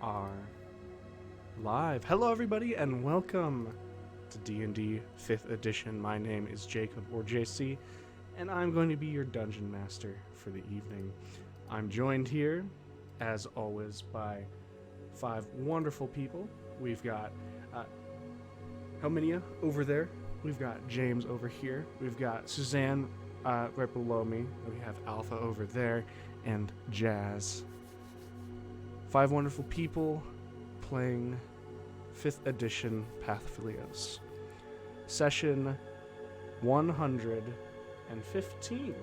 are live. Hello, everybody, and welcome to D&D 5th Edition. My name is Jacob, or JC, and I'm going to be your Dungeon Master for the evening. I'm joined here, as always, by 5 wonderful people. We've got Helminia over there. We've got James over here. We've got Suzanne right below me. We have Alpha over there, and Jazz. 5 wonderful people playing 5th edition Papihos. Session 115.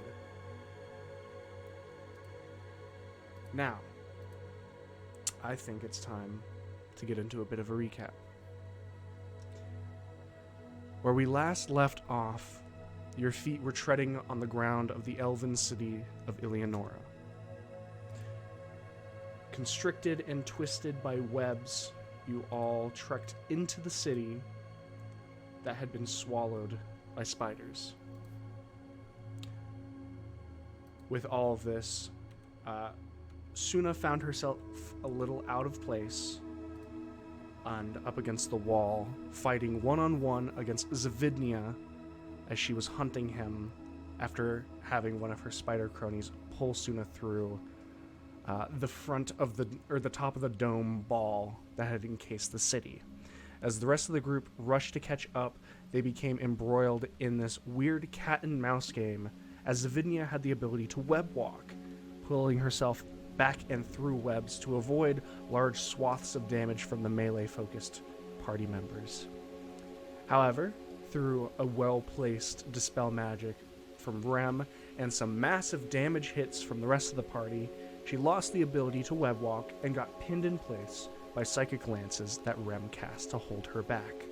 Now, I think it's time to get into a bit of a recap. Where we last left off, your feet were treading on the ground of the elven city of Eleonora. Constricted and twisted by webs, you all trekked into the city that had been swallowed by spiders. With all of this, Suna found herself a little out of place and up against the wall, fighting one-on-one against Zavidnia as she was hunting him after having one of her spider cronies pull Suna through the front of the top of the dome ball that had encased the city. As the rest of the group rushed to catch up, they became embroiled in this weird cat and mouse game, as Zavidnia had the ability to web walk, pulling herself back and through webs to avoid large swaths of damage from the melee-focused party members. However, through a well-placed Dispel Magic from Rem and some massive damage hits from the rest of the party, she lost the ability to web walk and got pinned in place by psychic lances that Rem cast to hold her back.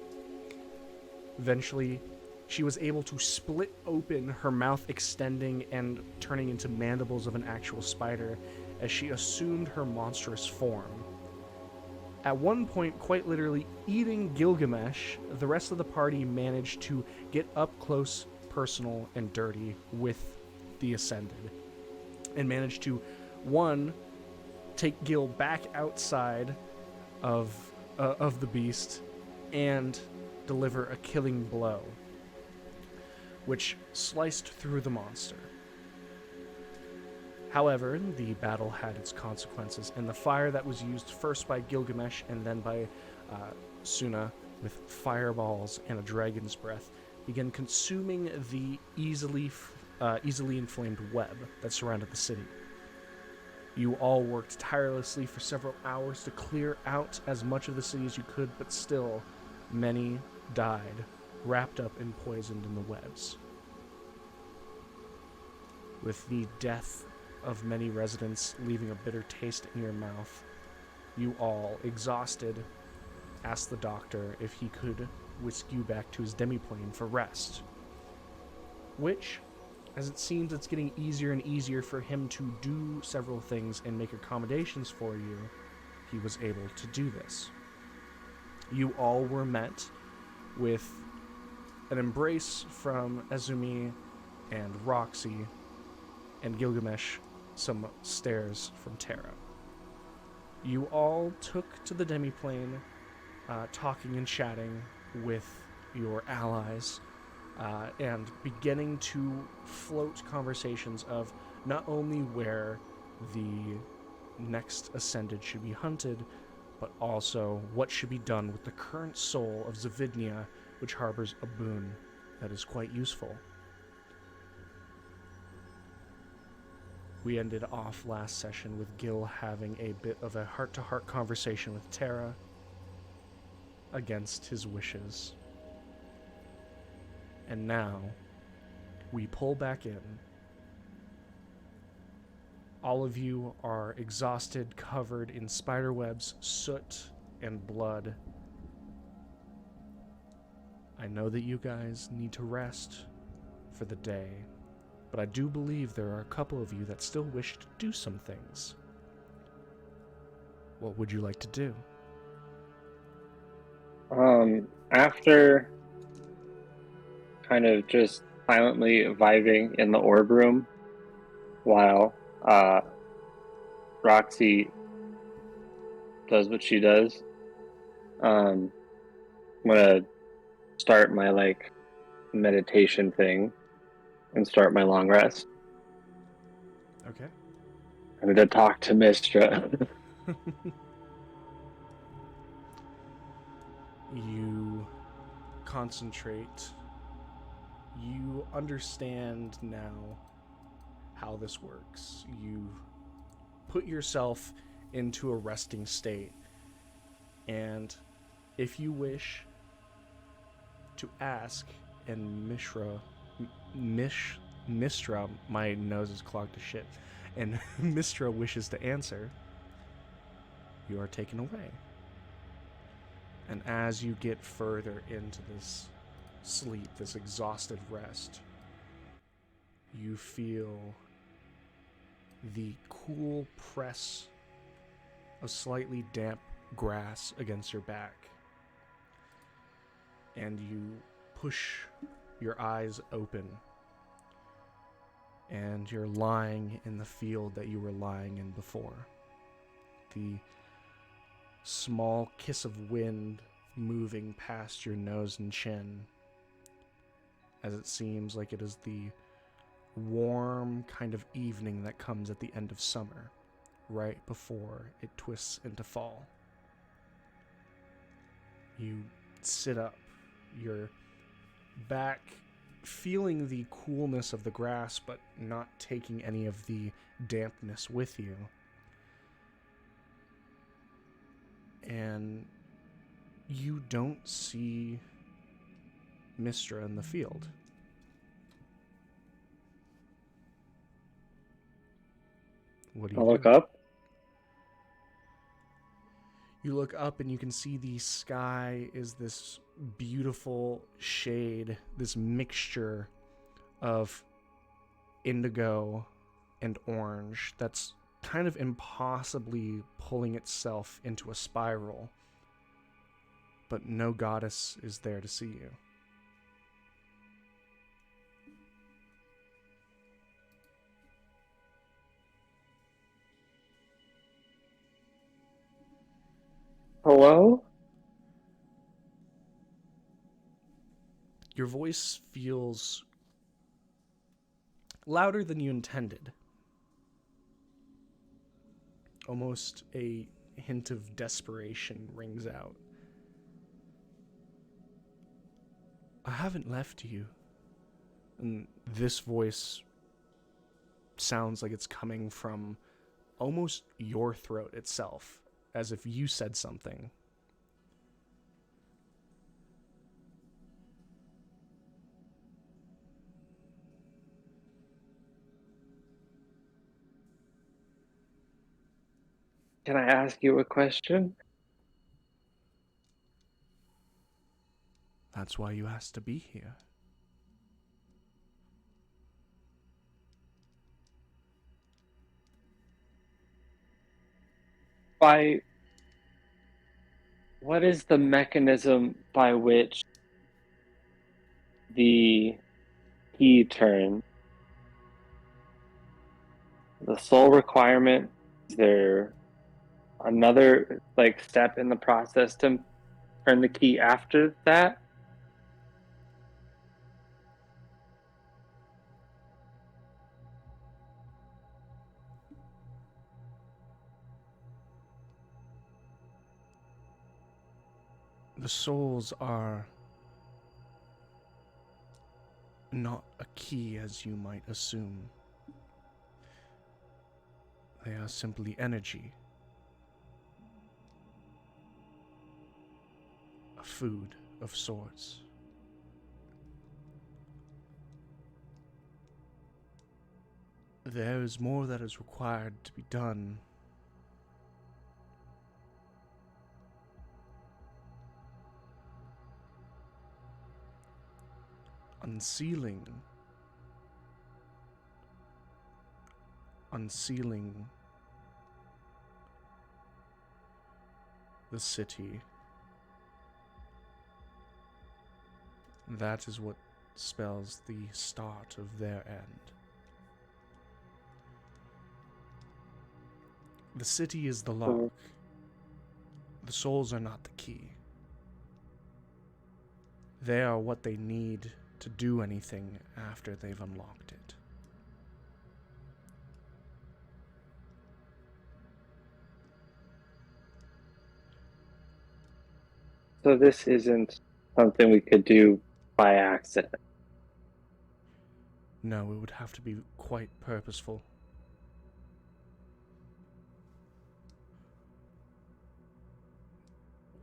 Eventually, she was able to split open, her mouth extending and turning into mandibles of an actual spider as she assumed her monstrous form. At one point, quite literally eating Gilgamesh, the rest of the party managed to get up close, personal, and dirty with the Ascended, and managed to, one, take Gil back outside of the beast and deliver a killing blow, which sliced through the monster. However, the battle had its consequences, and the fire that was used first by Gilgamesh and then by Suna with fireballs and a dragon's breath began consuming the easily inflamed web that surrounded the city. You all worked tirelessly for several hours to clear out as much of the city as you could, but still, many died, wrapped up and poisoned in the webs. With the death of many residents leaving a bitter taste in your mouth, you all, exhausted, asked the doctor if he could whisk you back to his demi-plane for rest. Which, as it seems it's getting easier and easier for him to do several things and make accommodations for you, he was able to do this. You all were met with an embrace from Esumi and Roxy, and Gilgamesh some stares from Terra. You all took to the demi-plane, talking and chatting with your allies, and beginning to float conversations of not only where the next Ascended should be hunted, but also what should be done with the current soul of Zavidnia, which harbors a boon that is quite useful. We ended off last session with Gil having a bit of a heart-to-heart conversation with Terra against his wishes. And now, we pull back in. All of you are exhausted, covered in spiderwebs, soot, and blood. I know that you guys need to rest for the day, but I do believe there are a couple of you that still wish to do some things. What would you like to do? After kind of just silently vibing in the orb room while Roxy does what she does. I'm gonna start my like meditation thing and start my long rest. Okay. I'm gonna talk to Mistra. You concentrate. You understand now how this works. You put yourself into a resting state, and if you wish to ask, and Mistra, my nose is clogged to shit, and Mistra wishes to answer, you are taken away. And as you get further into this sleep, this exhausted rest, you feel the cool press of slightly damp grass against your back. And you push your eyes open, and you're lying in the field that you were lying in before. The small kiss of wind moving past your nose and chin, as it seems like it is the warm kind of evening that comes at the end of summer, right before it twists into fall. You sit up, your back feeling the coolness of the grass, but not taking any of the dampness with you. And you don't see Mistra in the field. What do you I'll do? look up. You look up and you can see the sky is this beautiful shade, this mixture of indigo and orange that's kind of impossibly pulling itself into a spiral. But no goddess is there to see you. Hello? Your voice feels louder than you intended. Almost a hint of desperation rings out. I haven't left you. And this voice sounds like it's coming from almost your throat itself, as if you said something. Can I ask you a question? That's why you asked to be here. By what is the mechanism by which the key turns? The sole requirement? Is there another like step in the process to turn the key after that? The souls are not a key as you might assume. They are simply energy. A food of sorts. There is more that is required to be done. Unsealing the city. That is what spells the start of their end. The city is the lock. The souls are not the key. They are what they need to do anything after they've unlocked it. So this isn't something we could do by accident. No, it would have to be quite purposeful.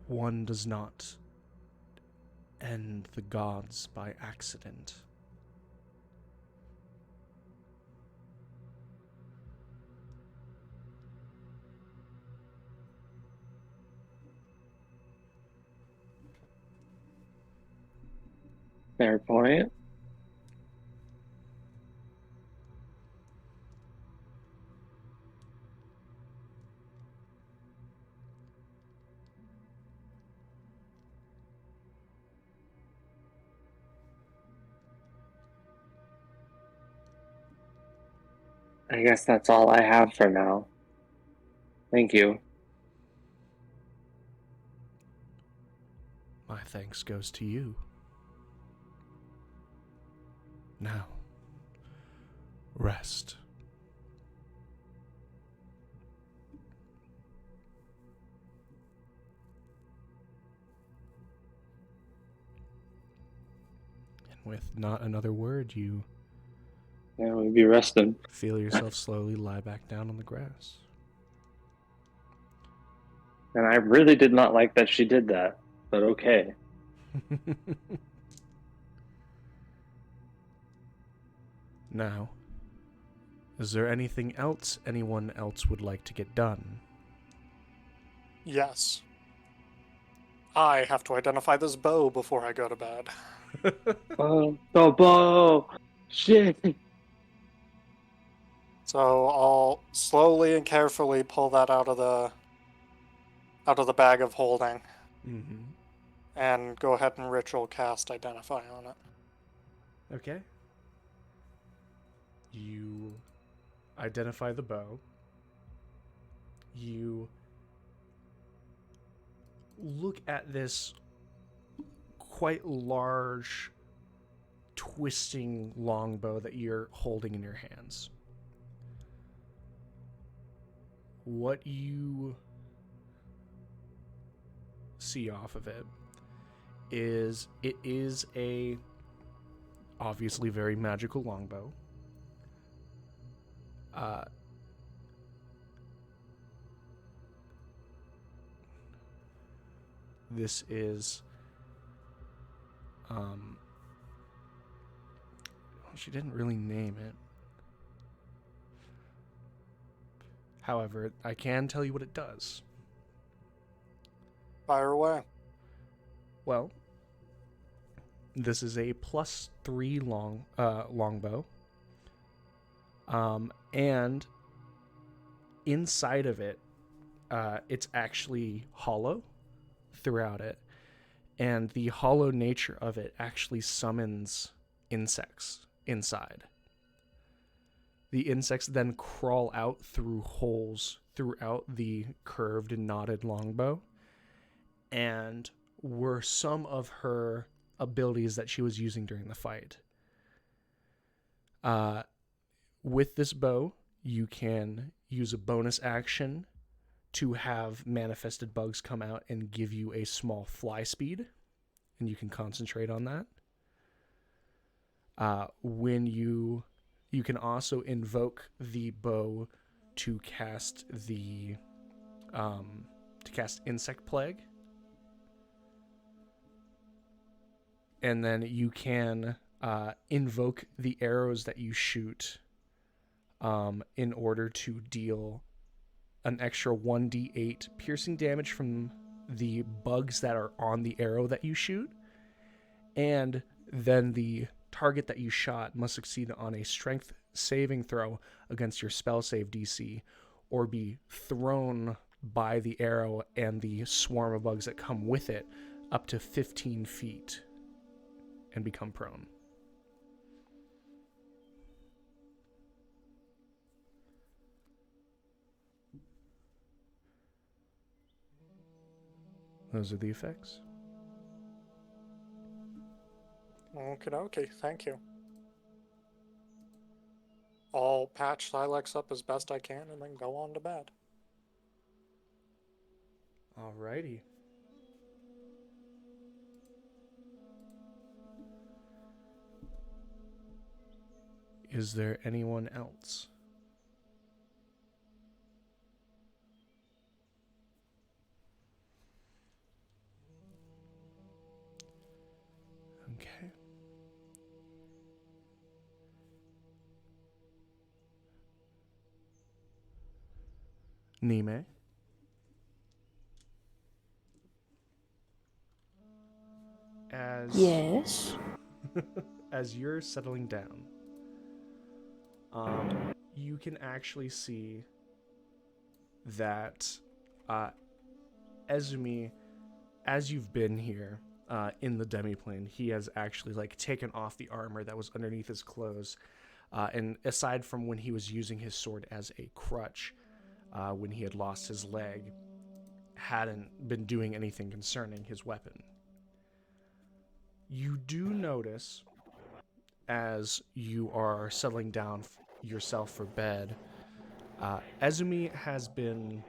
One does not end the gods by accident. Fair point. I guess that's all I have for now. Thank you. My thanks goes to you. Now, rest. And with not another word, you Yeah, we'll be resting. feel yourself slowly lie back down on the grass. And I really did not like that she did that, but okay. Now, is there anything else anyone else would like to get done? Yes. I have to identify this bow before I go to bed. Oh, the bow! Shit! So I'll slowly and carefully pull that out of the bag of holding Mm-hmm. and go ahead and ritual cast identify on it. Okay. You identify the bow. You look at this quite large, twisting longbow that you're holding in your hands. What you see off of it is a obviously very magical longbow. This is she didn't really name it. However, I can tell you what it does. Fire away. Well, this is a +3 longbow. And inside of it, it's actually hollow throughout it. And the hollow nature of it actually summons insects inside. The insects then crawl out through holes throughout the curved and knotted longbow, and were some of her abilities that she was using during the fight. With this bow, you can use a bonus action to have manifested bugs come out and give you a small fly speed, and you can concentrate on that. When you can also invoke the bow to cast insect plague, and then you can invoke the arrows that you shoot in order to deal an extra 1d8 piercing damage from the bugs that are on the arrow that you shoot, and then the target that you shot must succeed on a strength saving throw against your spell save DC, or be thrown by the arrow and the swarm of bugs that come with it up to 15 feet and become prone. Those are the effects. Okay, thank you. I'll patch Silex up as best I can and then go on to bed. Alrighty. Is there anyone else? Okay. Nemei? Yes. As you're settling down, you can actually see that Esumi, as you've been here in the demiplane, he has actually like taken off the armor that was underneath his clothes, and aside from when he was using his sword as a crutch, when he had lost his leg, hadn't been doing anything concerning his weapon. You do notice, as you are settling down yourself for bed, Esumi has been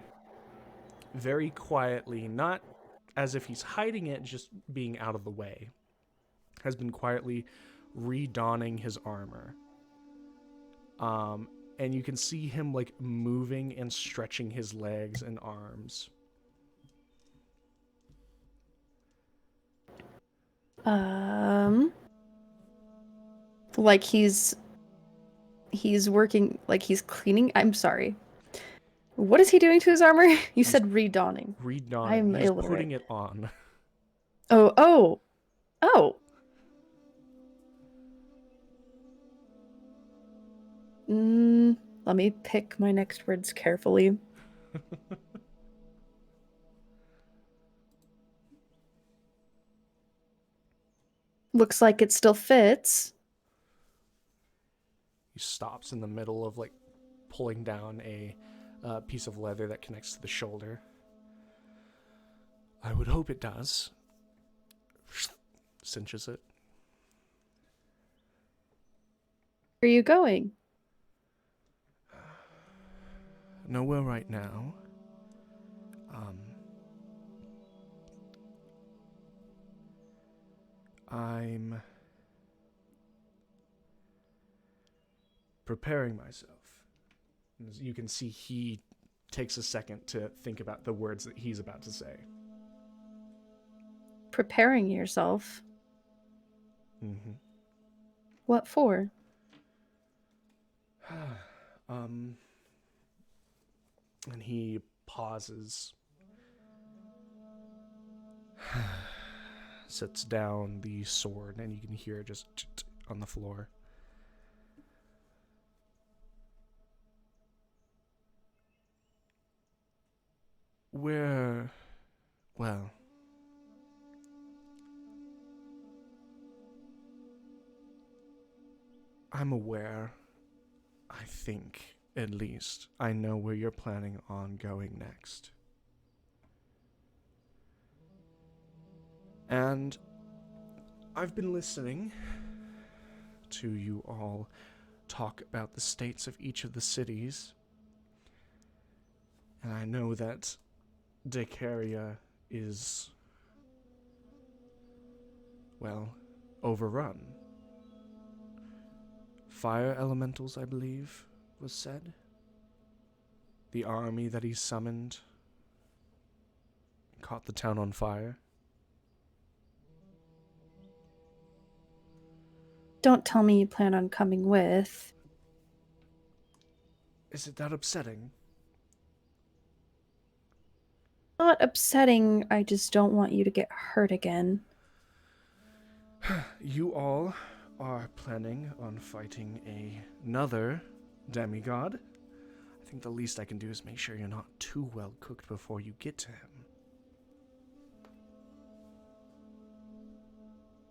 very quietly, not as if he's hiding it, just being out of the way, has been quietly redonning his armor. And you can see him like moving and stretching his legs and arms. Like he's working, like he's cleaning. I'm sorry. What is he doing to his armor? You said redonning. Redonning. I'm He's illiterate. putting it on. Oh. Let me pick my next words carefully. Looks like it still fits. He stops in the middle of like pulling down a piece of leather that connects to the shoulder. I would hope it does. Cinches it. Where are you going? Nowhere right now. I'm preparing myself. As you can see, he takes a second to think about the words that he's about to say. Preparing yourself? Mm-hmm. What for? And he pauses, sets down the sword, and you can hear it just on the floor. Well, I'm aware, I think, at least, I know where you're planning on going next. And I've been listening to you all talk about the states of each of the cities. And I know that Decaria is, well, overrun. Fire elementals, I believe, was said. The army that he summoned caught the town on fire. Don't tell me you plan on coming with. Is it that upsetting? Not upsetting, I just don't want you to get hurt again. You all are planning on fighting another demigod. I think the least I can do is make sure you're not too well cooked before you get to him.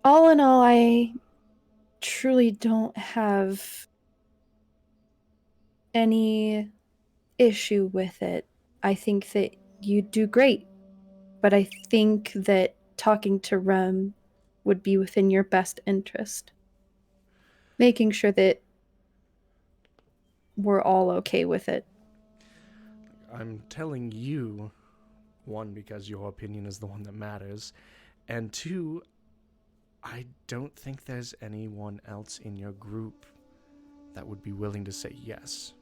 All in all, I truly don't have any issue with it. I think that you do great, but I think that talking to Rem would be within your best interest. Making sure that we're all okay with it. I'm telling you, one, because your opinion is the one that matters, and two, I don't think there's anyone else in your group that would be willing to say yes.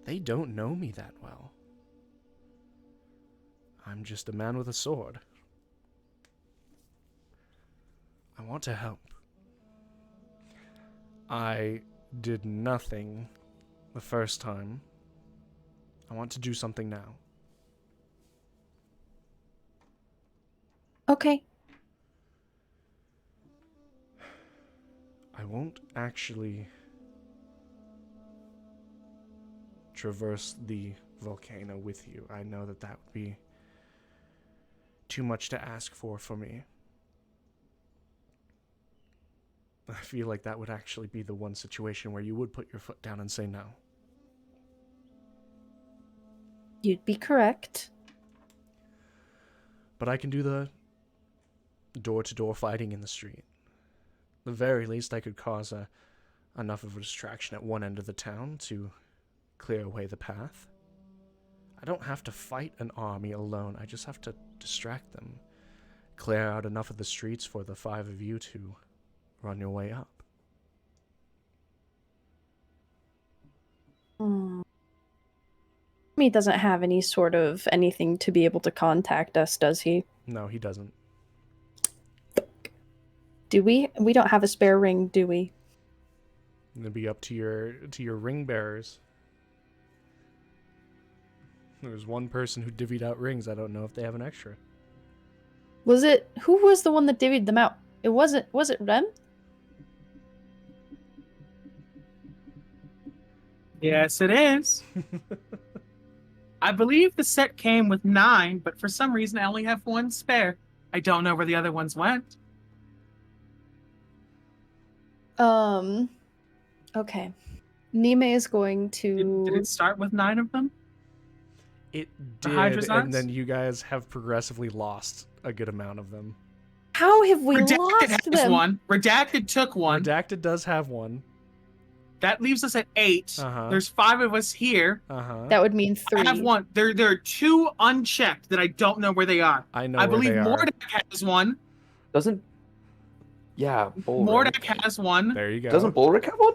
They don't know me that well. I'm just a man with a sword. I want to help. I did nothing the first time. I want to do something now. Okay. I won't actually traverse the volcano with you. I know that that would be too much to ask for me. I feel like that would actually be the one situation where you would put your foot down and say no. You'd be correct. But I can do the door-to-door fighting in the street. At the very least, I could cause enough of a distraction at one end of the town to clear away the path. I don't have to fight an army alone. I just have to distract them. Clear out enough of the streets for the 5 of you to run your way up. He doesn't have any sort of anything to be able to contact us, does he? No, he doesn't. Do we? We don't have a spare ring, do we? It'd be up to your ring bearers. There's one person who divvied out rings. I don't know if they have an extra. Who was the one that divvied them out? Was it Rem? Yes, it is. I believe the set came with 9, but for some reason I only have 1 spare. I don't know where the other ones went. Okay. Nemei is going to... Did it start with 9 of them? It The did, Hydra's and arts? then you guys have progressively lost a good amount of them. How have we Redacted lost has them? 1. Redacted took 1. Redacted does have one. That leaves us at 8. Uh-huh. There's 5 of us here. Uh-huh. That would mean 3. I have 1. There are 2 unchecked that I don't know where they are. I know I where believe they are. Mordak has 1. Doesn't... Yeah, Bullrick. Mordak has 1. There you go. Doesn't Bullrick have one?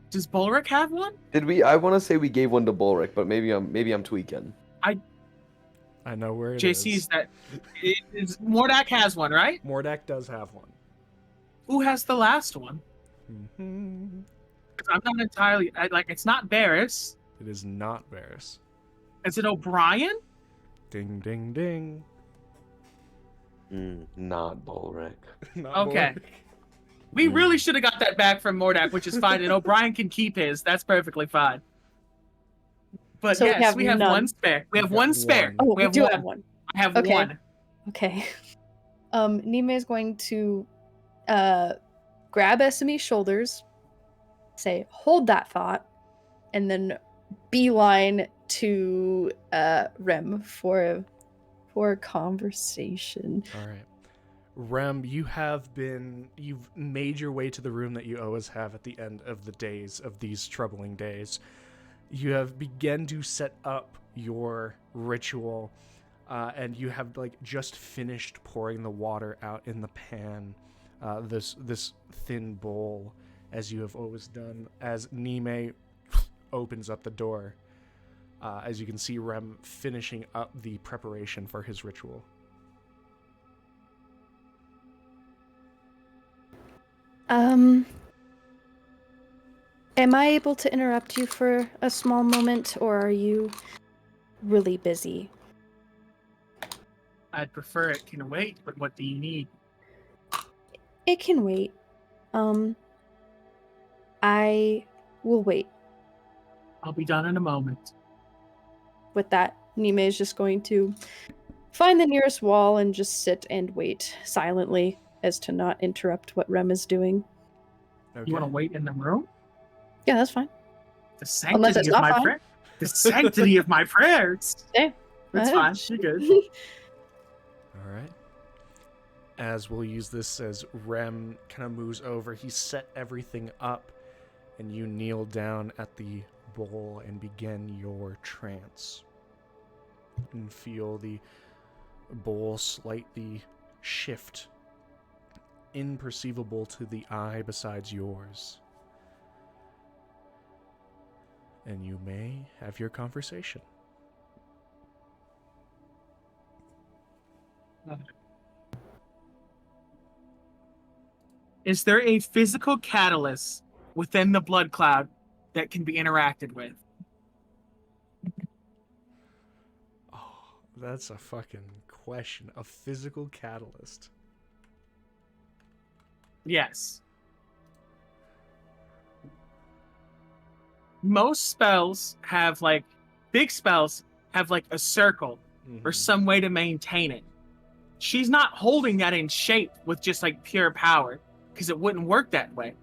Does Bulric have 1? Did we? I want to say we gave one to Bullrick, but maybe I'm tweaking. I know where it JC's is. that. Mordak has 1, right? Mordak does have one. Who has the last one? Mhm. 'Cause I'm not entirely... it's not Barris. It is not Varys. Is it O'Brien? Ding, ding, ding. Not Bullrick. Not Okay. Mordak. We really should have got that back from Mordak, which is fine, and O'Brien can keep his. That's perfectly fine. But So we yes, have we have none. 1 spare. We have got 1 spare. one. Oh, we have do 1. have one. I have Okay. 1. Okay. Nemei is going to grab Esumi's shoulders, say, hold that thought, and then beeline to Rem for a conversation. All right. Rem, you've made your way to the room that you always have at the end of the days of these troubling days. You have begun to set up your ritual, and you have just finished pouring the water out in the pan, this thin bowl, as you have always done. As Nemei opens up the door, as you can see Rem finishing up the preparation for his ritual. Am I able to interrupt you for a small moment, or are you really busy? I'd prefer it can wait, but what do you need? It can wait. I will wait. I'll be done in a moment. With that, Nemei is just going to find the nearest wall and just sit and wait silently as to not interrupt what Rem is doing. Okay. You want to wait in the room? Yeah, that's fine. The Unless it's sanctity of not my fine. prayer. The sanctity of my prayers. Okay. It's fine. You're good. All right. As we'll use this as Rem kind of moves over, he set everything up, and you kneel down at the bowl and begin your trance. And feel the bowl slightly shift, imperceivable to the eye besides yours. And you may have your conversation. Is there a physical catalyst within the blood cloud that can be interacted with? Oh, that's a fucking question. A physical catalyst. Yes. Most spells have big spells have a circle or some way to maintain it. She's not holding that in shape with just pure power, because it wouldn't work that way.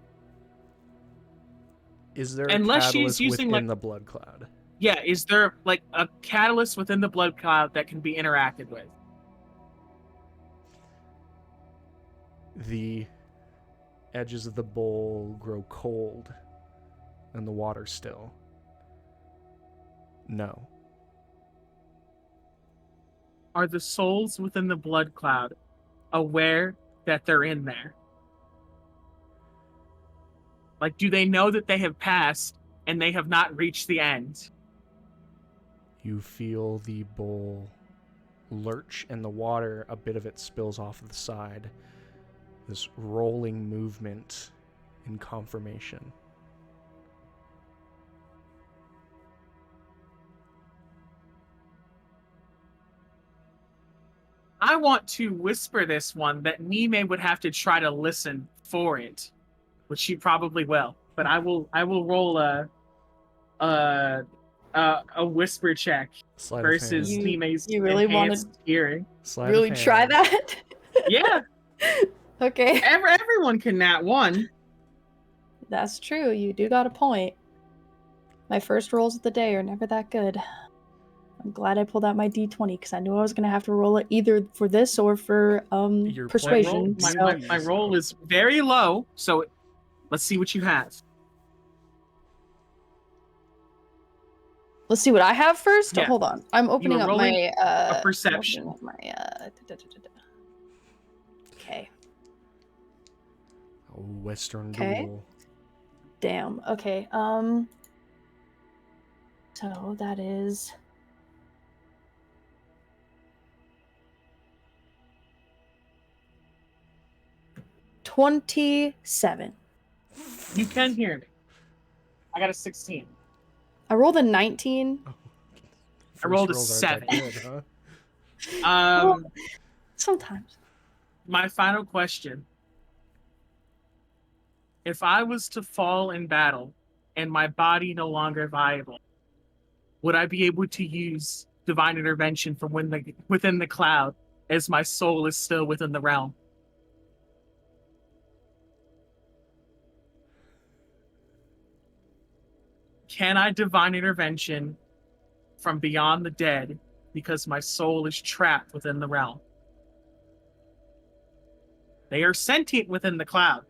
Is there Unless a catalyst she's using, within the blood cloud? Yeah, is there a catalyst within the blood cloud that can be interacted with? The edges of the bowl grow cold and the water still. No. Are the souls within the blood cloud aware that they're in there? Do they know that they have passed and they have not reached the end? You feel the bowl lurch and the water, a bit of it spills off of the side. This rolling movement in confirmation. I want to whisper this one that Nemei would have to try to listen for it, which she probably will. But I will roll a whisper check Sleight of versus hand. Nemei's you really enhanced hearing. Sleight Really of try hand. that? Yeah, Okay. everyone can nat one. That's true. You do got a point. My first rolls of the day are never that good. I'm glad I pulled out my d20 because I knew I was going to have to roll it either for this or for Your persuasion. point My, roll- So my roll is very low, so let's see what you have. let's see what I have first. Yeah. Hold on. I'm opening were up rolling my a perception. I'm opening up my Okay. A Western Okay. duel. Damn. Okay. So that is 27. You can hear me. I got a 16. I rolled a 19. First rolled a rolls aren't that 7. good, huh? Well, sometimes. My final question. If I was to fall in battle and my body no longer viable, would I be able to use divine intervention from within the cloud as my soul is still within the realm? Can I divine intervention from beyond the dead because my soul is trapped within the realm? They are sentient within the cloud.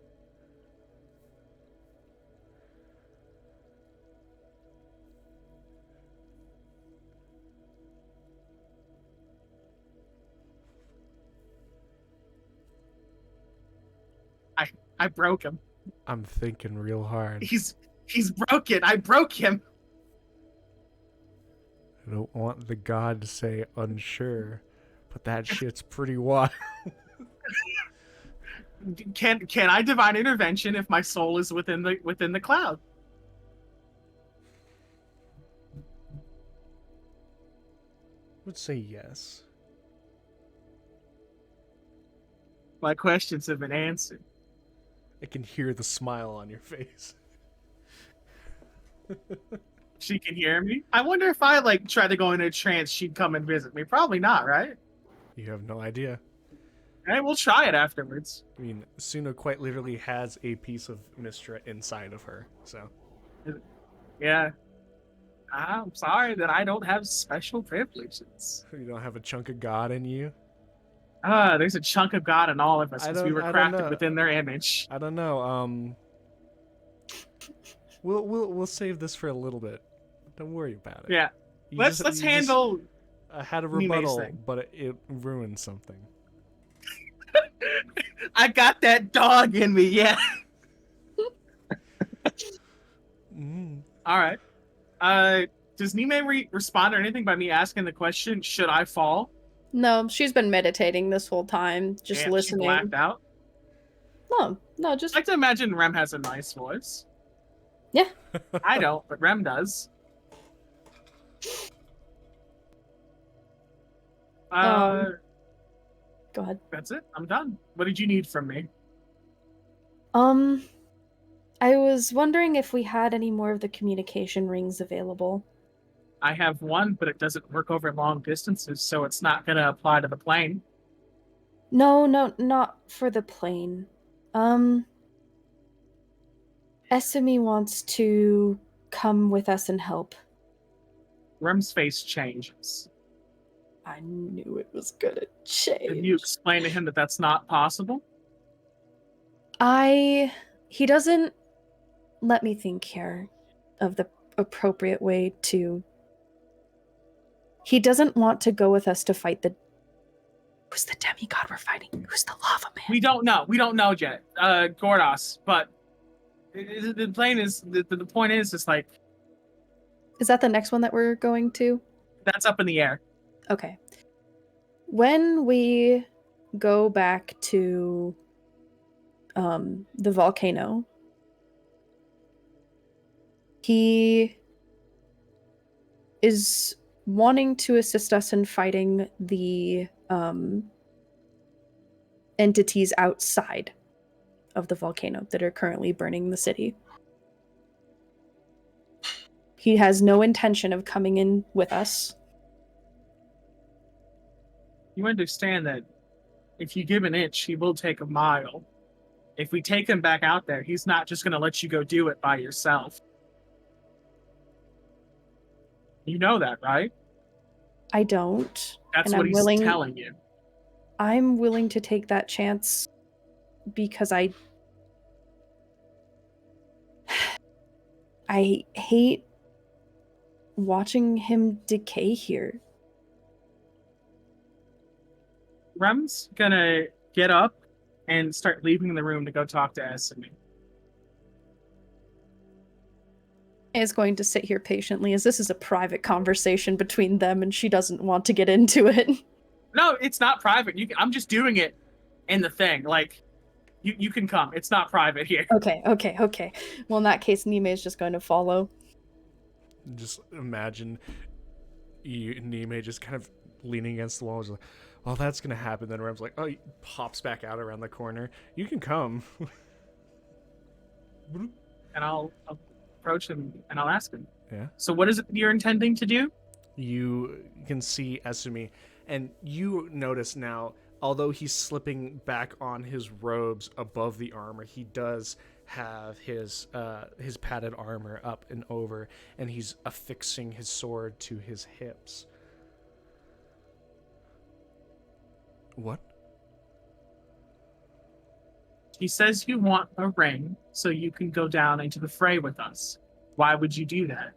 I broke him. I'm thinking real hard. He's broken. I broke him. I don't want the god to say unsure, but that shit's pretty wild. Can I divine intervention if my soul is within the cloud? Would say yes. My questions have been answered. I can hear the smile on your face. She can hear me. I wonder if I try to go into a trance, she'd come and visit me. Probably not, right? You have no idea. All right, we'll try it afterwards. I mean, Suna quite literally has a piece of Mystra inside of her, so. Yeah. I'm sorry that I don't have special privileges. You don't have a chunk of God in you? There's a chunk of God in all of us because we were I don't crafted know. within their image. I don't know. We'll save this for a little bit. Don't worry about it. Yeah. Let's handle. I had a Nemei's rebuttal, thing. but it ruined something. I got that dog in me, yeah. All right. Does Nemei respond or anything by me asking the question, should I fall? No, she's been meditating this whole time, just Damn, listening. She blacked out. No, just I like to imagine Rem has a nice voice. Yeah. I don't, but Rem does. Go ahead. That's it. I'm done. What did you need from me? I was wondering if we had any more of the communication rings available. I have one, but it doesn't work over long distances, so it's not going to apply to the plane. No, not for the plane. Esumi wants to come with us and help. Rem's face changes. I knew it was gonna change. Can you explain to him that that's not possible? He doesn't let me think here of the appropriate way to... He doesn't want to go with us to fight the... Who's the demigod we're fighting? Who's the lava man? We don't know. We don't know yet. Gordos, but the plane is... The point is, it's like... Is that the next one that we're going to? That's up in the air. Okay. When we go back to the volcano, he is wanting to assist us in fighting the entities outside of the volcano that are currently burning the city. He has no intention of coming in with us. You understand that if you give an inch, he will take a mile. If we take him back out there, he's not just going to let you go do it by yourself. You know that, right? I don't. That's and what I'm he's telling you. I'm willing to take that chance because I hate watching him decay here. Rem's gonna get up and start leaving the room to go talk to Esumi. Is going to sit here patiently as this is a private conversation between them and she doesn't want to get into it. No, it's not private. I'm just doing it in the thing. Like, you can come. It's not private here. Okay. Well, in that case, Nemei is just going to follow. Just imagine Nemei just kind of leaning against the wall. Just like, well, that's going to happen. Then Rem's like, oh, he pops back out around the corner. You can come. And I'll approach him and I'll ask him. Yeah. So what is it you're intending to do? You can see Esumi, and you notice now, although he's slipping back on his robes above the armor, he does have his padded armor up and over, and he's affixing his sword to his hips. What? He says you want a ring so you can go down into the fray with us. Why would you do that?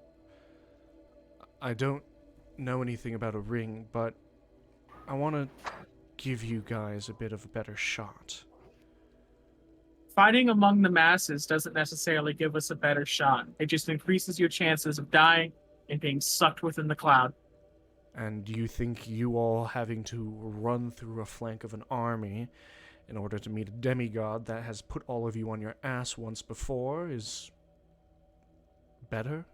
I don't know anything about a ring, but I want to give you guys a bit of a better shot. Fighting among the masses doesn't necessarily give us a better shot. It just increases your chances of dying and being sucked within the cloud. And do you think you all having to run through a flank of an army in order to meet a demigod that has put all of you on your ass once before is better?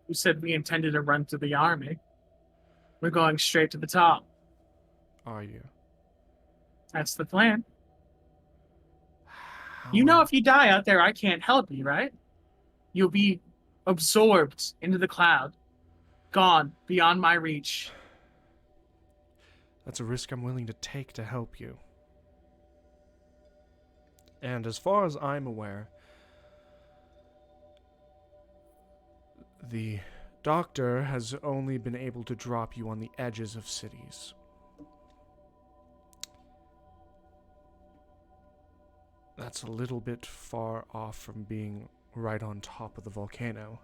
Who said we intended to run through the army? We're going straight to the top. Are you? That's the plan. You know, if you die out there, I can't help you, right? You'll be absorbed into the cloud. Gone, beyond my reach. That's a risk I'm willing to take to help you. And as far as I'm aware, the Doctor has only been able to drop you on the edges of cities. That's a little bit far off from being right on top of the volcano.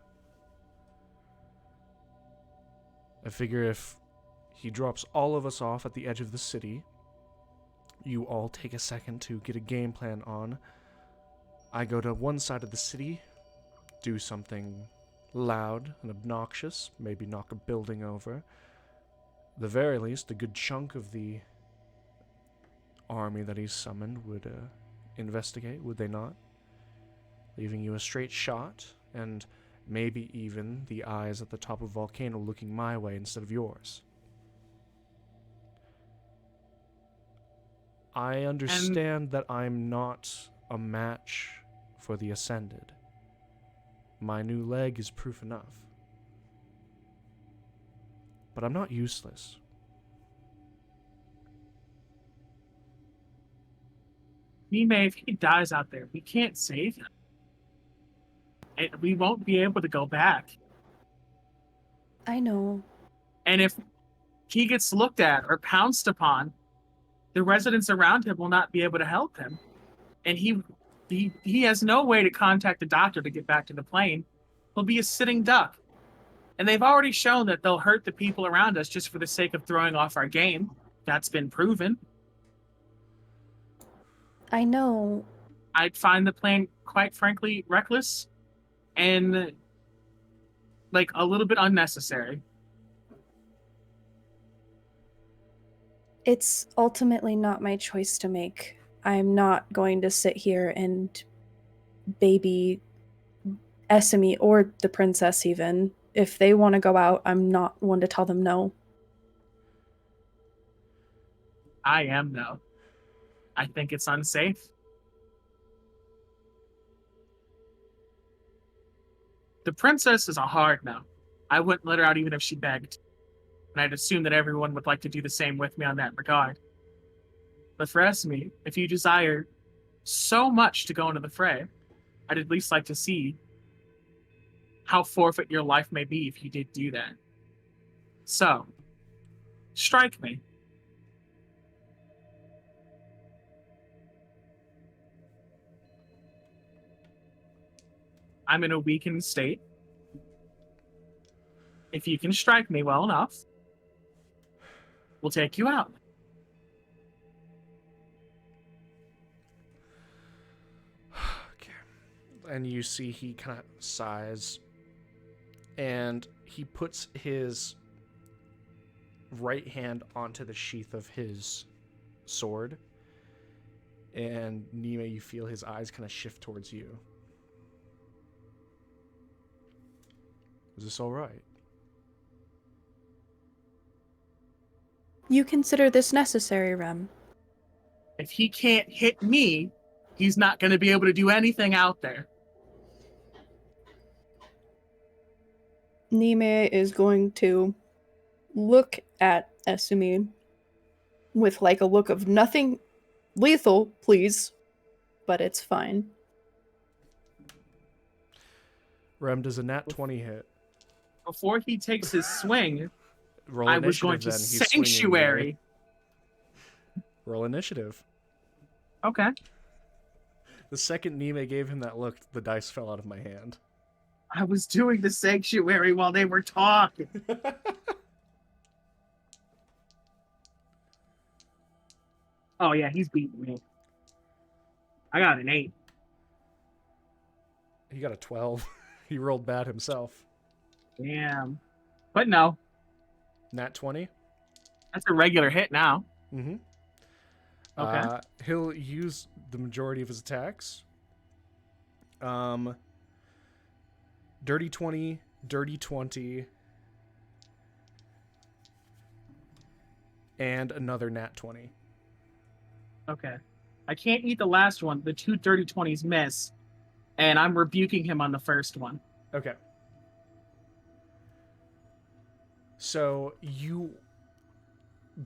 I figure if he drops all of us off at the edge of the city, you all take a second to get a game plan on. I go to one side of the city, do something loud and obnoxious, maybe knock a building over. At the very least, a good chunk of the army that he's summoned would investigate, would they not? Leaving you a straight shot, and maybe even the eyes at the top of the volcano looking my way instead of yours. I understand that I'm not a match for the Ascended. My new leg is proof enough. But I'm not useless. Nemei, if he dies out there, we can't save him. And we won't be able to go back. I know. And if he gets looked at or pounced upon, the residents around him will not be able to help him. And he has no way to contact the doctor to get back to the plane. He'll be a sitting duck. And they've already shown that they'll hurt the people around us just for the sake of throwing off our game. That's been proven. I know. I'd find the plan, quite frankly, reckless and like a little bit unnecessary. It's ultimately not my choice to make. I'm not going to sit here and baby Esumi or the princess even. If they want to go out, I'm not one to tell them no. I am, though. I think it's unsafe. The princess is a hard no. I wouldn't let her out even if she begged. And I'd assume that everyone would like to do the same with me on that regard. But for Esumi, if you desire so much to go into the fray, I'd at least like to see how forfeit your life may be if you did do that. So, strike me. I'm in a weakened state. If you can strike me well enough, we'll take you out. Okay. And you see he kind of sighs, and he puts his right hand onto the sheath of his sword, and Nemei, you feel his eyes kind of shift towards you. Is this all right? You consider this necessary, Rem? If he can't hit me, he's not going to be able to do anything out there. Nemei is going to look at Esumi with like a look of nothing lethal, please, but it's fine. Rem, does a nat 20 hit? Before he takes his swing, Roll I was initiative going to then. He's swinging sanctuary. away. Roll initiative. Okay. The second Nemei gave him that look, the dice fell out of my hand. I was doing the sanctuary while they were talking. Oh, yeah, he's beating me. I got an 8. He got a 12. He rolled bad himself. Damn. But no, Nat 20? that's a regular hit now. Mm-hmm. Okay. He'll use the majority of his attacks. Dirty 20, dirty 20, and another nat 20. Okay. I can't eat the last one. The 2 dirty 20s miss, and I'm rebuking him on the first one. Okay. So you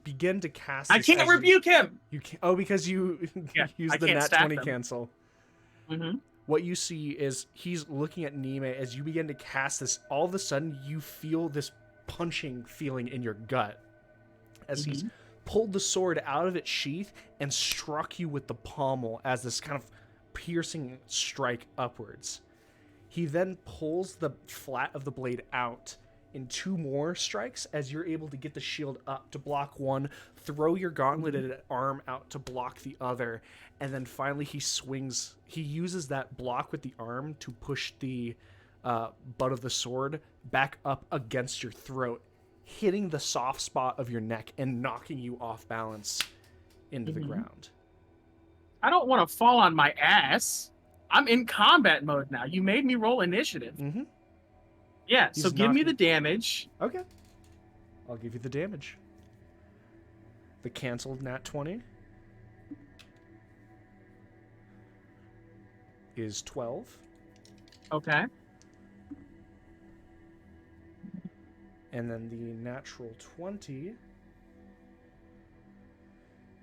begin to cast. I this can't as you- rebuke him! You can't. Oh, because you Yeah, use I the can't nat stack 20 them. cancel. Mm-hmm. what you see is he's looking at Nemei as you begin to cast this. All of a sudden, you feel this punching feeling in your gut as he's pulled the sword out of its sheath and struck you with the pommel as this kind of piercing strike upwards. He then pulls the flat of the blade out in 2 more strikes as you're able to get the shield up to block one, throw your gauntleted arm out to block the other, and then finally he uses that block with the arm to push the butt of the sword back up against your throat, hitting the soft spot of your neck and knocking you off balance into the ground. I don't want to fall on my ass. I'm in combat mode now. You made me roll initiative. Yeah, so give me the damage. Okay. I'll give you the damage. The canceled nat 20 is 12. Okay. And then the natural 20...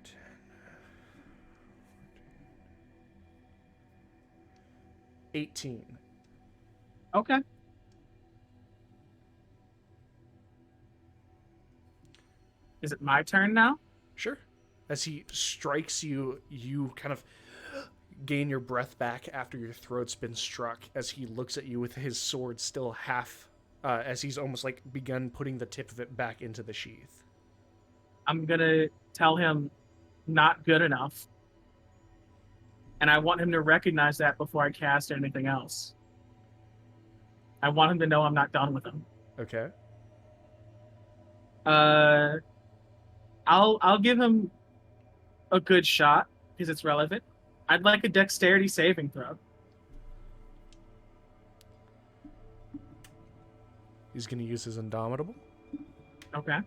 10, 18. Okay. Is it my turn now? Sure. As he strikes you, you kind of gain your breath back after your throat's been struck as he looks at you with his sword still half, as he's almost like begun putting the tip of it back into the sheath. I'm going to tell him not good enough. And I want him to recognize that before I cast anything else. I want him to know I'm not done with him. Okay. I'll give him a good shot because it's relevant. I'd like a dexterity saving throw. He's going to use his Indomitable. Okay.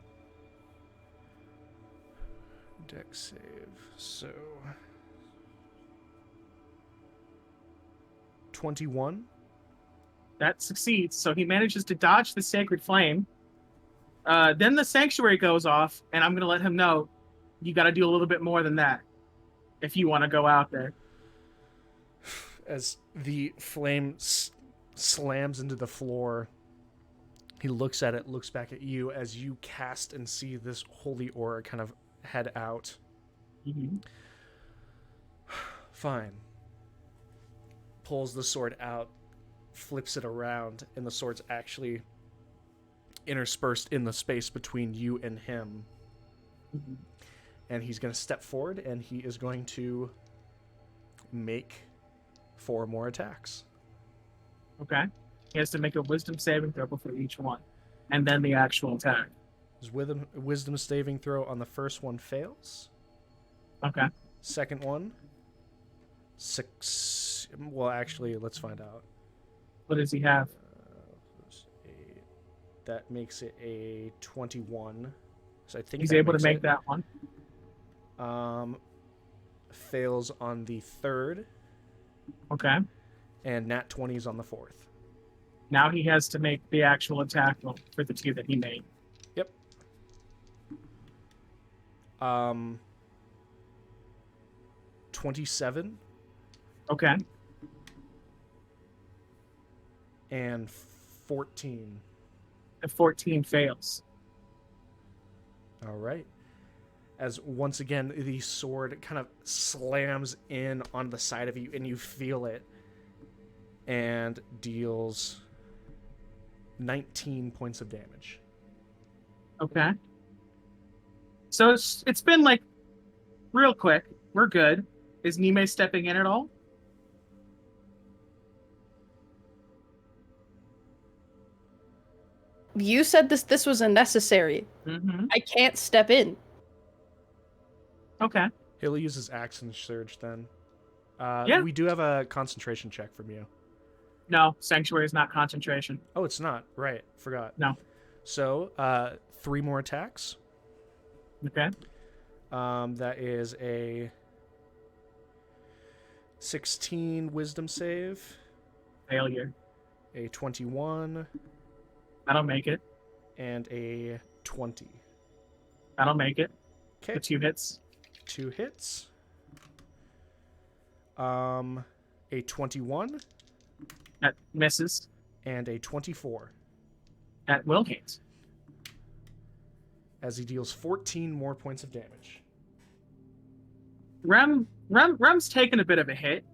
Dex save. So 21. That succeeds. So he manages to dodge the sacred flame. Then the sanctuary goes off, and I'm going to let him know you got to do a little bit more than that if you want to go out there. As the flame slams into the floor, he looks at it, looks back at you as you cast and see this holy aura kind of head out. Fine. Pulls the sword out, flips it around, and the sword's actually interspersed in the space between you and him. And he's going to step forward, and he is going to make 4 more attacks. Okay. He has to make a wisdom saving throw before each one, and then the actual attack. His wisdom saving throw on the first one fails. Okay. Second one, 6. Well, actually, let's find out. What does he have? That makes it a 21. So I think he's that able to makes make it. that one. Fails on the 3rd. Okay. And nat 20s on the 4th. Now he has to make the actual attack roll for the 2 that he made. Yep. 27. Okay. And 14. The 14 fails. All right. As once again, the sword kind of slams in on the side of you, and you feel it, and deals 19 points of damage. Okay. So it's been like real quick. We're good. Is Nemei stepping in at all? You said this was unnecessary. I can't step in. Okay. He'll use his action surge then. Yeah. We do have a concentration check from you. No, sanctuary is not concentration. Oh, it's not. Right. Forgot. No. So, 3 more attacks. Okay. That is a 16 wisdom save. Failure. A 21. That'll make it. And a 20. That'll make it. Okay. The 2 hits. 2 hits. A a 21, That misses. and a 24. That will hit. As he deals 14 more points of damage. Rem's taken a bit of a hit.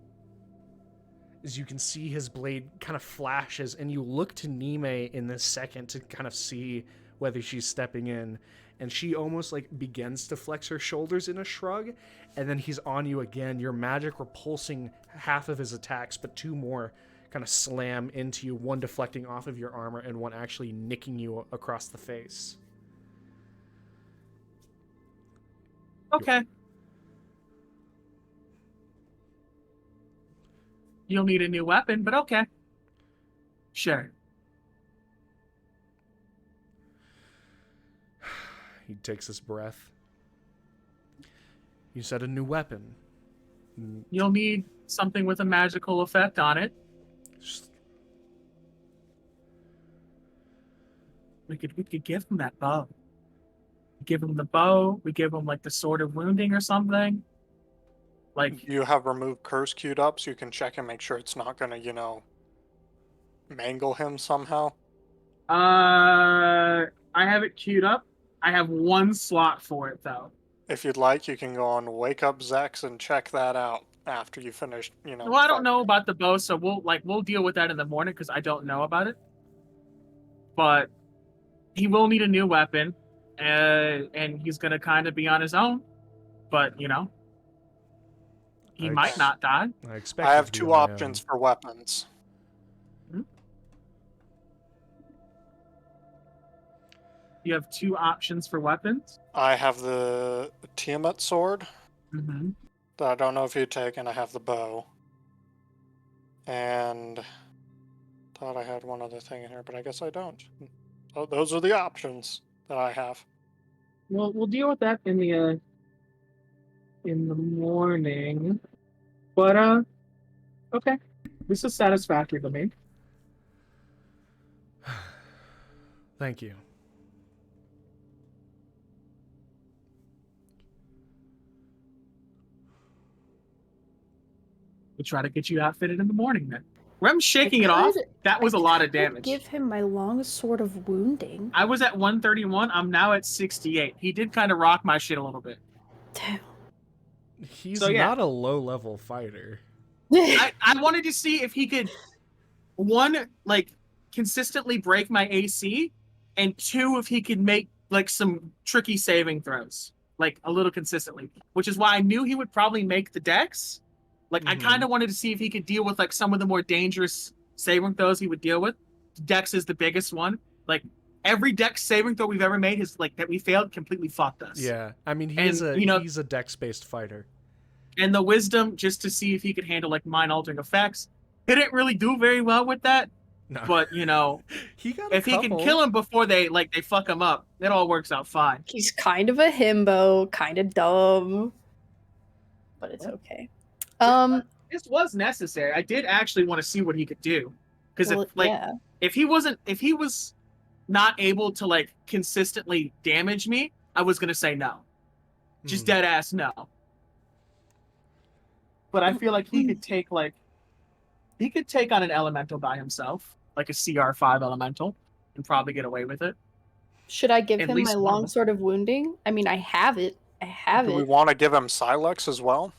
As you can see his blade kind of flashes, and you look to Nemei in this second to kind of see whether she's stepping in, and she almost like begins to flex her shoulders in a shrug, and then he's on you again. Your magic repulsing half of his attacks, but 2 more kind of slam into you, one deflecting off of your armor and one actually nicking you across the face. Okay. You'll need a new weapon, but okay. Sure. He takes his breath. You said a new weapon. You'll need something with a magical effect on it. Just- We could give him that bow. We give him the bow. We give him like the sword of wounding or something. Like You have remove curse queued up, so you can check and make sure it's not gonna, mangle him somehow. I have it queued up. I have 1 slot for it though. If you'd like, you can go on Wake Up Zex and check that out after you finish, Well, I don't know about the bow, so we'll deal with that in the morning because I don't know about it. But he will need a new weapon, and he's gonna kind of be on his own. But he might not die. I expect I it have to be 2 on my options for weapons. You have 2 options for weapons. I have the Tiamat sword Mm-hmm. that I don't know if you take, and I have the bow. And thought I had one other thing in here, but I guess I don't. Oh, those are the options that I have. Well, we'll deal with that in the morning. But okay, this is satisfactory to me. Thank you. We'll try to get you outfitted in the morning then. Rem's shaking it off. That was a lot of damage. Give him my long sword of wounding. I was at 131. I'm now at 68. He did kind of rock my shit a little bit. He's So, yeah. not a low-level fighter. I wanted to see if he could, 1, like, consistently break my AC, and 2, if he could make, like, some tricky saving throws. Like, a little consistently. Which is why I knew he would probably make the dex. Like, I kind of wanted to see if he could deal with, like, some of the more dangerous saving throws he would deal with. Dex is the biggest one. Like, every dex saving throw we've ever made is, like, that we failed completely fucked us. Yeah, I mean, And, he's a dex-based fighter. And the wisdom, just to see if he could handle, like, mind-altering effects. He didn't really do very well with that. No. But, he got if he can kill him before they fuck him up, it all works out fine. He's kind of a himbo, kind of dumb, but it's okay. This was necessary. I did actually want to see what he could do. Because well, if he was not able to, like, consistently damage me, I was gonna say no. Just dead ass no. But I feel like he could take on an elemental by himself, like a CR5 elemental, and probably get away with it. Should I give At him least my one of long them. sword of wounding? I mean, I have it. Do we want to give him Silex as well?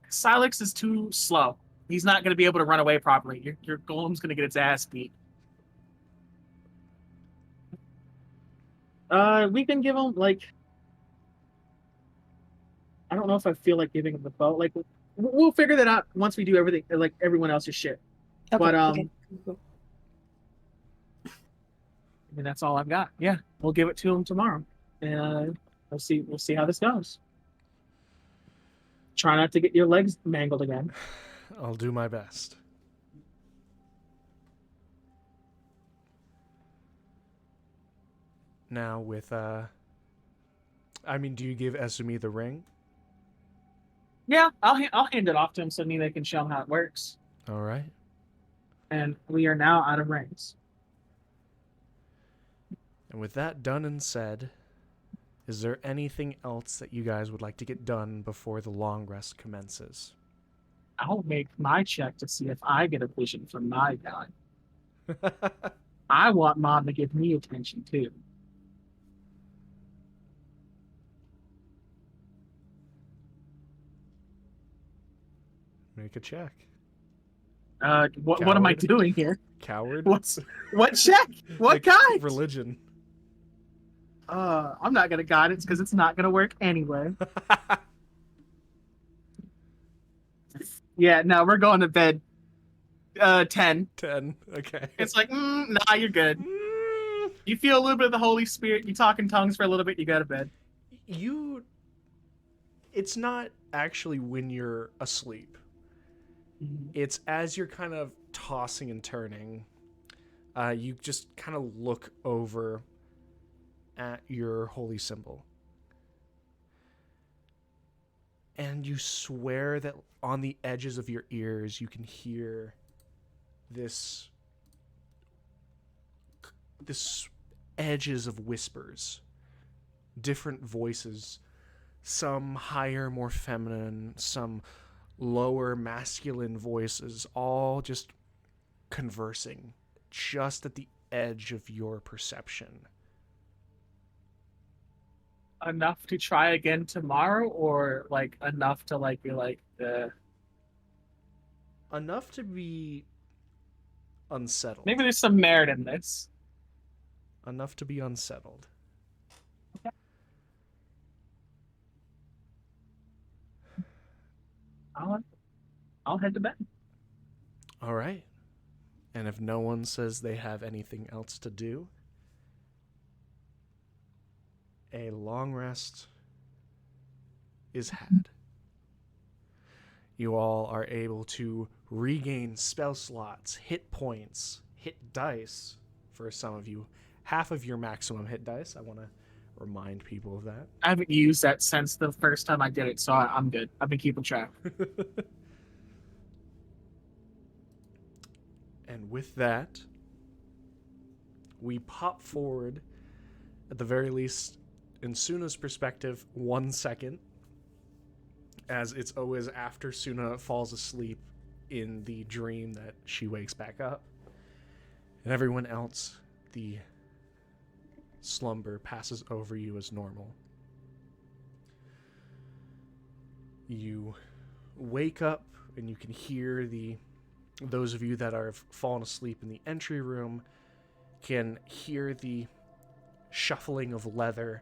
Silex is too slow. He's not going to be able to run away properly. Your golem's going to get its ass beat. We can give him, like, I don't know if I feel like giving him the bow. Like, we'll figure that out once we do everything, like everyone else's shit. Okay, But okay. I mean, that's all I've got. Yeah, we'll give it to him tomorrow, and we'll see how this goes. Try not to get your legs mangled again. I'll do my best. Now with I mean, do you give Esumi the ring? Yeah, I'll hand it off to him so Nemei can show him how it works. All right. And we are now out of rings. And with that done and said, Is there anything else that you guys would like to get done before the long rest commences? I'll make my check to see if I get a vision from my guy. I want Mom to give me attention too. Make a check. What am I Coward. doing here? Coward? What check? What Like kind? Religion. I'm not gonna guidance because it's not gonna work anyway. Yeah, no, we're going to bed. 10. 10. Okay. It's like, nah, you're good. You feel a little bit of the Holy Spirit. You talk in tongues for a little bit. You go to bed. It's not actually when you're asleep. It's as you're kind of tossing and turning. You just kind of look over at your holy symbol. And you swear that on the edges of your ears you can hear this edges of whispers, different voices, some higher, more feminine, some lower, masculine voices, all just conversing just at the edge of your perception. Enough to try again tomorrow, or like enough to like be like Enough to be unsettled. maybe there's some merit in this. Enough to be unsettled. I'll head to bed. All right. And if no one says they have anything else to do, a long rest is had. You all are able to regain spell slots, hit points, hit dice for some of you. Half of your maximum hit dice. I want to remind people of that. I haven't used that since the first time I did it, so I'm good. I've been keeping track. And with that, we pop forward, at the very least, in Suna's perspective, 1 second, as it's always after Suna falls asleep in the dream that she wakes back up. And everyone else, the slumber passes over you as normal. You wake up and you can hear those of you that have fallen asleep in the entry room can hear the shuffling of leather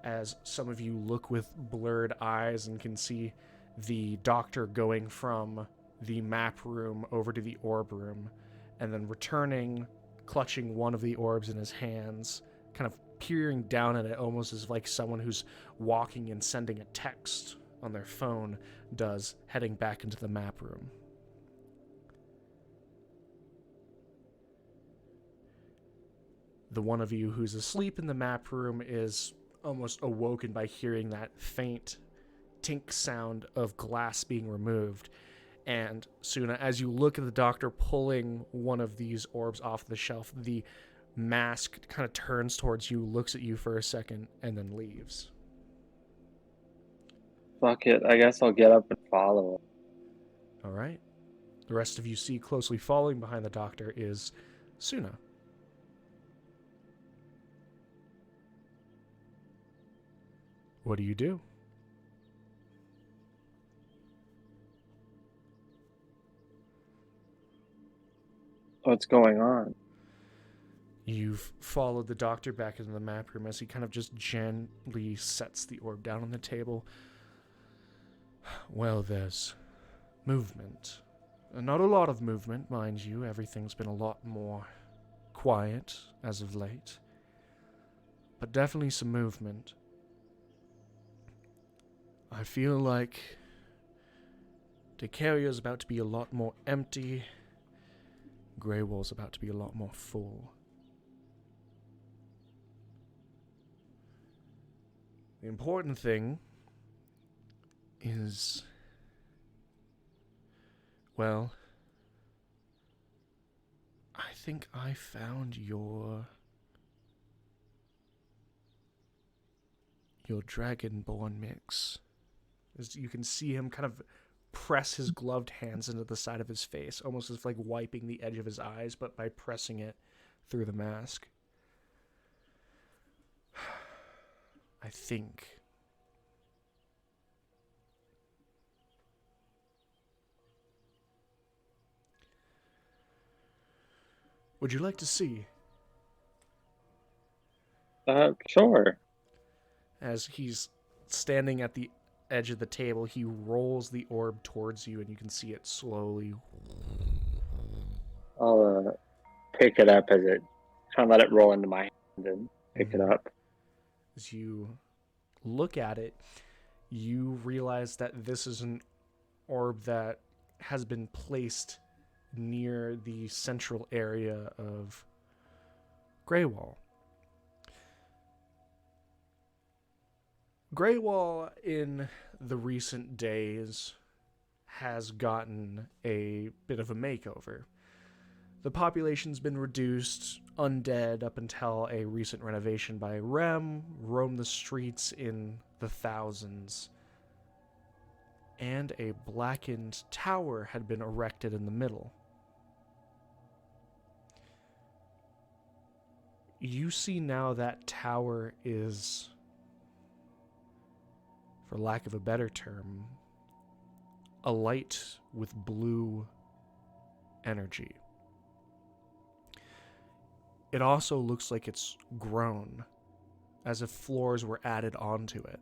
as some of you look with blurred eyes and can see the doctor going from the map room over to the orb room and then returning, clutching one of the orbs in his hands, kind of peering down at it almost as like someone who's walking and sending a text on their phone does, heading back into the map room. The one of you who's asleep in the map room is almost awoken by hearing that faint tink sound of glass being removed. And Suna, as you look at the doctor pulling one of these orbs off the shelf, the mask kind of turns towards you, looks at you for a second, and then leaves. Fuck it. I guess I'll get up and follow him. All right. The rest of you see closely following behind the doctor is Suna. What do you do? What's going on? You've followed the doctor back into the map room as he kind of just gently sets the orb down on the table. Well, there's movement. Not a lot of movement, mind you. Everything's been a lot more quiet as of late. But definitely some movement. I feel like Decario's about to be a lot more empty. Grey Wall's about to be a lot more full. The important thing is, well, I think I found your your dragonborn mix. As you can see him kind of press his gloved hands into the side of his face, almost as if like wiping the edge of his eyes, but by pressing it through the mask. I think. Would you like to see? Sure. As he's standing at the edge of the table, he rolls the orb towards you, and you can see it slowly. I'll pick it up as it kind of let it roll into my hand and pick it up. As you look at it, you realize that this is an orb that has been placed near the central area of Greywall. Greywall in the recent days has gotten a bit of a makeover. The population's been reduced, undead up until a recent renovation by Rem, roam the streets in the thousands, and a blackened tower had been erected in the middle. You see now that tower is, for lack of a better term, alight with blue energy. It also looks like it's grown, as if floors were added onto it.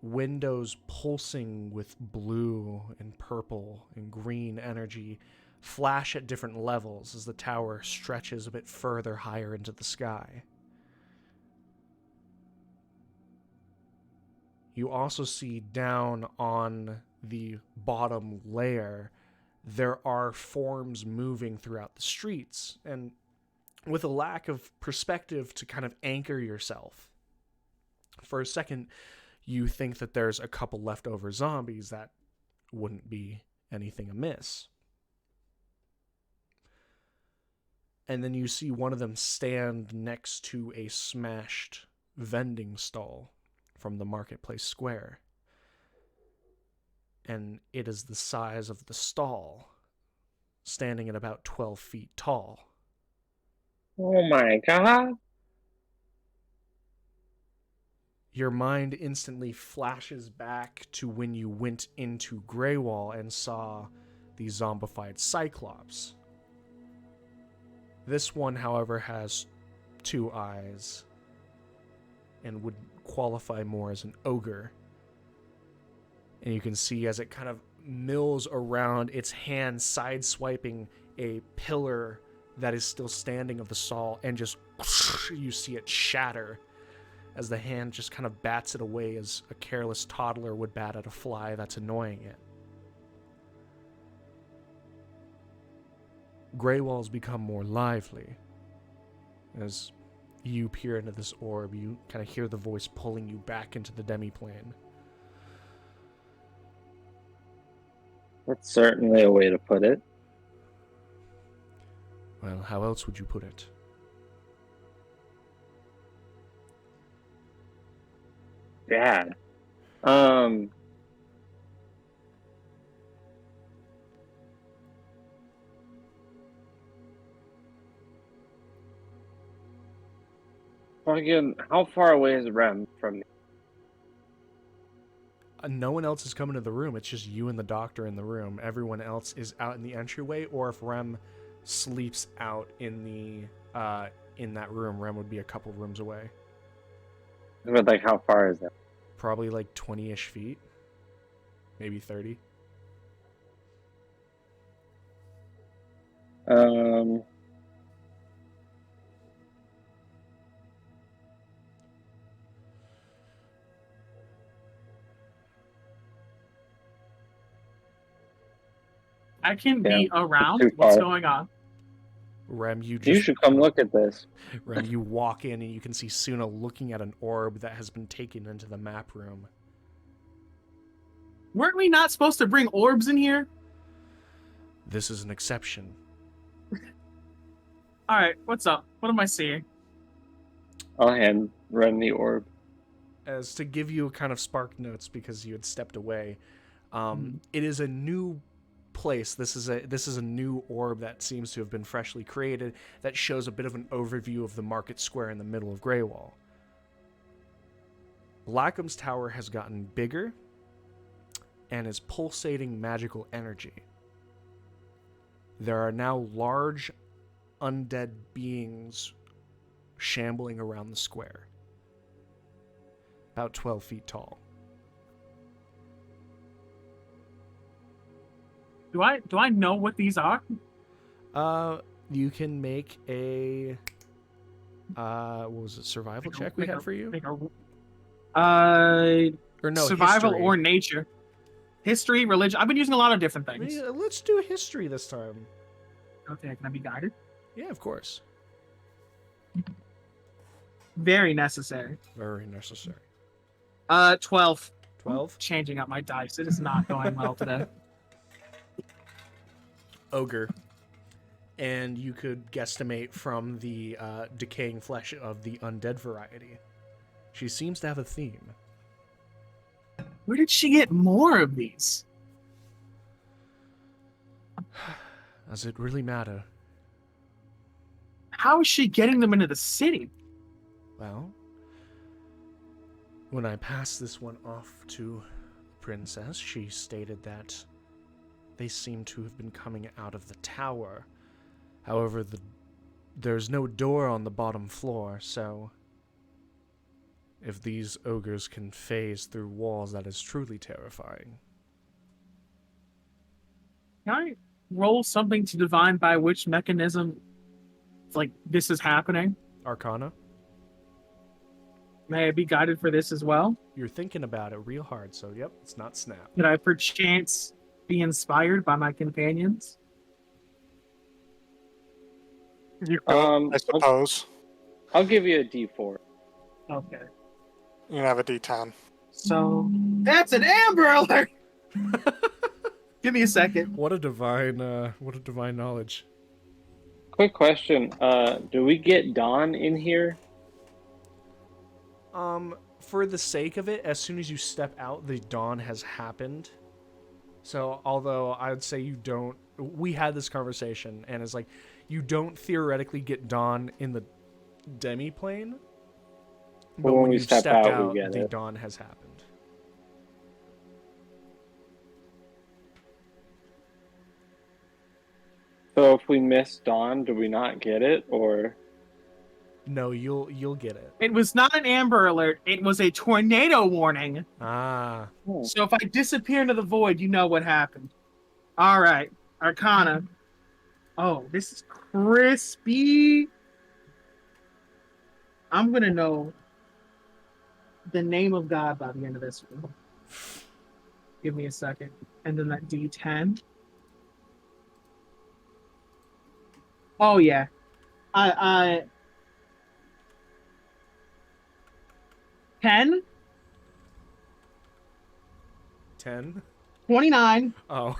Windows pulsing with blue and purple and green energy flash at different levels as the tower stretches a bit further higher into the sky. You also see down on the bottom layer, there are forms moving throughout the streets, and with a lack of perspective to kind of anchor yourself, for a second, you think that there's a couple leftover zombies. That wouldn't be anything amiss. And then you see one of them stand next to a smashed vending stall from the marketplace square. And it is the size of the stall, standing at about 12 feet tall. Oh my god. Your mind instantly flashes back to when you went into Greywall and saw the zombified Cyclops. This one, however, has 2 eyes and would qualify more as an ogre. And you can see as it kind of mills around, its hand sideswiping a pillar that is still standing of the stall, and just you see it shatter as the hand just kind of bats it away as a careless toddler would bat at a fly that's annoying it. Greywall's become more lively. As you peer into this orb, you kind of hear the voice pulling you back into the demi-plane. That's certainly a way to put it. Well, how else would you put it? Dad. Again, how far away is Rem from me? No one else is coming to the room. It's just you and the doctor in the room. Everyone else is out in the entryway, or if Rem sleeps out in the in that room, Rem would be a couple rooms away. But like, how far is that? Probably like 20-ish feet. Maybe 30. I can be Yeah, around. too What's far. going on? Rem, you You should come look at this. Rem, you walk in and you can see Suna looking at an orb that has been taken into the map room. Weren't we not supposed to bring orbs in here? This is an exception. All right, what's up? What am I seeing? I'll hand run the orb. As to give you kind of spark notes because you had stepped away. It is a new place. This is a new orb that seems to have been freshly created that shows a bit of an overview of the market square in the middle of Greywall. Blackham's tower has gotten bigger and is pulsating magical energy. There are now large undead beings shambling around the square, about 12 feet tall. Do I know what these are? You can make a what was it, survival check we had for you? Or no, survival history. or nature. History, religion. I've been using a lot of different things. Yeah, let's do history this time. Okay, can I be guided? Yeah, of course. Very necessary. Very necessary. 12. 12. Changing up my dice. It is not going well today. Ogre. And you could guesstimate from the decaying flesh of the undead variety. She seems to have a theme. Where did she get more of these? Does it really matter? How is she getting them into the city? Well, when I passed this one off to Princess, she stated that they seem to have been coming out of the tower. However, there's no door on the bottom floor, so if these ogres can phase through walls, that is truly terrifying. Can I roll something to divine by which mechanism, like, this is happening? Arcana? May I be guided for this as well? You're thinking about it real hard, so yep, it's not snap. Could I perchance be inspired by my companions? You could, I suppose. I'll give you a D4. Okay. You can have a D10. So that's an Amber Alert. Give me a second. What a divine knowledge. Quick question. Do we get Dawn in here? For the sake of it, as soon as you step out, the dawn has happened. So, although I would say you don't, we had this conversation, and it's like, you don't theoretically get dawn in the demi plane, but when you step out, we get the it. dawn has happened. So if we miss Dawn, do we not get it, or? No, you'll get it. It was not an Amber Alert. It was a tornado warning. Ah, So if I disappear into the void, you know what happened. All right. Arcana. Oh, this is crispy. I'm going to know the name of God by the end of this one. Give me a second. And then that D10. Oh, yeah. I 10, 10? 29, Oh.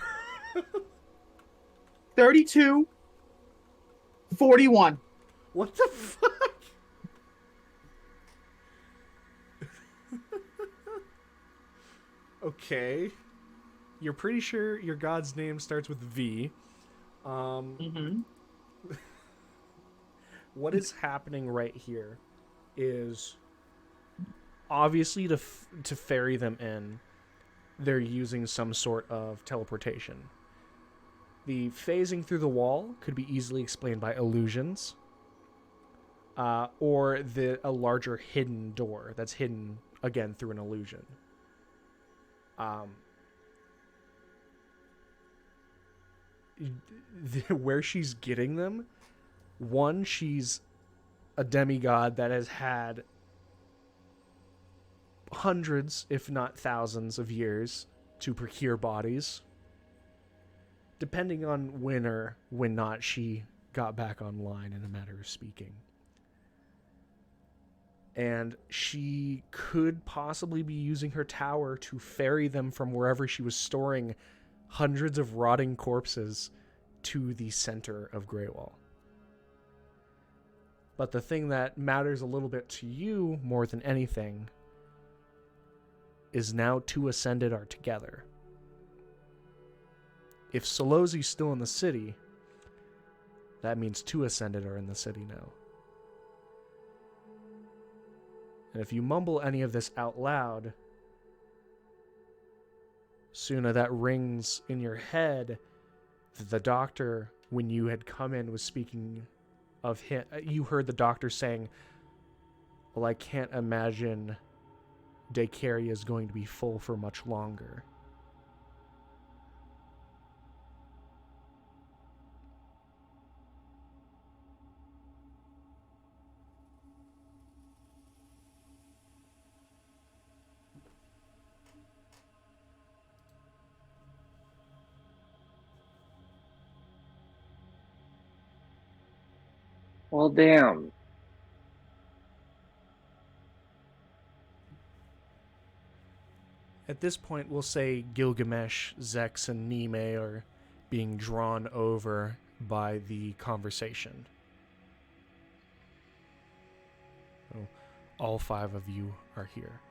32, 41. What the fuck? Okay. You're pretty sure your god's name starts with V. What is happening right here is obviously to ferry them in, they're using some sort of teleportation. The phasing through the wall could be easily explained by illusions, or a larger hidden door that's hidden, again, through an illusion. Where she's getting them, one, she's a demigod that has had hundreds, if not thousands, of years to procure bodies, depending on when or when not she got back online, in a matter of speaking. And she could possibly be using her tower to ferry them from wherever she was storing hundreds of rotting corpses to the center of Greywall. But the thing that matters a little bit to you more than anything is now 2 Ascended are together. If Solosi's still in the city, that means 2 Ascended are in the city now. And if you mumble any of this out loud, Suna, that rings in your head that the doctor, when you had come in, was speaking of him. You heard the doctor saying, well, I can't imagine Daycaria is going to be full for much longer. Well, damn. At this point, we'll say Gilgamesh, Zex, and Nemei are being drawn over by the conversation. So, all 5 of you are here.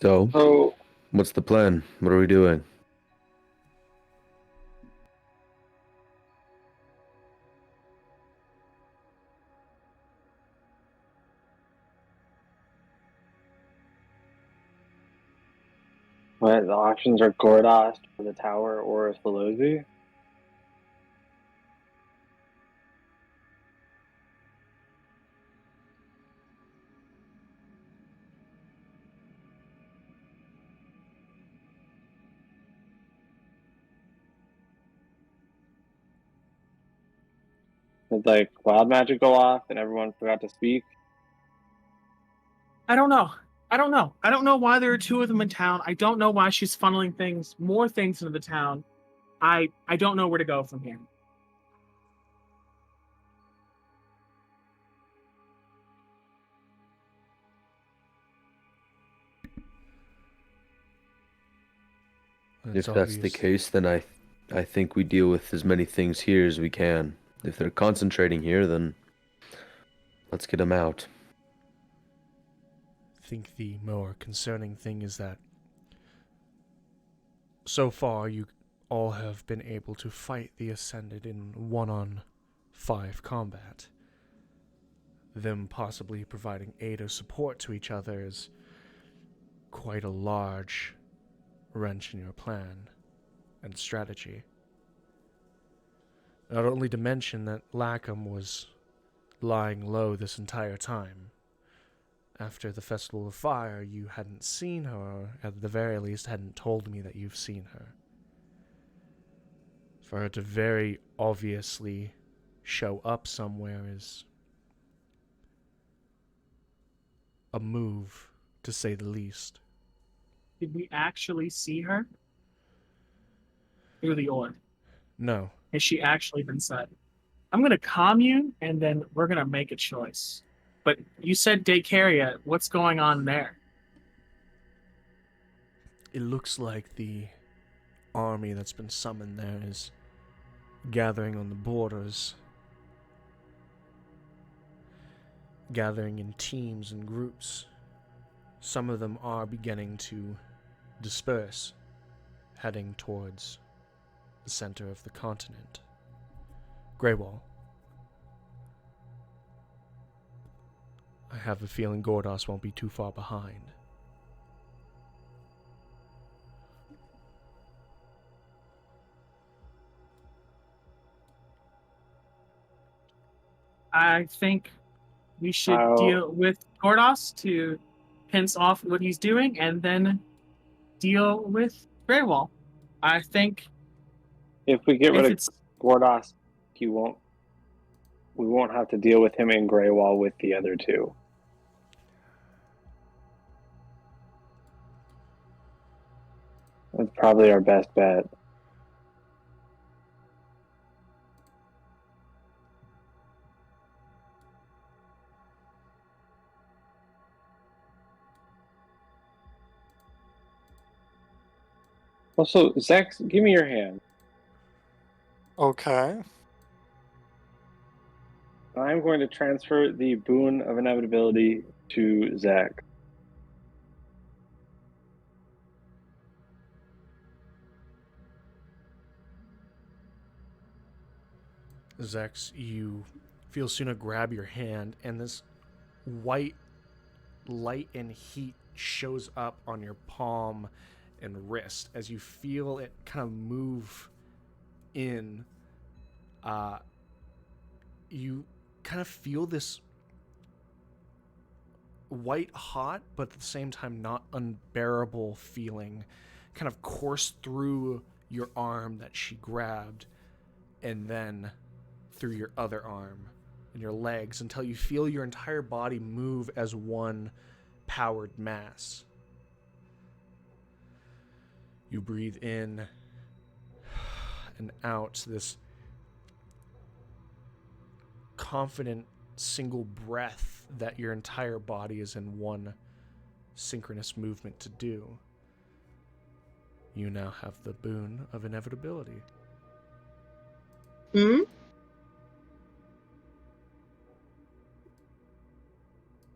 So, What's the plan? What are we doing? what, the options are Gordost for the tower or Solosi? Did like wild magic go off and everyone forgot to speak? I don't know. I don't know. I don't know why there are 2 of them in town. I don't know why she's funneling more things into the town. I don't know where to go from here. If that's the case, then I think we deal with as many things here as we can. If they're concentrating here, then let's get them out. I think the more concerning thing is that so far you all have been able to fight the Ascended in 1-on-5 combat. Them possibly providing aid or support to each other is quite a large wrench in your plan and strategy. Not only to mention that Lackham was lying low this entire time. After the Festival of Fire, you hadn't seen her, or at the very least hadn't told me that you've seen her. For her to very obviously show up somewhere is a move, to say the least. Did we actually see her? Through the orb? No. Has she actually been said? I'm going to calm you, and then we're going to make a choice. But you said Daycaria. What's going on there? It looks like the army that's been summoned there is gathering on the borders, gathering in teams and groups. Some of them are beginning to disperse, heading towards the center of the continent. Greywall. I have a feeling Gordos won't be too far behind. I think we should deal with Gordos to pinch off what he's doing, and then deal with Greywall. I think If we get rid of it's Gordost, we won't have to deal with him in Greywall with the other 2. That's probably our best bet. Also, Zach, give me your hand. Okay. I'm going to transfer the boon of inevitability to Zach. Zex, you feel Suna grab your hand, and this white light and heat shows up on your palm and wrist as you feel it kind of move in. You kind of feel this white hot, but at the same time not unbearable feeling kind of course through your arm that she grabbed, and then through your other arm and your legs until you feel your entire body move as one powered mass. You breathe in and out this confident single breath that your entire body is in one synchronous movement to do. You now have the boon of inevitability. Hmm?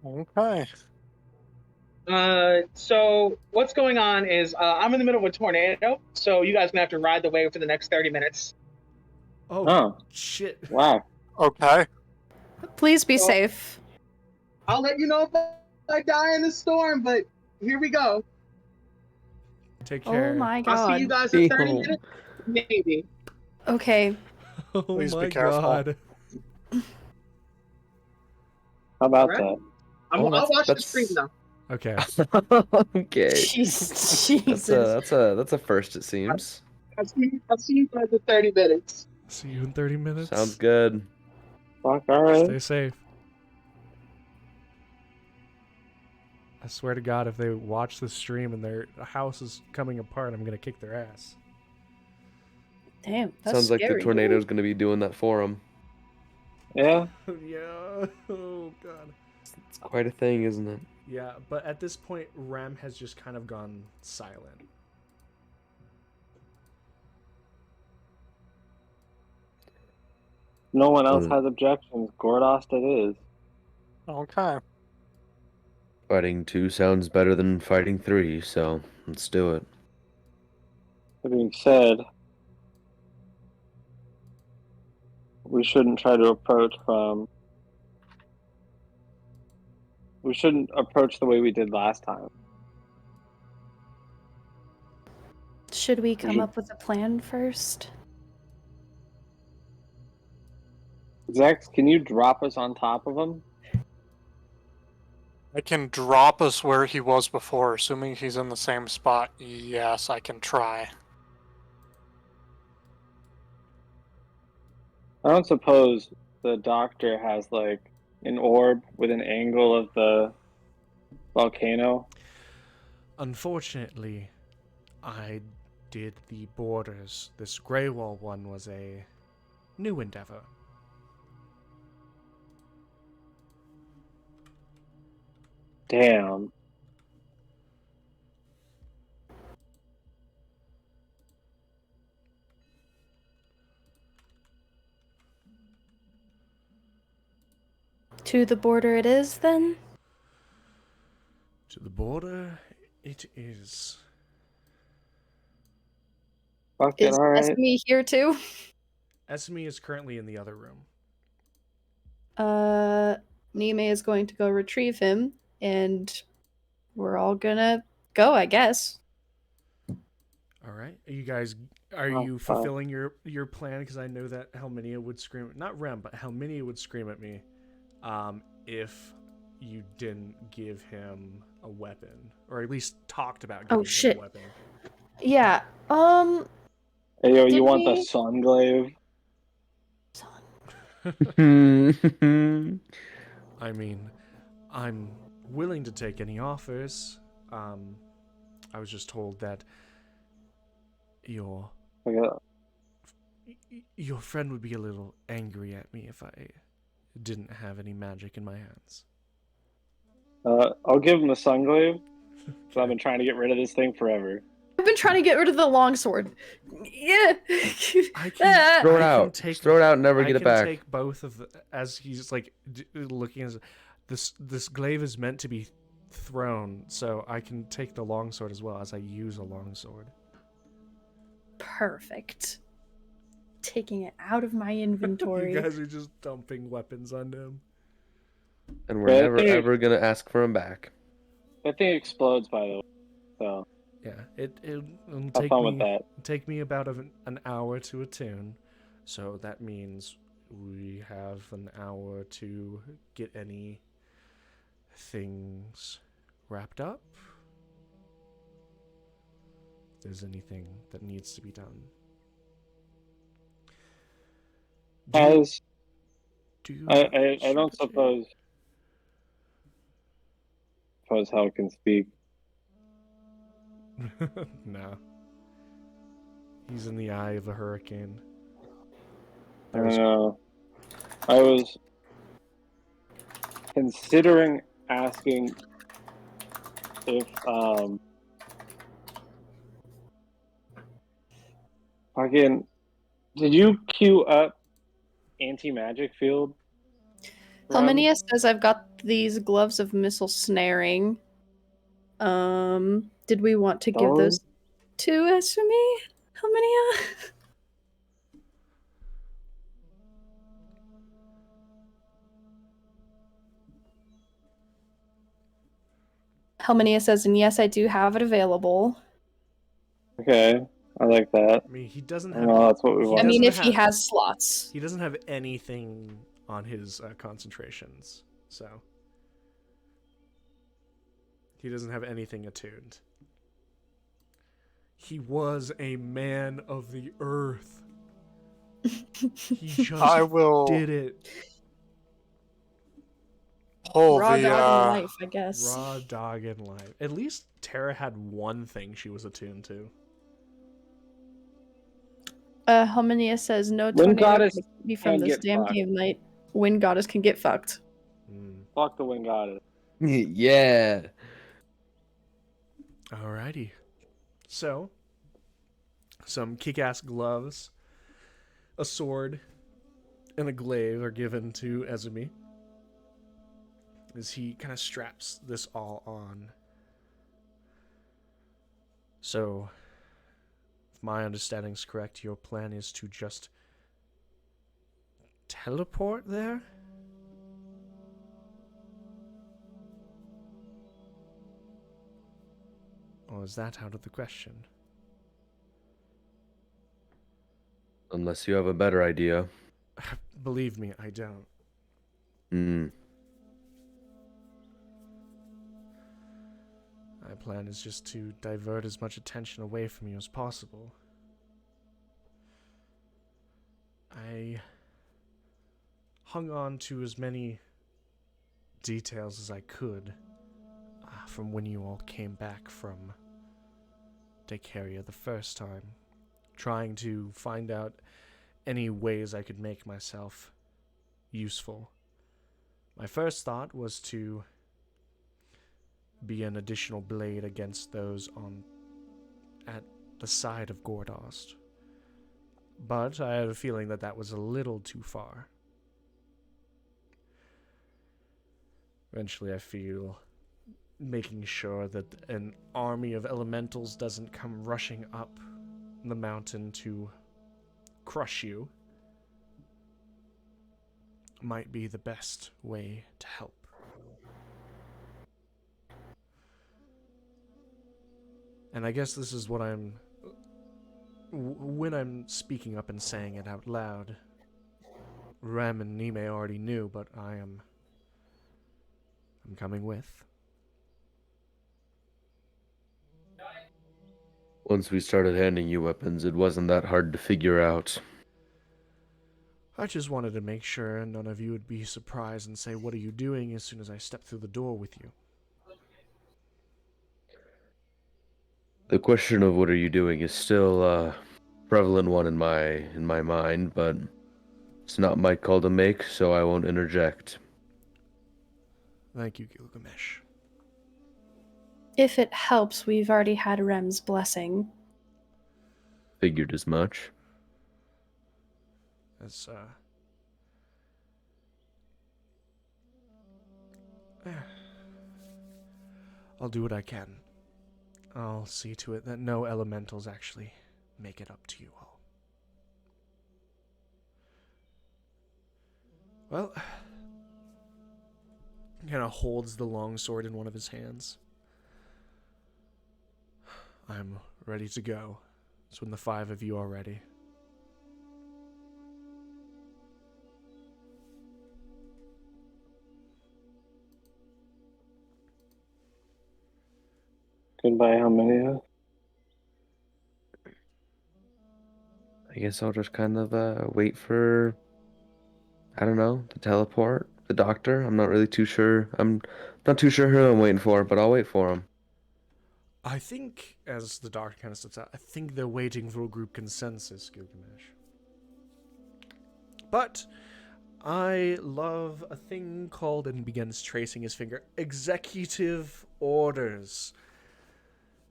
Okay. So what's going on is I'm in the middle of a tornado, so you guys gonna have to ride the wave for the next 30 minutes. Oh, shit. Wow. Okay. Please be So- safe. I'll let you know if I die in the storm, but here we go. Take care. Oh my I'll see you god. guys in 30 minutes, maybe. Okay. Oh Please be my careful. god. How about Right. that? I'll watch the that's- stream though. Okay. Okay. Jesus. That's a first, it seems. I'll see you guys in 30 minutes. See you in 30 minutes. Sounds good. Fuck, alright. Stay safe. I swear to God, if they watch the stream and their house is coming apart, I'm gonna kick their ass. Damn, that's Sounds like the scary. tornado's gonna be doing that for him. Yeah? Yeah. Oh God. It's quite a thing, isn't it? Yeah, but at this point, Rem has just kind of gone silent. No one else Well, has objections. Gordost it is. Okay. Fighting 2 sounds better than fighting 3, so let's do it. That being said, we shouldn't try to approach from... We shouldn't approach the way we did last time. Should we come should- up with a plan first? Zex, can you drop us on top of him? I can drop us where he was before, assuming he's in the same spot. Yes, I can try. I don't suppose the doctor has, like, an orb with an angle of the volcano. Unfortunately, I did the borders. This Grey Wall one was a new endeavor. Damn. To the border it is, then? To the border, it is. Fuck it, Is alright. Esumi here too? Esumi is currently in the other room. Nemei is going to go retrieve him, and we're all gonna go, I guess. All right, you guys, are Oh, you fuck. fulfilling your plan? Because I know that Helminia would scream, not Rem, but Helminia would scream at me, if you didn't give him a weapon, or at least talked about giving him shit. a weapon. Yeah. Hey, yo, you Did want we- the sun glaive? I mean, I'm willing to take any offers. I was just told that your friend would be a little angry at me if I didn't have any magic in my hands. I'll give him the sun glaive. So I've been trying to get rid of this thing forever. I've been trying to get rid of the longsword. Yeah. I can Throw it I can out. take Just throw it out and never I get it can back. take both of the, as he's like looking as this glaive is meant to be thrown, so I can take the longsword as well as I use a longsword. Perfect. Taking it out of my inventory. You guys are just dumping weapons on him. And we're Yeah, I never think- ever gonna ask for him back. That thing explodes, by the way. So Yeah, it'll have take fun me with that. take me about an hour to attune, so that means we have an hour to get any things wrapped up. If there's anything that needs to be done. As Do you I share don't the suppose Hal can speak. No. He's in the eye of a hurricane. I don't know. I was considering asking if fucking did you queue up anti-magic field? Rem? Helminia says I've got these gloves of missile snaring. Did we want to give those to Esumi? Helminia? Helminia says, and yes, I do have it available. Okay, I like that. I mean, he doesn't I have. know that's what we he want. I mean, doesn't if he have- has slots. He doesn't have anything on his concentrations, so he doesn't have anything attuned. He was a man of the earth. He just I will did it. pull Raw the dog in life, I guess. Raw dog in life. At least Tara had one thing she was attuned to. Helminia says, no Wind tornado goddess can keep me from can this get damn fucked. game night. Wind goddess can get fucked. Fuck the wind goddess. Yeah. Alrighty. So, some kick-ass gloves, a sword, and a glaive are given to Esumi as he kind of straps this all on. So, if my understanding's correct, your plan is to just teleport there? Or is that out of the question? Unless you have a better idea. Believe me, I don't. My plan is just to divert as much attention away from you as possible. I hung on to as many details as I could from when you all came back from Daycaria the first time, trying to find out any ways I could make myself useful. My first thought was to be an additional blade against those at the side of Gordost. But I had a feeling that was a little too far. Eventually I feel making sure that an army of elementals doesn't come rushing up the mountain to crush you might be the best way to help. And I guess this is what when I'm speaking up and saying it out loud, Rem and Nemei already knew, but I'm coming with. Once we started handing you weapons, it wasn't that hard to figure out. I just wanted to make sure none of you would be surprised and say, "What are you doing?" as soon as I step through the door with you. The question of what are you doing is still a prevalent one in my mind, but it's not my call to make, so I won't interject. Thank you, Gilgamesh. If it helps, we've already had Rem's blessing. Figured as much. As I'll do what I can. I'll see to it that no elementals actually make it up to you all. Well, he kind of holds the long sword in one of his hands. I'm ready to go. It's when the 5 of you are ready. Goodbye, how many of us? I guess I'll just kind of wait for, I don't know, to teleport the doctor. I'm not really too sure. I'm not too sure who I'm waiting for, but I'll wait for him. I think, as the doctor kind of steps out, I think they're waiting for a group consensus, Gilgamesh. But I love a thing called, and he begins tracing his finger, executive orders.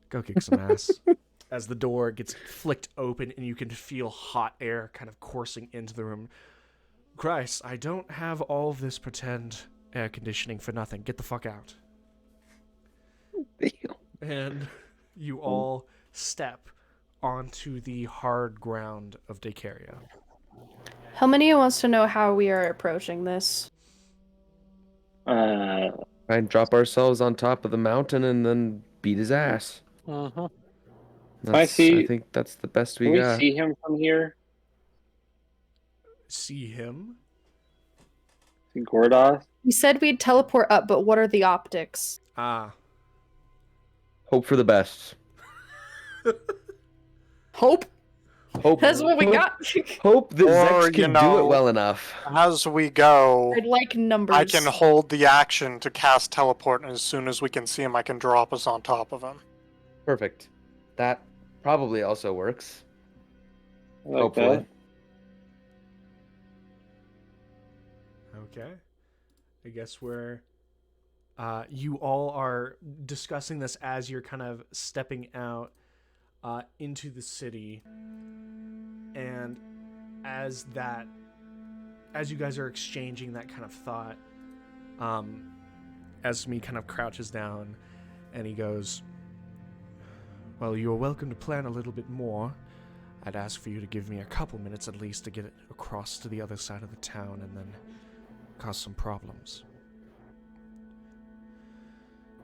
Go kick some ass. As the door gets flicked open and you can feel hot air kind of coursing into the room. Christ, I don't have all of this pretend air conditioning for nothing. Get the fuck out. And you all step onto the hard ground of Dacaria. Helminia wants to know how we are approaching this. Try and drop ourselves on top of the mountain and then beat his ass. Uh-huh. I see- think that's the best Can we we got. see him from here? See him? See Gordos? We said we'd teleport up, but what are the optics? Ah. Hope for the best. Hope? Hope. That's what we hope- got. Hope the Or, Zex you can do know, it well enough. As we go, I'd like numbers. I can hold the action to cast teleport, and as soon as we can see him, I can drop us on top of him. Perfect. That probably also works. I like Hopefully. that. Okay. I guess we're... you all are discussing this as you're kind of stepping out into the city. And as you guys are exchanging that kind of thought, Esumi kind of crouches down and he goes, well, you're welcome to plan a little bit more. I'd ask for you to give me a couple minutes at least to get it across to the other side of the town and then cause some problems.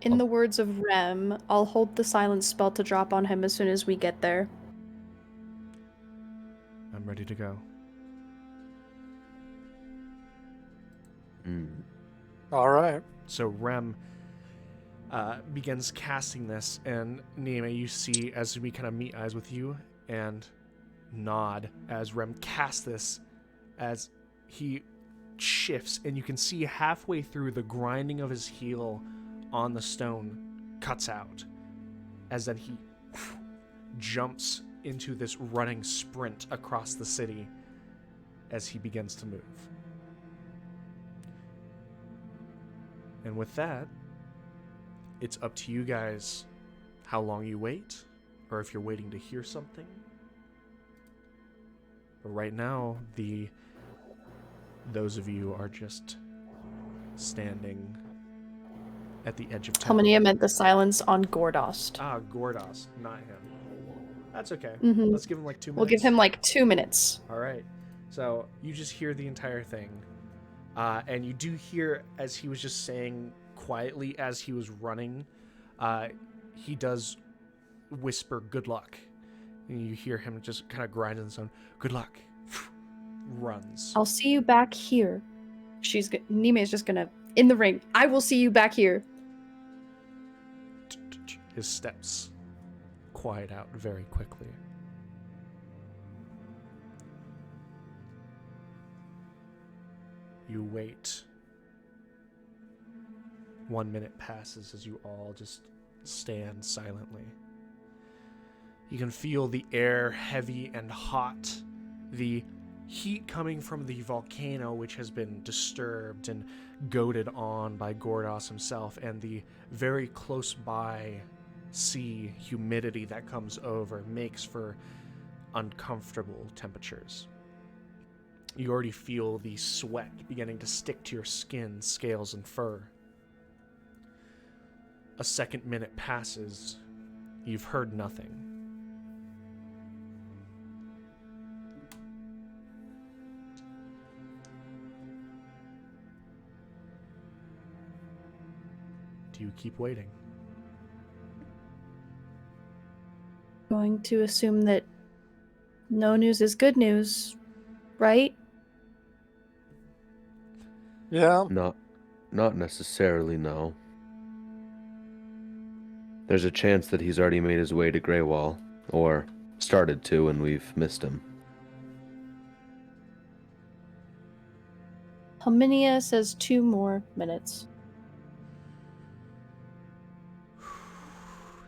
In the words of Rem, I'll hold the silence spell to drop on him as soon as we get there. I'm ready to go. All right. So Rem begins casting this, and Nemei, you see as we kind of meet eyes with you and nod as Rem casts this, as he shifts, and you can see halfway through the grinding of his heel on the stone cuts out, as then he jumps into this running sprint across the city as he begins to move. And with that, it's up to you guys how long you wait, or if you're waiting to hear something. But right now, those of you are just standing at the edge of town. Helminia meant the silence on Gordost. Ah, Gordos, not him. That's okay. Mhm. Let's give him like 2 minutes. We'll give him like 2 minutes. All right. So you just hear the entire thing. And you do hear, as he was just saying quietly as he was running, he does whisper, good luck. And you hear him just kind of grinding the stone. Good luck. Runs. I'll see you back here. Nemei's just gonna, in the ring, I will see you back here. His steps quiet out very quickly. You wait. 1 minute passes as you all just stand silently. You can feel the air heavy and hot, the heat coming from the volcano, which has been disturbed and goaded on by Gordos himself, and the very close by sea humidity that comes over makes for uncomfortable temperatures. You already feel the sweat beginning to stick to your skin, scales, and fur. A second minute passes. You've heard nothing. Do you keep waiting? Going to assume that no news is good news, right? Yeah. Not necessarily, no. There's a chance that he's already made his way to Greywall, or started to, and we've missed him. Helminia says 2 more minutes.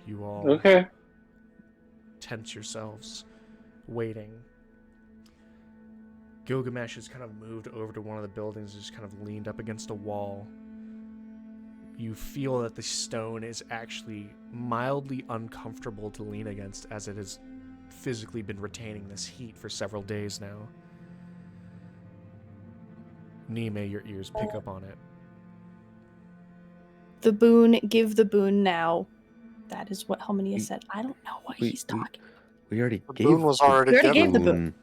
You all Okay. tense yourselves, waiting. Gilgamesh has kind of moved over to one of the buildings and just kind of leaned up against a wall. You feel that the stone is actually mildly uncomfortable to lean against, as it has physically been retaining this heat for several days now. Nemei, your ears pick up on it. The boon, give the boon now. That is what Helminia said. I don't know what he's talking. We already The gave boon was the already We already given. gave the boon.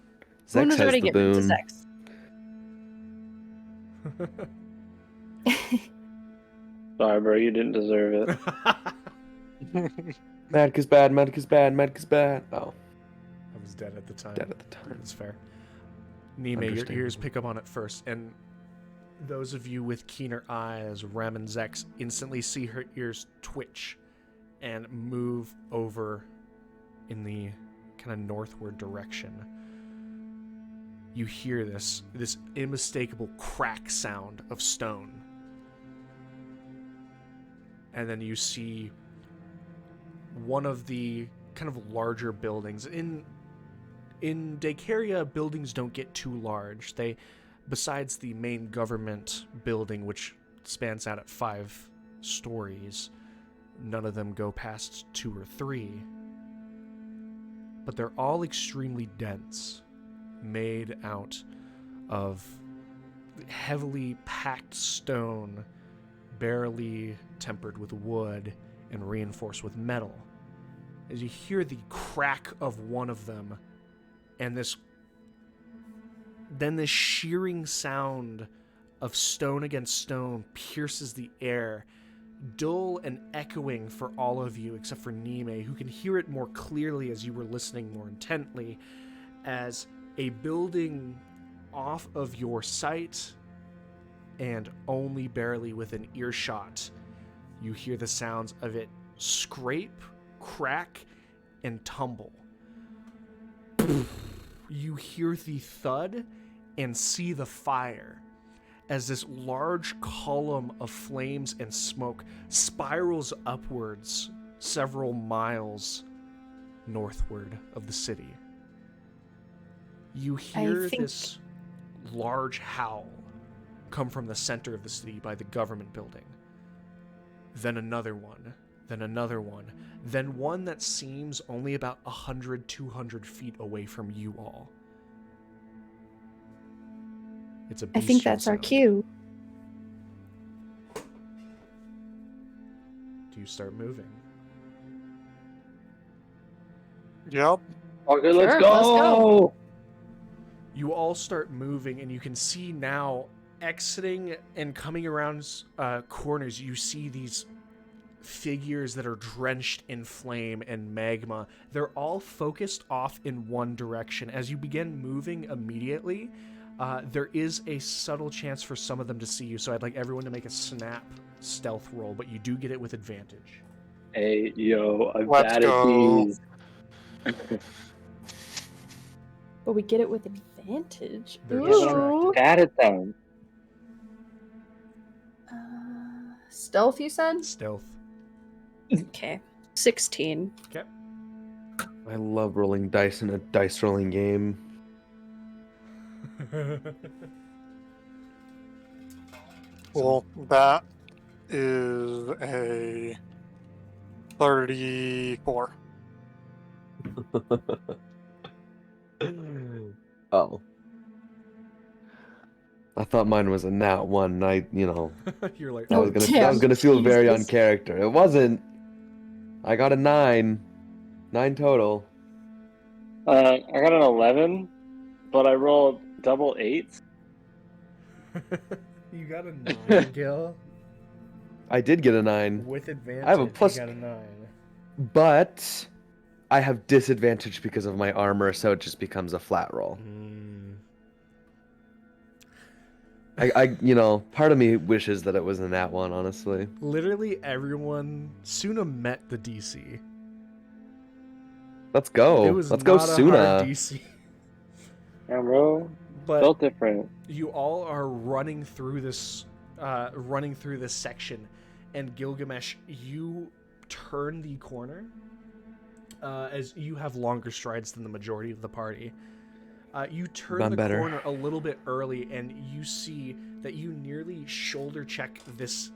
Zex Boon was has already the given to boon. Zex. Sorry, bro. You didn't deserve it. Magic is bad, magic is bad, magic is bad. Oh, I was dead at the time. dead at the time. That's fair. Nemei, your ears Understandable. pick up on it first, and those of you with keener eyes, Rem and Zex, instantly see her ears twitch and move over in the kind of northward direction. You hear this unmistakable crack sound of stone. And then you see one of the kind of larger buildings. In Dacaria, buildings don't get too large. Besides the main government building, which spans out at 5 stories, none of them go past 2 or 3. But they're all extremely dense, made out of heavily packed stone, barely tempered with wood and reinforced with metal. As you hear the crack of one of them, and this shearing sound of stone against stone pierces the air, dull and echoing for all of you except for Nemei, who can hear it more clearly as you were listening more intently, as a building off of your sight and only barely within earshot, you hear the sounds of it scrape, crack, and tumble. You hear the thud and see the fire as this large column of flames and smoke spirals upwards several miles northward of the city. You hear this large howl come from the center of the city by the government building. Then another one, then another one, then one that seems only about 100, 200 feet away from you all. It's a I think that's our cue. Do you start moving? Yep. Okay, Sure, let's let's go. go. You all start moving, and you can see now, exiting and coming around corners, you see these figures that are drenched in flame and magma. They're all focused off in one direction. As you begin moving immediately, there is a subtle chance for some of them to see you, so I'd like everyone to make a snap stealth roll, but you do get it with advantage. Hey, yo, I'm Let's bad go. at these. But we get it with advantage. They're Ooh. Bad at them. Stealth, you said? Stealth. Okay. 16. Okay. I love rolling dice in a dice rolling game. Well, that is a 34. Oh. I thought mine was a nat 1. You're like, That Oh, was gonna damn, feel very Jesus. uncharacter. It wasn't. I got a 9. 9 total. I got an 11, but I rolled double eights. You got a 9, Gil. I did get a 9, With advantage, I have a plus- you got a 9. but I have disadvantage because of my armor, so it just becomes a flat roll. Part of me wishes that it was a nat 1, honestly. Literally everyone Suna met the DC. Let's go. It was Let's go, not a hard Suna. DC. Yeah, bro. But Felt different. you all are running through this section, and Gilgamesh, you turn the corner as you have longer strides than the majority of the party. You turn the corner a little bit early, and you see that you nearly shoulder check this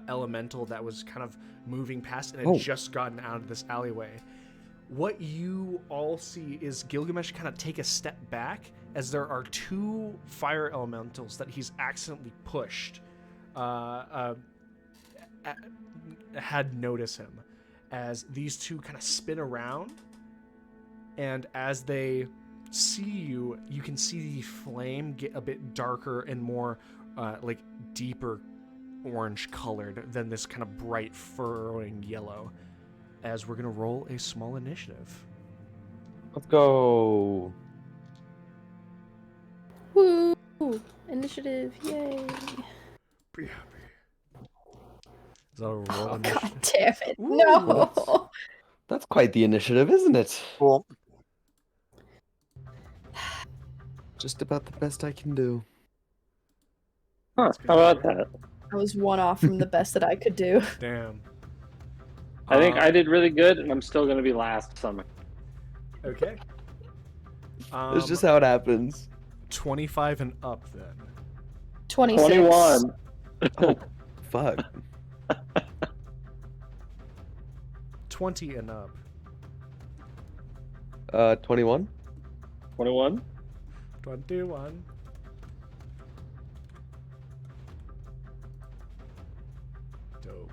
elemental that was kind of moving past and had just gotten out of this alleyway. What you all see is Gilgamesh kind of take a step back as there are 2 fire elementals that he's accidentally pushed had noticed him, as these 2 kind of spin around, and as they see you, you can see the flame get a bit darker and more deeper orange colored than this kind of bright furrowing yellow, as we're gonna roll a small initiative. Let's go. Woo! Initiative, yay! Is that a roll Oh, initiative? God damn it! Ooh, No! That's quite the initiative, isn't it? Cool. Just about the best I can do. Huh, how about that? I was 1 off from the best that I could do. Damn. I think I did really good, and I'm still going to be last summer. Okay. It's just how it happens. 25 and up then. 26. 21. Oh, fuck. 20 and up. 21? 21? 21. Dope.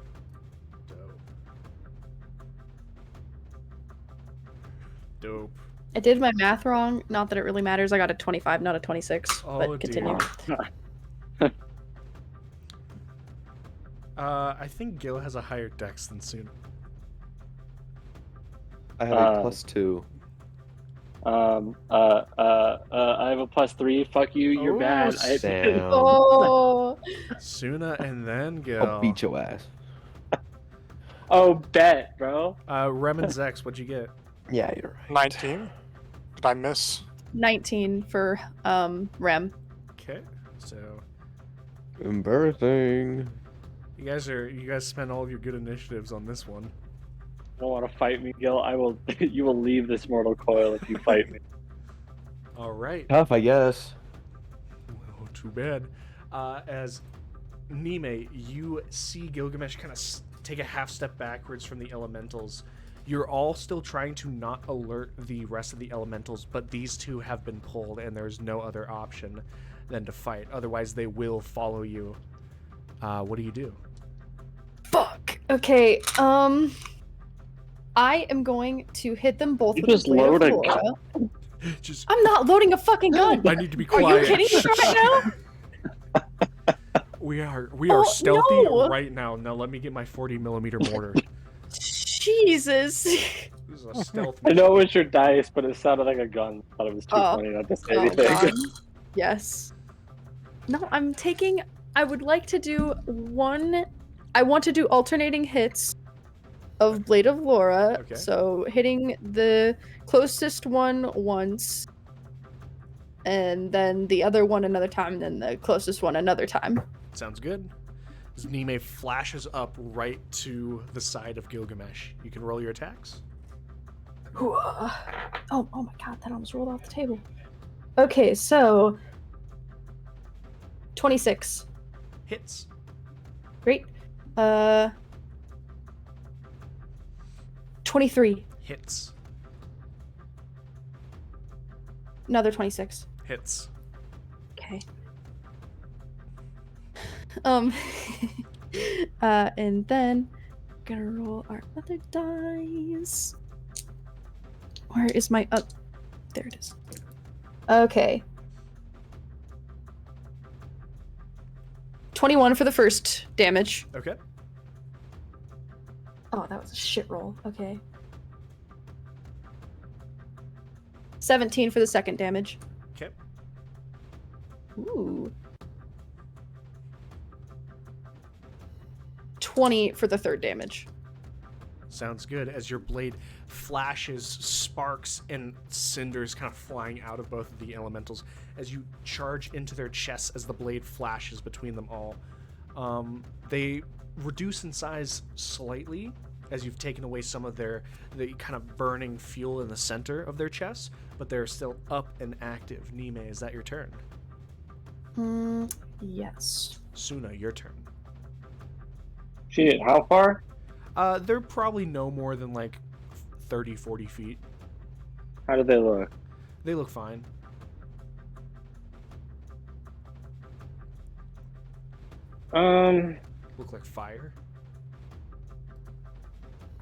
Dope. I did my math wrong. Not that it really matters. I got a 25, not a 26. Oh, but continue. dear. I think Gil has a higher dex than Suna. I have a +2. I have a +3. Fuck you, you're Oh, bad. Damn. Oh, Suna and then Gil. I'll beat your ass. Oh, bet, bro. Rem and Zex, what'd you get? Yeah, you're right. 19. Did I miss? 19 for Rem. Okay, so Embarrassing. you guys spend all of your good initiatives on this one. You don't want to fight me, Gil. I will. You will leave this mortal coil if you fight me. All right. Tough, I guess. Well, too bad. As Nemei, you see Gilgamesh kind of take a half step backwards from the elementals. You're all still trying to not alert the rest of the elementals, but these 2 have been pulled, and there's no other option than to fight. Otherwise, they will follow you. What do you do? Fuck. Okay. I am going to hit them both You with just the blade load of a Laura. gun. Just, I'm not loading a fucking gun. I need to be Are quiet. you kidding me right now? We are Oh, stealthy no. right now. Now let me get my 40mm mortar. Jesus. This is a stealth. I know it was your dice, but it sounded like a gun. I thought it was too Oh. funny not to say Oh, anything. God. Yes. No, I'm taking. I would like to do one. I want to do alternating hits of Blade of Laura. Okay. So hitting the closest one once, and then the other one another time, and then the closest one another time. Sounds good. As Nemei flashes up right to the side of Gilgamesh. You can roll your attacks. Oh my god, that almost rolled off the table. Okay, so 26. Hits. Great. 23. Hits. Another 26. Hits. Okay. And then gonna roll our other dice. Where is my there it is. Okay. 21 for the first damage. Okay. Oh, that was a shit roll. Okay. 17 for the second damage. Okay. Ooh. 20 for the third damage. Sounds good. As your blade flashes, sparks, and cinders kind of flying out of both of the elementals as you charge into their chests as the blade flashes between them all. They reduce in size slightly as you've taken away some of the kind of burning fuel in the center of their chests, but they're still up and active. Nemei, is that your turn? Yes. Suna, your turn. Shit, how far? They're probably no more than like 30, 40 feet. How do they look? They look fine. Look like fire.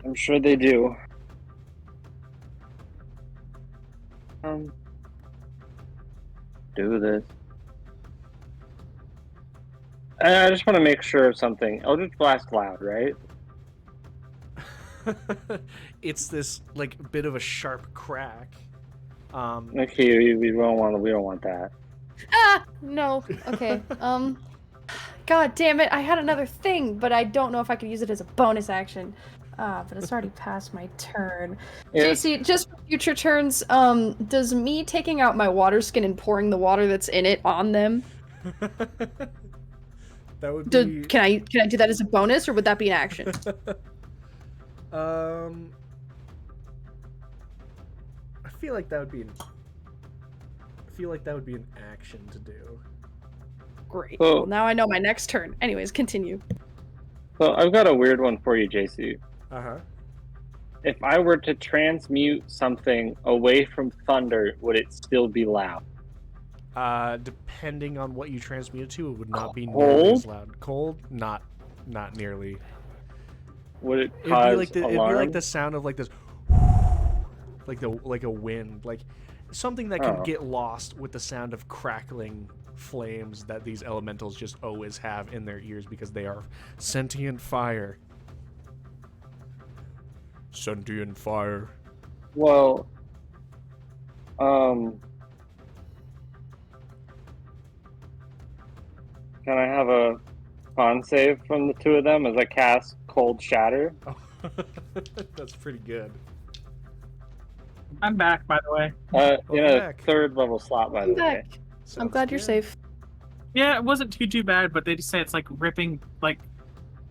I'm sure they do. Do this. I just want to make sure of something. Eldritch Blast loud, right? It's this like bit of a sharp crack. Okay, we don't want that. Ah, no. Okay. God damn it! I had another thing, but I don't know if I could use it as a bonus action. But it's already past my turn. Yeah. JC, just for future turns, does me taking out my water skin and pouring the water that's in it on them, That would be. can I do that as a bonus, or would that be an action? I feel like that would be an action to do. Great. Oh. Well, now I know my next turn. Anyways, continue. So I've got a weird one for you, JC. Uh-huh. If I were to transmute something away from thunder, would it still be loud? Depending on what you transmute it to, it would not be Cold? nearly as loud. Cold? Not nearly. Would it It'd cause be like alarm? the sound of like this, like a wind, like something that can Oh. get lost with the sound of crackling flames that these elementals just always have in their ears because they are sentient fire. Sentient fire. Well, can I have a con save from the two of them as I cast Cold Shatter? Oh, that's pretty good. I'm back, by the way. In Welcome a back. third level slot, by the I'm way. back. I'm Sounds glad you're good. safe. Yeah, it wasn't too bad, but they just say it's like ripping. Like,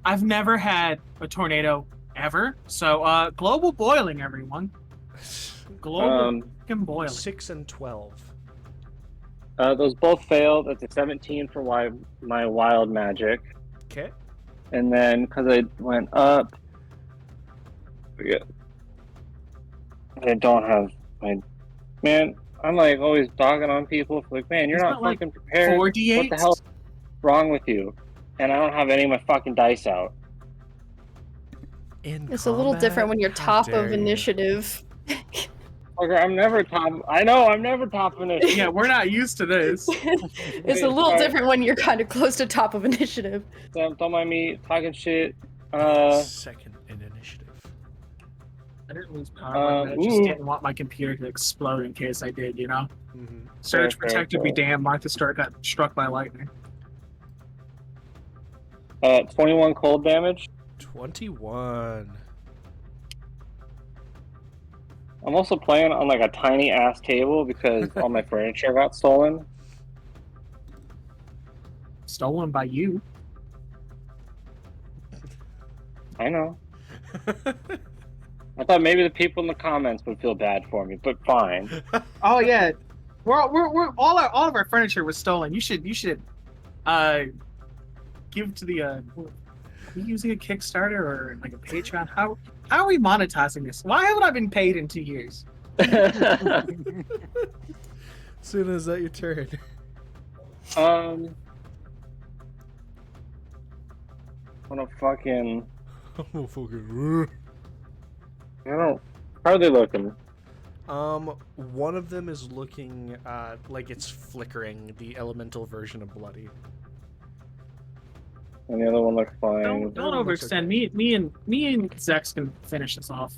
I've never had a tornado ever. So, global boiling, everyone. Global fucking boiling. 6 and 12. Those both failed. That's a 17 for my wild magic. Okay. And then, because I went up, I don't have my. Man, I'm like always dogging on people. Like, man, you're Isn't not that like fucking prepared. 4d8? What the hell's wrong with you? And I don't have any of my fucking dice out. It's a little different when you're top of initiative. Like, I'm never top. I know, I'm never top of initiative. Yeah, we're not used to this. It's a little different when you're kind of close to top of initiative. Don't mind me talking shit. Second in initiative. I didn't lose power. I just ooh. didn't want my computer to explode in case I did, you know? Mm-hmm. Surge Fair, protector be fair. damned. Martha Stewart got struck by lightning. 21 cold damage. 21. I'm also playing on like a tiny ass table because all my furniture got stolen. Stolen by you. I know. I thought maybe the people in the comments would feel bad for me, but fine. Oh yeah, we're all of our furniture was stolen. You should give to the are we using a Kickstarter or like a Patreon? How are we monetizing this? Why haven't I been paid in 2 years? Soon as that your turn. Wanna fucking. Oh, fucking. I don't. How are they looking? One of them is looking like it's flickering, the elemental version of bloody. And the other one looks fine. Don't overextend. okay. Me and Zex can finish this off.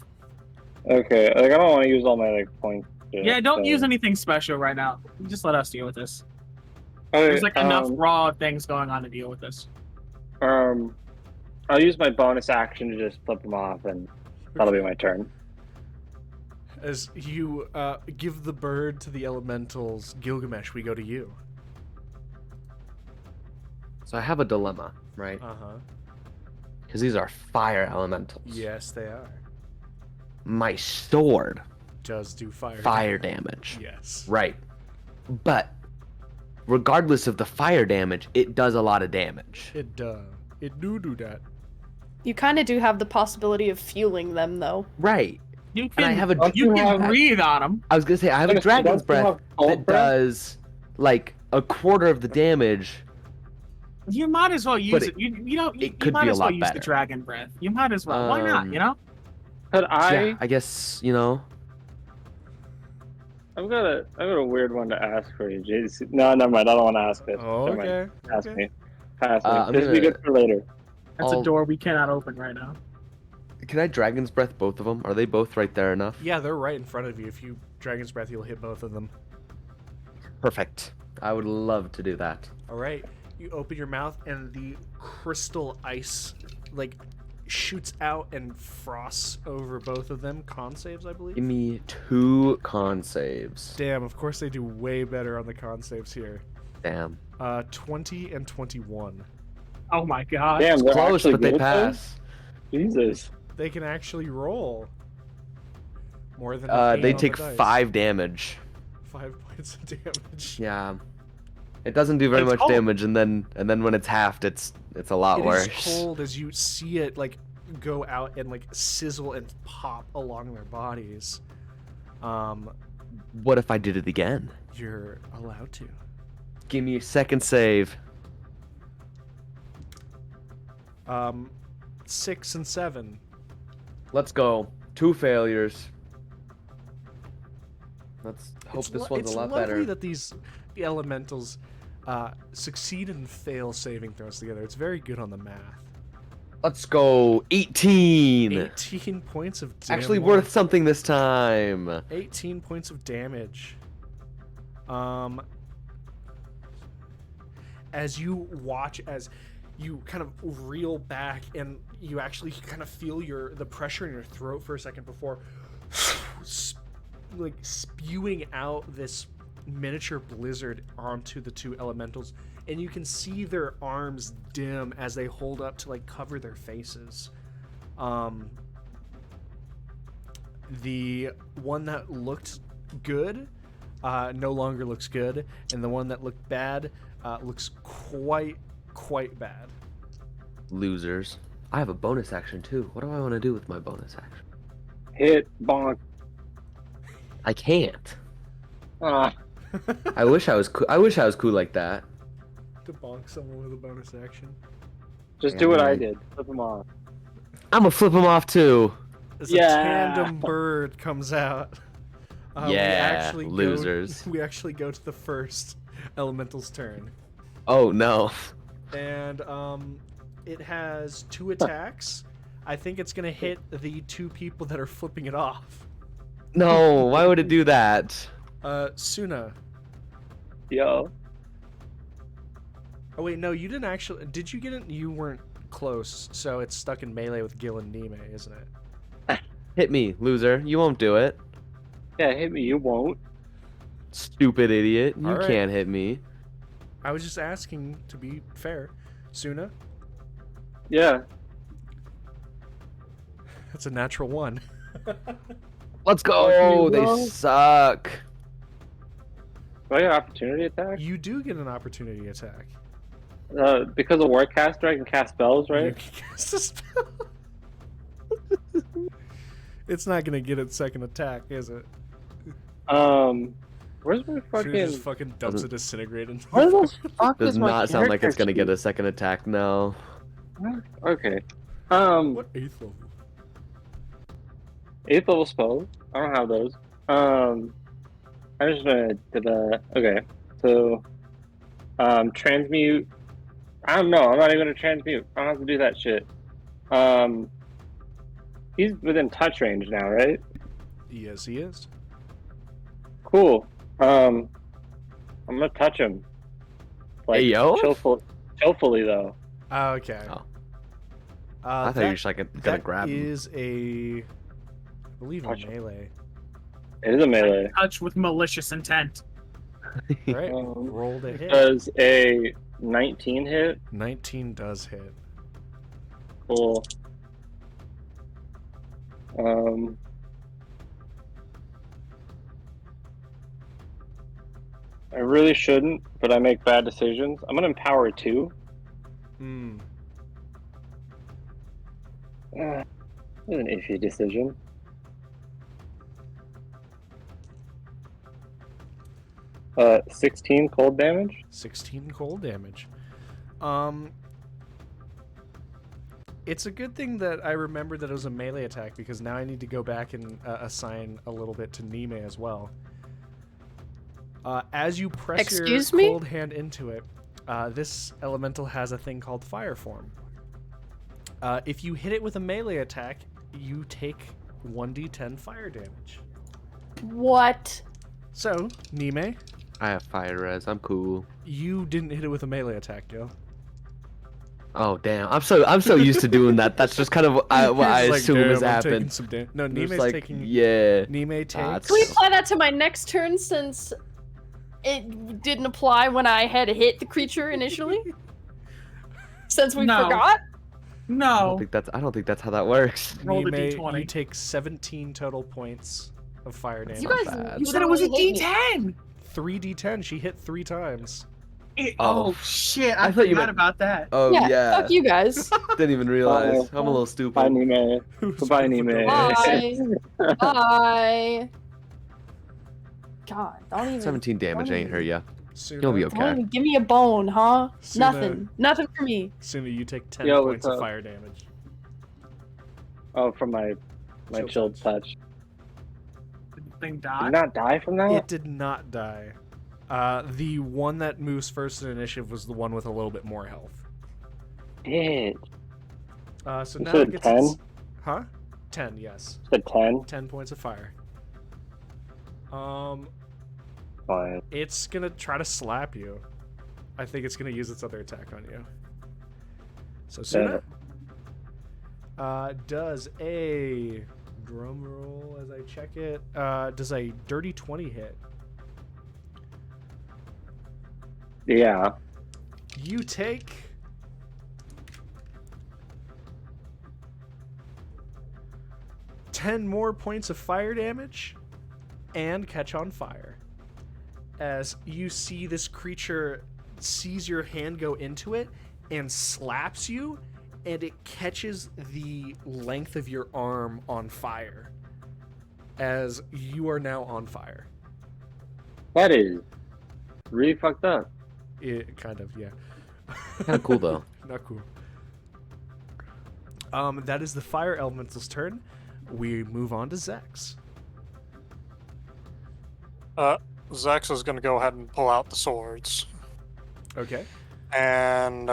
Okay, like I don't want to use all my like points. Yeah, don't so- use anything special right now. Just let us deal with this. Okay, There's like enough raw things going on to deal with this. I'll use my bonus action to just flip them off, and that'll be my turn. As you give the bird to the elementals, Gilgamesh, we go to you. So I have a dilemma, right? Uh-huh. Because these are fire elementals. Yes, they are. My sword, Does do fire damage. Yes. Right. But regardless of the fire damage, it does a lot of damage. It do that. You kind of do have the possibility of fueling them, though. Right. You And can I have a you can breathe on them. I was gonna say I have a Don't dragon's you breath have cold that breath? does like a quarter of the damage. You might as well use But it. You know you could might be a as well lot use the better. dragon breath. You might as well. Why not? You know. Could Yeah, I guess, you know. I've got a weird one to ask for you, JC. No, never mind. I don't want to ask it. Oh, Never mind. okay. Ask okay. me. Pass me. I'm This will be gonna- good for later. That's I'll- a door we cannot open right now. Can I dragon's breath both of them? Are they both right there enough? Yeah, they're right in front of you. If you Dragon's Breath, you'll hit both of them. Perfect. I would love to do that. All right. You open your mouth, and the crystal ice, like, shoots out and frosts over both of them. Con saves, I believe. Give me 2 con saves. Damn, of course they do way better on the con saves here. Damn. 20 and 21. Oh my god. Damn, they're Close, actually but they good at those? pass. Jesus. They can actually roll more than They eight on take the dice. 5 damage. 5 points of damage. Yeah. It doesn't do very It's much cold. damage, and then when it's halved, it's a lot It worse. is cold as you see it like go out and like sizzle and pop along their bodies. What if I did it again? You're allowed to. Give me a second save. 6 and 7. Let's go. 2 failures. Let's hope this one's It's a lot lovely better. that these elementals succeed and fail saving throws together. It's very good on the math. Let's go. 18. 18 points of damage. Actually worth something this time. 18 points of damage. As you watch, as you kind of reel back, and you actually kind of feel the pressure in your throat for a second before, like spewing out this miniature blizzard onto the 2 elementals, and you can see their arms dim as they hold up to like cover their faces. The one that looked good no longer looks good, and the one that looked bad looks quite bad. Losers. I have a bonus action too. What do I want to do with my bonus action? Hit bonk. I can't. Ah. I wish I was cool like that. To bonk someone with a bonus action. Just Yeah, do what I right. did. Flip them off. I'm gonna flip him off too. As Yeah. a tandem bird comes out. Yeah, losers. We actually go to the first elemental's turn. Oh no. And it has 2 attacks. I think it's gonna hit the 2 people that are flipping it off. No, why would it do that? Suna. Yo. Oh wait, no, you didn't actually. Did you get it? You weren't close, so it's stuck in melee with Gil and Nemei, isn't it? Hit me, loser. You won't do it. Yeah, hit me. You won't. Stupid idiot. You Alright. can't hit me. I was just asking to be fair. Suna, Yeah. that's a natural 1. Let's go. Oh, They no. suck. Do I get opportunity attack? You do get an opportunity attack. Because of Warcaster, I can cast spells, You right? can cast a spell. It's not gonna get its second attack, is it? Where's my Should it just fucking? fucking dumps a disintegrate into Where the the fuck Does is my not sound like it's character gonna get a sheet? second attack. No. Okay. What 8th level? 8th level spells. I don't have those. I'm just gonna do the. Okay. So, transmute. I don't know. I'm not even gonna transmute. I don't have to do that shit. He's within touch range now, right? Yes, he is. Cool. I'm gonna touch him. Like, Hey, yo? chillfully though. Okay. Oh. I thought you were just like gonna that grab him. is I believe a Touch him. melee. It is a melee. Touch with malicious intent. All right, Um, roll to hit. Does a 19 hit? 19 does hit. Cool. I really shouldn't, but I make bad decisions. I'm gonna empower 2. Hmm. It was an iffy decision. Uh, 16 cold damage. 16 cold damage. It's a good thing that I remembered that it was a melee attack, because now I need to go back and assign a little bit to Nemei as well. As you press Excuse your me? cold hand into it, this elemental has a thing called Fire Form. If you hit it with a melee attack, you take 1d10 fire damage. What? So, Nemei, I have fire res. I'm cool. you didn't hit it with a melee attack, yo. Oh damn! I'm so used to doing that. That's just kind of what I You're just assume "Damn, has I'm taking happened. some no, I'm just Nemei's like, taking. yeah. Nemei takes. that's Can we cool. apply that to my next turn since it didn't apply when I had hit the creature initially? Since we No. forgot? I No. don't think that's how that works. Roll the Nemei, D20. you take 17 total points of fire damage. You guys bad. You said it was a literally hate me. D10. 3d10. She hit 3 times. Oh Oh. shit! I I thought you forgot meant- about that. Oh yeah. Fuck you guys. Didn't even realize. Bye. I'm a little Bye, stupid. Nemei. Goodbye, Nemei. Bye. Bye. God, don't even. 17 damage ain't hurt ya. Suna, You'll be Don't okay. even give me a bone, huh? Suna. Nothing. Nothing for me. Suna, you take 10 Yo, points what's of up? fire damage. Oh, from my Chill chilled touch. touch. Did the thing Did die? you not die from that? It did not die. The one that moves first in initiative was the one with a little bit more health. Did. So You now said it gets 10? its... Huh? 10, yes. Said 10? 10 points of fire. Fine. It's gonna try to slap you. I think it's gonna use its other attack on you. So Suna does a drum roll as I check it. Does a dirty 20 hit? Yeah. You take 10 more points of fire damage and catch on fire. As you see this creature sees your hand go into it and slaps you, and it catches the length of your arm on fire as you are now on fire. That is really fucked up. It kind of, yeah. Kind of cool though. Not cool. That is the fire elemental's turn. We move on to Zex. Zex is going to go ahead and pull out the swords Okay. and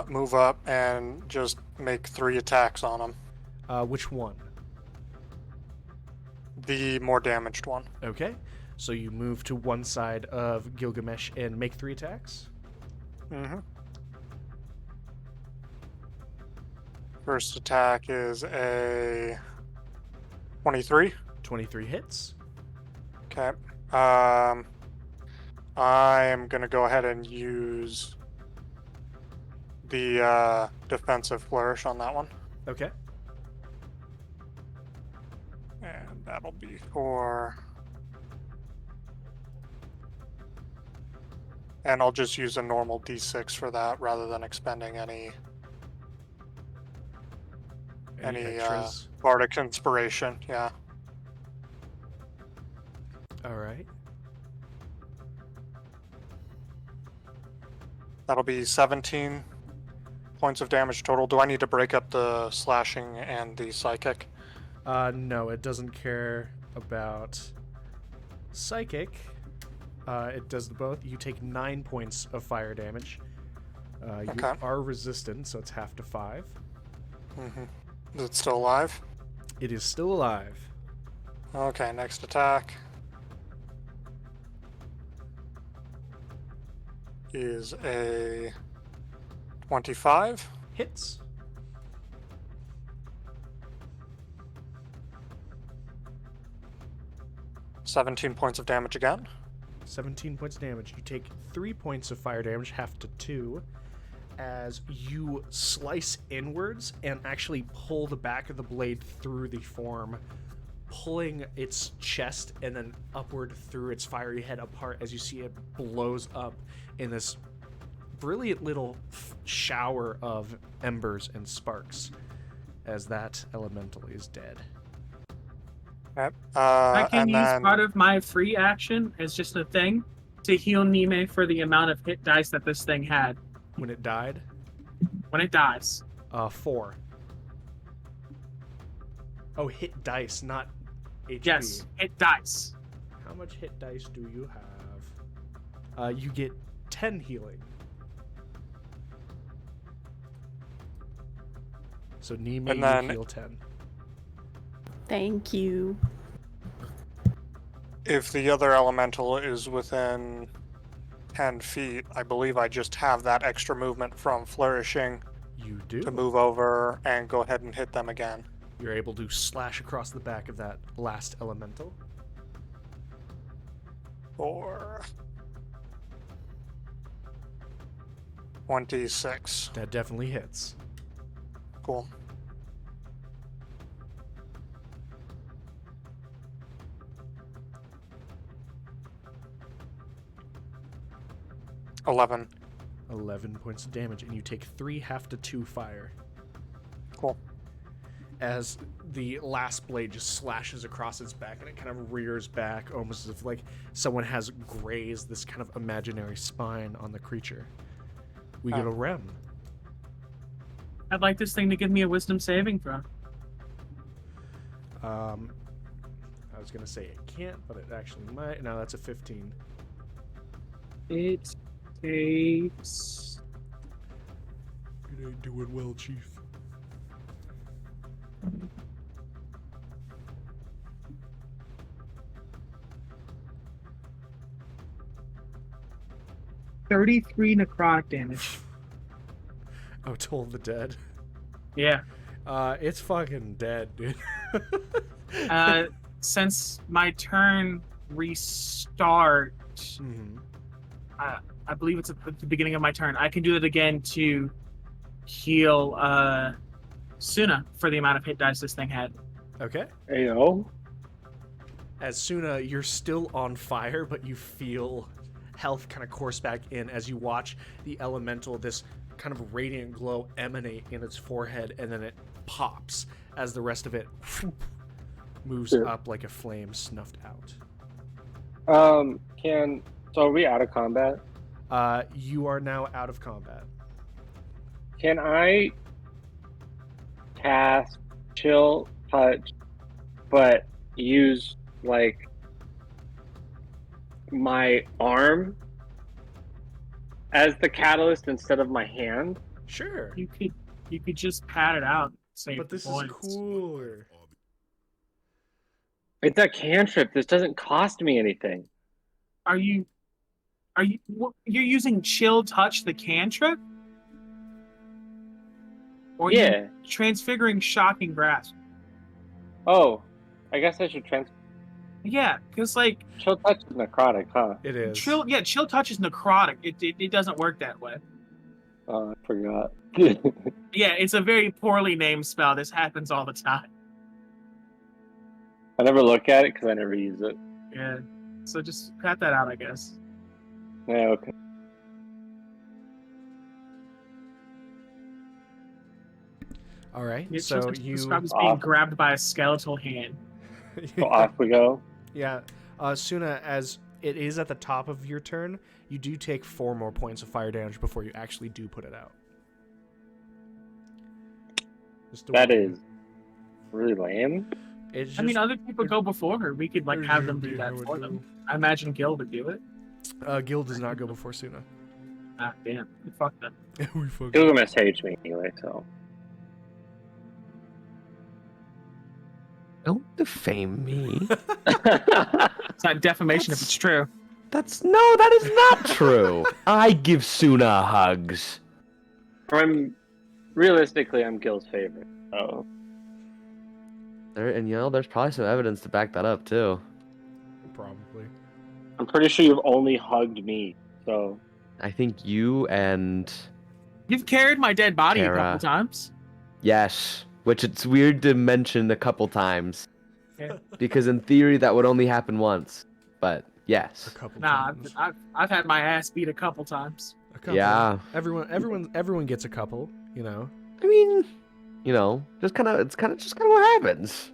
move up and just make 3 attacks on him. Which one? The more damaged one. Okay. So you move to one side of Gilgamesh and make 3 attacks. Mm-hmm. First attack is a 23. 23 hits. Okay. I am going to go ahead and use the defensive flourish on that one. Okay. And that'll be for And I'll just use a normal d6 for that rather than expending any extras? bardic inspiration. Yeah. All right. That'll be 17 points of damage total. Do I need to break up the slashing and the psychic? No, it doesn't care about psychic. It does both. You take 9 points of fire damage. You Okay. are resistant, so it's half to 5. Is it still alive? It is still alive. Okay, next attack is a 25. Hits. $17 points of damage again. 17 points of damage. You take 3 points of fire damage, half to 2, as you slice inwards and actually pull the back of the blade through the form, pulling its chest and then upward through its fiery head apart as you see it blows up in this brilliant little shower of embers and sparks as that elemental is dead. Yep. I can and use then, part of my free action as just a thing to heal Nemei for the amount of hit dice that this thing had When it died, when it dies. 4. Oh, hit dice, not HP. Yes, hit dice. How much hit dice do you have? You get 10 healing. So Nemei, And then- you heal 10. Thank you. if the other elemental is within 10 feet, I believe I just have that extra movement from flourishing You do. to move over and go ahead and hit them again. You're able to slash across the back of that last elemental. For 26. That definitely hits. Cool. $11. 11 points of damage, and you take 3 half to 2 fire. Cool. As the last blade just slashes across its back and it kind of rears back, almost as if like someone has grazed this kind of imaginary spine on the creature. We go to Rem. I'd like this thing to give me a wisdom saving throw. I was gonna say it can't, but it actually might. No, that's a 15. It takes. It ain't doing well, Chief. $33 necrotic damage. Oh, Toll the Dead. Yeah. It's fucking dead, dude. Since my turn restart, Mhm. I believe it's at the beginning of my turn. I can do it again to heal Suna for the amount of hit dice this thing had. Okay. Ayo. As Suna, you're still on fire, but you feel health kind of course back in as you watch the elemental, this kind of radiant glow emanate in its forehead, and then it pops as the rest of it moves Sure. up like a flame snuffed out. So are we out of combat? You are now out of combat. Can I cast Chill Touch, but use like my arm as the catalyst instead of my hand? Sure. You could just pat it out. Save But this points. is cooler. It's a cantrip. This doesn't cost me anything. You're using Chill Touch the cantrip? Or Yeah. you're transfiguring Shocking Grasp? Oh, I guess I should Yeah, because like Chill Touch is necrotic, huh? It is. Chill Touch is necrotic. It doesn't work that way. Oh, I forgot. Yeah, it's a very poorly named spell. This happens all the time. I never look at it because I never use it. Yeah. So just cut that out, I guess. Yeah, okay. All right, It's so just you described as being grabbed by a skeletal hand. So off we go. Yeah, Suna, as it is at the top of your turn, you do take 4 more points of fire damage before you actually do put it out. Just a That warning. is really lame. It's just, I mean, other people go before her. We could like It's have just them do being that how it for go. them. I imagine Gil would do it. Gil does not go before Suna. Ah, damn. Fuck them. We fucking- Gilgamesh hates me anyway, so. Don't defame me. It's not defamation if it's true. That is not true. I give Suna hugs. Realistically, I'm Gil's favorite. So And there's probably some evidence to back that up too. Probably. I'm pretty sure you've only hugged me. So I think you and You've carried my dead body a Kara. couple times. yes, which it's weird to mention a couple times. Yeah. Because in theory that would only happen once. But A yes. couple Nah, times. I've had my ass beat a couple times. A couple. Yeah. Everyone gets a couple, you know. I mean, it's kind of what happens.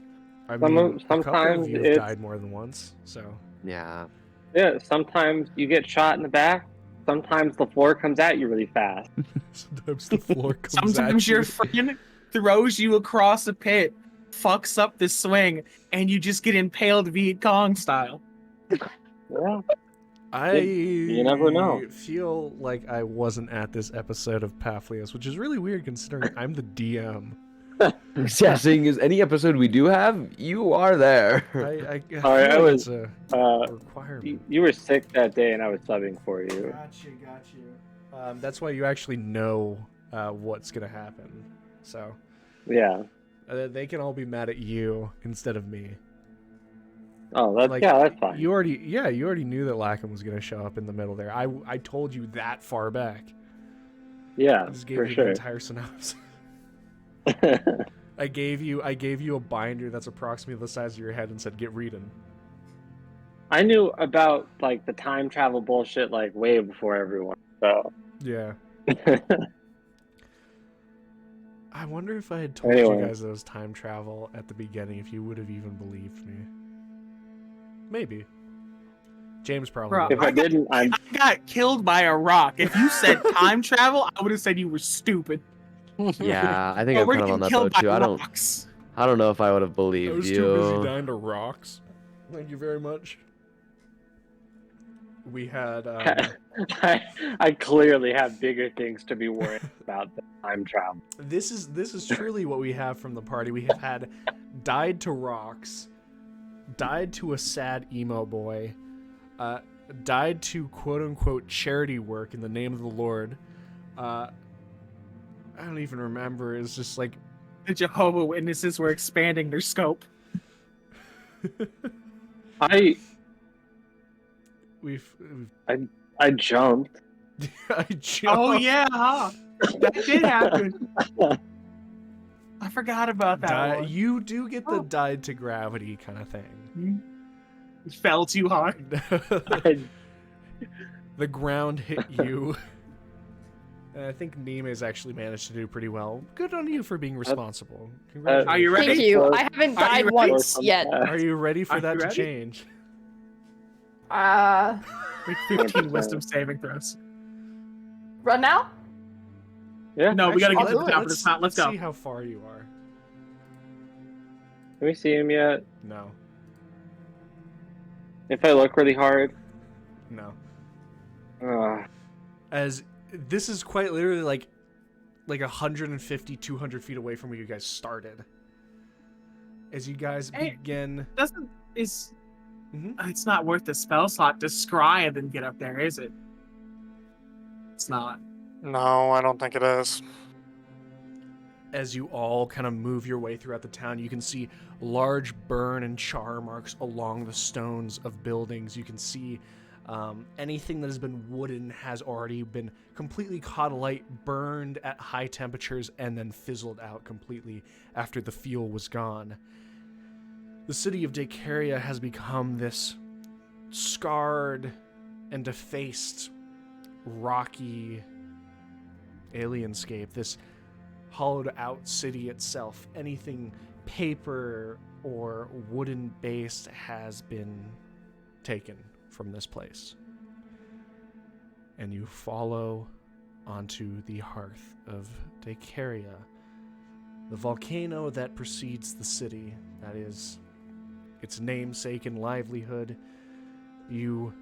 I Some- mean, a couple sometimes of you have it's- died more than once, so. Yeah. yeah, sometimes you get shot in the back. Sometimes the floor comes at you really fast. Sometimes the floor comes Sometimes at your you. friend throws you across a pit, fucks up the swing, and you just get impaled Viet Cong style. Yeah. You never know. feel like I wasn't at this episode of Papihos, which is really weird considering I'm the DM. Yeah, seeing as any episode we do have, you are there. I feel Sorry, I like was- it's a You, requirement. you were sick that day, and I was subbing for you. Got you. That's why you actually know what's gonna happen. So Yeah. they can all be mad at you instead of me. Oh, that's Like, yeah, that's fine. You already knew that Lackham was gonna show up in the middle there. I told you that far back. Yeah, I just gave for you the sure. entire synopsis. I gave you a binder that's approximately the size of your head and said, "Get reading." I knew about like the time travel bullshit like way before everyone. So Yeah. I wonder if I had told Anyway. you guys that it was time travel at the beginning, if you would have even believed me. Maybe. James probably. Bro, would. if I didn't, I'm I got killed by a rock. If you said time travel, I would have said you were stupid. Yeah, I think But I'm we're kind of on getting that killed boat by too. rocks. I don't know if I would have I believed was too busy you. dying to rocks. Thank you very much. We had. I clearly have bigger things to be worried about than time travel. This is truly what we have from the party. We have had died to rocks, died to a sad emo boy, died to quote unquote charity work in the name of the Lord. I don't even remember. It's just like The Jehovah Witnesses were expanding their scope. we've I jumped. I jumped. Oh yeah, huh? That did happen. I forgot about that one. You do get the died to gravity kind of thing. It fell too hard. The ground hit you. And I think Nemei's actually managed to do pretty well. Good on you for being responsible. Congratulations. Are you ready? Thank you. Close. I haven't Are you died ready? once yet. Are you ready for Are that you to ready? change? Make 15 wisdom saving throws. Run now? Yeah. No, we gotta Actually, get to the top of let's the top. Let's go. see how far you are. Can we see him yet? No. If I look really hard. No. Uh, As this is quite literally like 150, 200 feet away from where you guys started. As you guys Hey. begin... It's Mhm. not worth the spell slot to scry and then get up there, is it? It's not. No, I don't think it is. As you all kind of move your way throughout the town, you can see large burn and char marks along the stones of buildings. You can see anything that has been wooden has already been completely caught alight, burned at high temperatures, and then fizzled out completely after the fuel was gone. The city of Dacaria has become this scarred and defaced, rocky alienscape. This hollowed out city itself. Anything paper or wooden based has been taken from this place. And you follow onto the hearth of Decaria, the volcano that precedes the city. That is its namesake and livelihood. You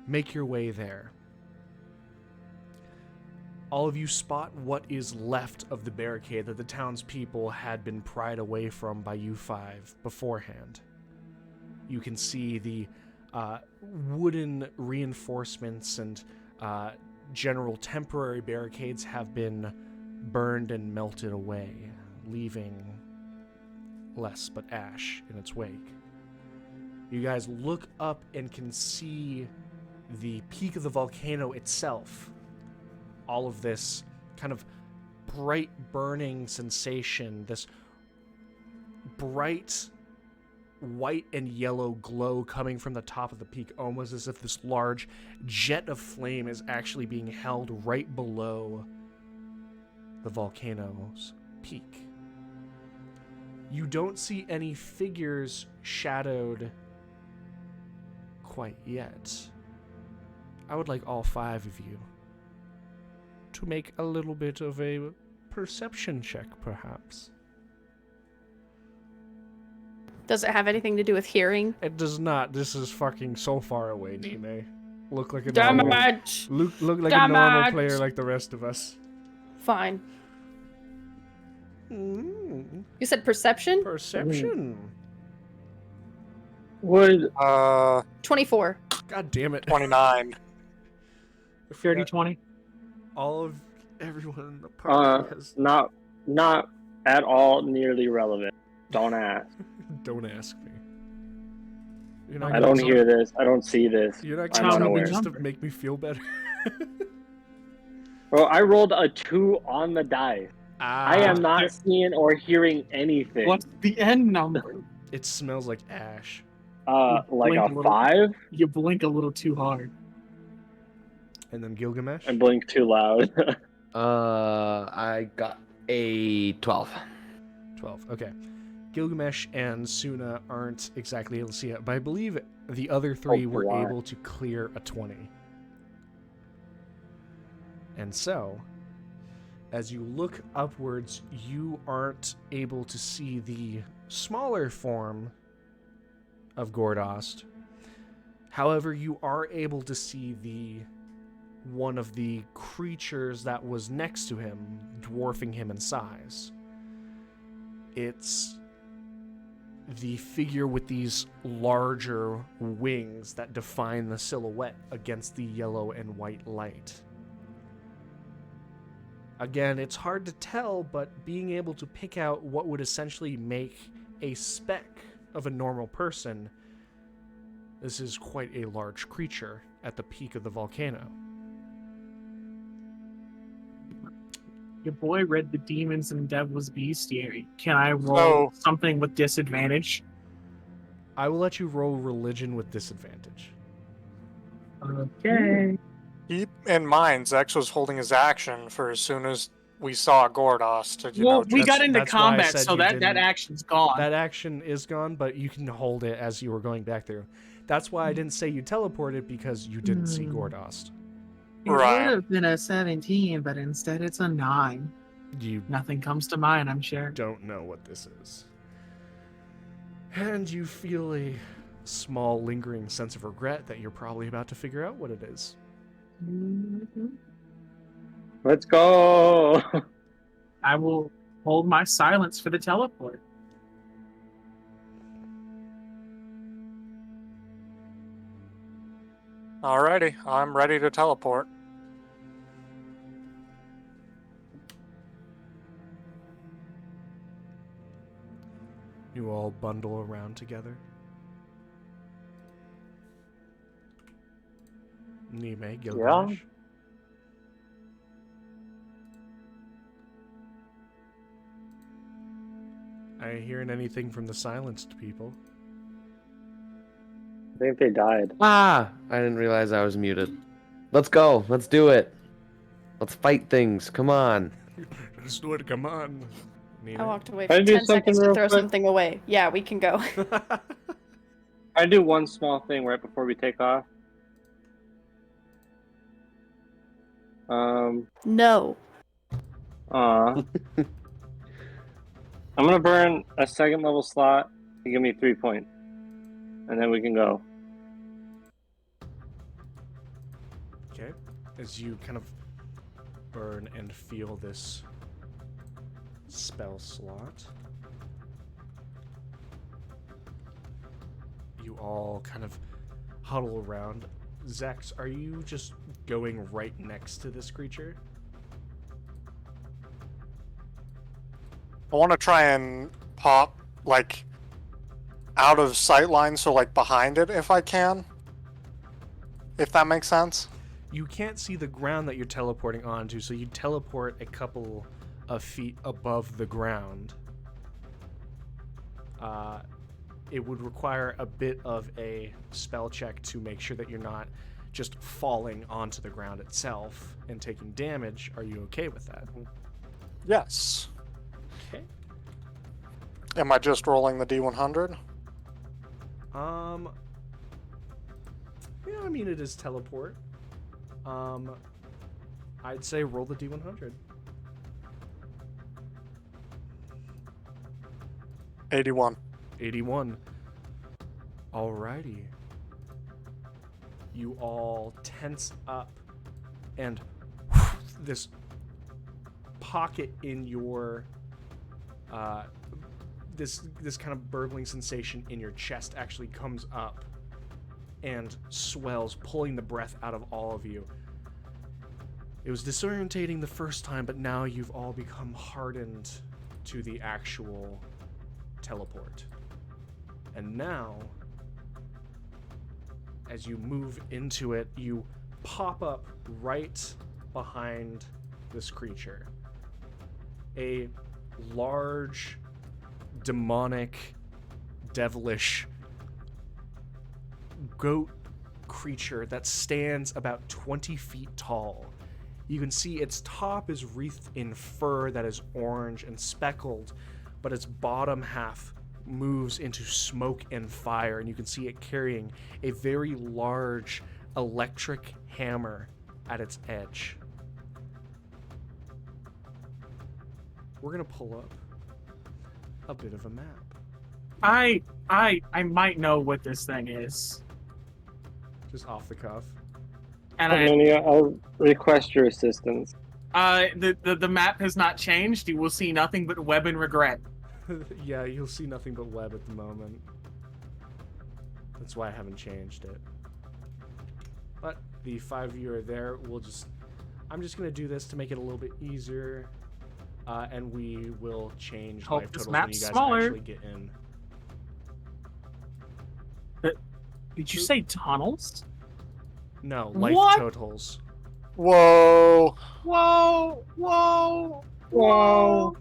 make your way there. All of you spot what is left of the barricade that the townspeople had been pried away from by you five beforehand. You can see the wooden reinforcements and general temporary barricades have been burned and melted away, leaving less but ash in its wake. You guys look up and can see the peak of the volcano itself. All of this kind of bright burning sensation, this bright white and yellow glow coming from the top of the peak, almost as if this large jet of flame is actually being held right below the volcano's peak. You don't see any figures shadowed quite yet. I would like all five of you to make a little bit of a perception check, perhaps. Does it have anything to do with hearing? It does not. This is fucking so far away, Nemei. Look like a Damn normal, it! look like Damn a normal it! player like the rest of us. Fine. Mm, You said perception? perception. Would 24. God damn it. 29. I Dirty forgot 20. all of everyone in the party has... not at all nearly relevant. Don't ask. Don't ask me. You're not I gonna don't tell hear me- this. I don't see this. You're not I'm gonna tell me unaware. just to make me feel better. Bro, I rolled a 2 on the dice. I am not seeing or hearing anything. What's the end number? It smells like ash. Like Blink a a little. 5 You blink a little too hard. And then Gilgamesh? and blink too loud. I got a 12. 12. Okay. Gilgamesh and Suna aren't exactly able to see it, but I believe the other three were boy. able to clear a 20. And so, as you look upwards, you aren't able to see the smaller form of Gordost. However, you are able to see one of the creatures that was next to him, dwarfing him in size. It's the figure with these larger wings that define the silhouette against the yellow and white light. Again, it's hard to tell, but being able to pick out what would essentially make a speck of a normal person, this is quite a large creature at the peak of the volcano. Your boy read the Demons and Devil's Bestiary. Can I roll No. something with disadvantage? I will let you roll religion with disadvantage. Okay. Keep in mind, Zex was holding his action for as soon as we saw Gordos. To, Well, we that's- got into that's why I combat, said so you that didn't- action's gone. That action is gone, but you can hold it as you were going back through. That's why I didn't say you teleported, because you didn't see Gordost. It Right. would have been a 17, but instead it's a 9. You Nothing comes to mind, I'm sure. don't know what this is. And you feel a small lingering sense of regret that you're probably about to figure out what it is. Let's go. I will hold my silence for the teleport. Alrighty, I'm ready to teleport. You all bundle around together. Nemei, Gilgamesh. I ain't hearing anything from the silenced people. I think they died. Ah! I didn't realize I was muted. Let's go. Let's do it. Let's fight things. Come on. Let's do it. Come on. I walked away Can I for do 10 seconds something to real throw quick? something away. Yeah, we can go. I do one small thing right before we take off. No. I'm gonna burn a second level slot to give me 3 points, and then we can go. Okay. As you kind of burn and feel this spell slot, you all kind of huddle around. Zex, are you just going right next to this creature? I want to try and pop, like, out of sight line, so, like, behind it if I can. If that makes sense. You can't see the ground that you're teleporting onto, so you teleport a couple of feet above the ground. It would require a bit of a spell check to make sure that you're not just falling onto the ground itself and taking damage. Are you okay with that? Yes. Okay. Am I just rolling the D100? Yeah, I mean, it is teleport. I'd say roll the D100. 81. 81. Alrighty. You all tense up, and this pocket in your this kind of burbling sensation in your chest actually comes up and swells, pulling the breath out of all of you. It was disorientating the first time, but now you've all become hardened to the actual teleport. And now, as you move into it, you pop up right behind this creature. A large, demonic, devilish goat creature that stands about 20 feet tall. You can see its top is wreathed in fur that is orange and speckled, but its bottom half moves into smoke and fire, and you can see it carrying a very large electric hammer at its edge. We're gonna pull up a bit of a map. I might know what this thing is. Just off the cuff. And I'll request your assistance. the map has not changed. You will see nothing but web and regret. Yeah, you'll see nothing but web at the moment. That's why I haven't changed it. But the 5 of you are there. I'm just gonna do this to make it a little bit easier, and we will change Hope life this totals when map's you guys smaller. actually get in. Did you say tunnels? No, life What? totals. Whoa. Whoa! Whoa! Whoa.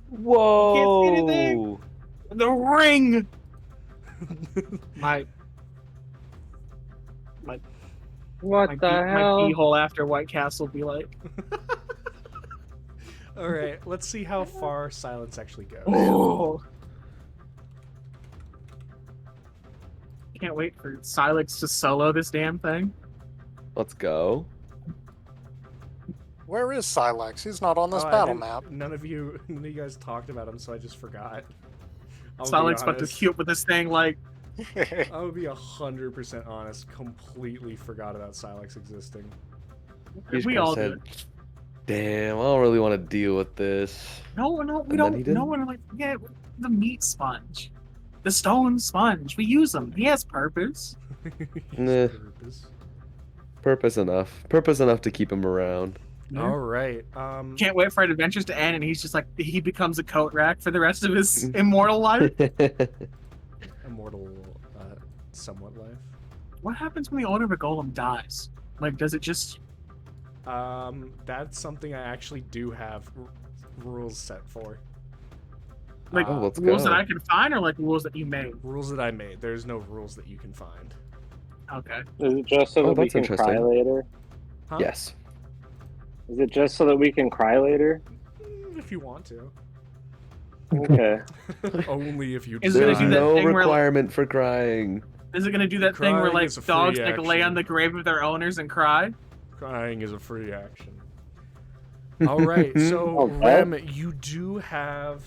Whoa! Can't see anything. The ring. my What my the pee hell? hole after White Castle be like. All right, let's see how far silence actually goes. Oh. Can't wait for Silex to solo this damn thing. Let's go. Where is Silex? He's not on this Oh, I battle didn't- map. None of you guys talked about him, so I just forgot. I'll be Silex about to honest. queue up with this thing like, I would be 100% honest. Completely forgot about Silex existing. He just we kinda all do. said, damn, I don't really want to deal with this. No, we And then he don't. didn't. No one like yeah, the meat sponge, the stone sponge. We use them. He has purpose. Nah. Purpose. Purpose enough. Purpose enough to keep him around. All right. Can't wait for adventures to end, and he's just like he becomes a coat rack for the rest of his immortal life. Immortal, somewhat life. What happens when the owner of a golem dies? Like, does it just? That's something I actually do have rules set for. Like Oh, let's rules go. that I can find, or like rules that you made? Rules that I made. There's no rules that you can find. Okay. Is it just so Oh, that we that's can cry interesting. later? Huh? Yes. Is it just so that we can cry later? If you want to. Okay. Only if you Is it gonna There's do that no thing where, like- requirement for crying. Is it gonna do that thing where Crying like is a free dogs like lay action. on the grave of their owners and cry? Crying is a free action. All right, so Okay. Rem, you do have,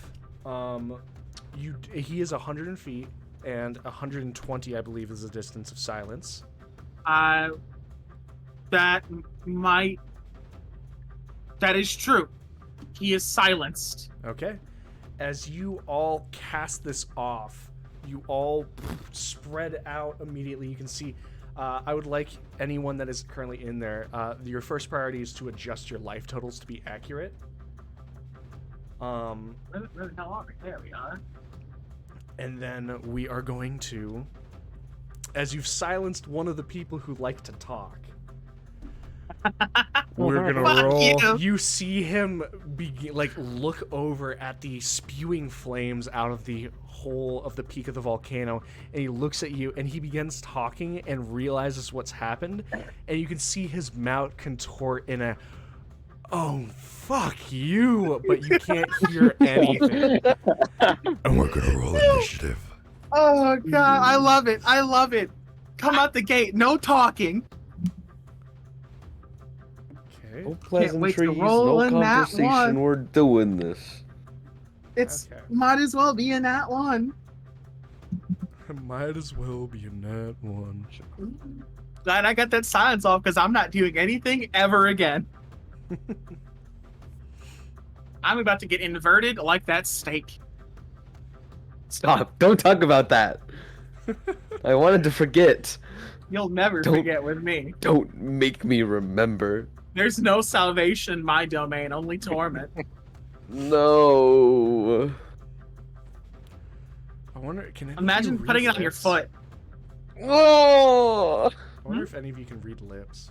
he is 100 feet and 120, I believe, is the distance of silence. That is true. He is silenced. Okay. As you all cast this off, you all spread out immediately. You can see, I would like anyone that is currently in there, your first priority is to adjust your life totals to be accurate. Where the hell are we? There we are. And then we are going to, as you've silenced one of the people who like to talk, we're gonna Fuck roll. you. You see him look over at the spewing flames out of the hole of the peak of the volcano, and he looks at you and he begins talking and realizes what's happened, and you can see his mouth contort in a "Oh fuck you," but you can't hear anything. And we're gonna roll initiative. Oh god, I love it. I love it. Come out the gate, no talking. Okay. No Can't wait to pleasantries, roll no in that conversation. one. We're doing this. It's Okay. might as well be in that one. Might as well be in that one. Glad I got that silence off because I'm not doing anything ever again. I'm about to get inverted like that steak. Stop! Don't talk about that. I wanted to forget. You'll never Don't- forget with me. Don't make me remember. There's no salvation in my domain, only torment. No. I wonder, can any of Imagine you putting read it on your lips? foot. Oh. I wonder if any of you can read lips.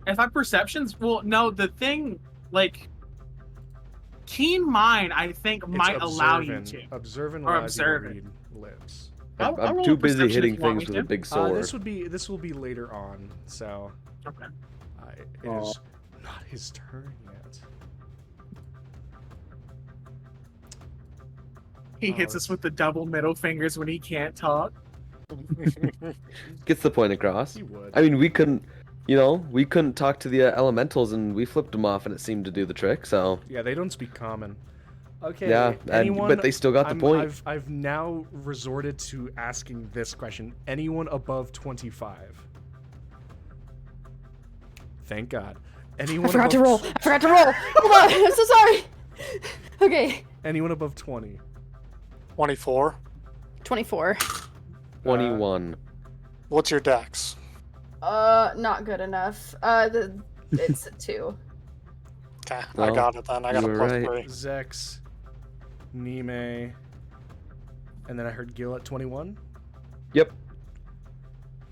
If I perceptions, well, no, the thing, like, keen mind, I think, It's might allow you observant. to. Observant Or allows you to observant. read lips. I'll I'm roll too a busy perception hitting if you want things me with a to. big sword. This will be later on, so Okay. it is not his turn yet. He Oh, hits us with the double middle fingers when he can't talk. Gets the point across. He would. I mean, we couldn't talk to the elementals, and we flipped them off, and it seemed to do the trick. So Yeah, they don't speak common. Okay. yeah, anyone, but they still got the point. I've now resorted to asking this question. Anyone above 25? Thank God. Anyone I forgot to above roll. I forgot to roll. Hold on. I'm so sorry. Okay. Anyone above 20? 24. 24. 21. What's your dex? Not good enough. It's a 2. Okay, I Well, got it then. I got you a were plus right. 3. Zex, Nemei, and then I heard Gil at 21. Yep.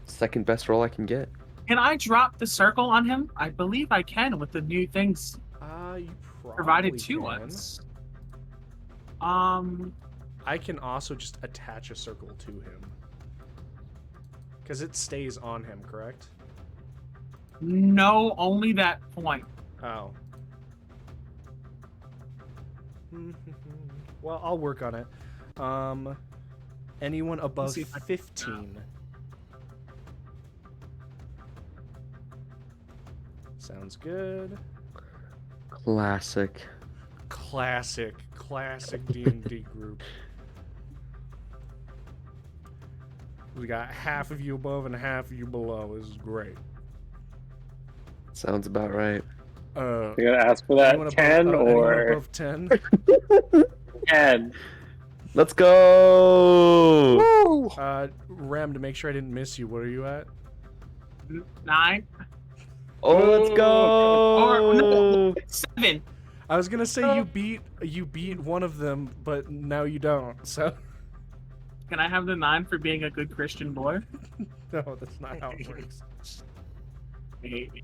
Second best roll I can get. Can I drop the circle on him? I believe I can with the new things You probably provided to can. us. I can also just attach a circle to him. Because it stays on him, correct? No, only that point. Oh. Well, I'll work on it. Anyone above see if I can- 15? Sounds good. Classic. Classic D&D group. We got half of you above and half of you below. This is great. Sounds about right. You gotta ask for that Anyone 10 above, anyone or above 10? 10. Let's go! Rem, to make sure I didn't miss you, what are you at? 9 Oh, let's or go! no, 7. I was gonna say you beat one of them, but now you don't. So Can I have the 9 for being a good Christian boy? no, that's not how it works. Maybe.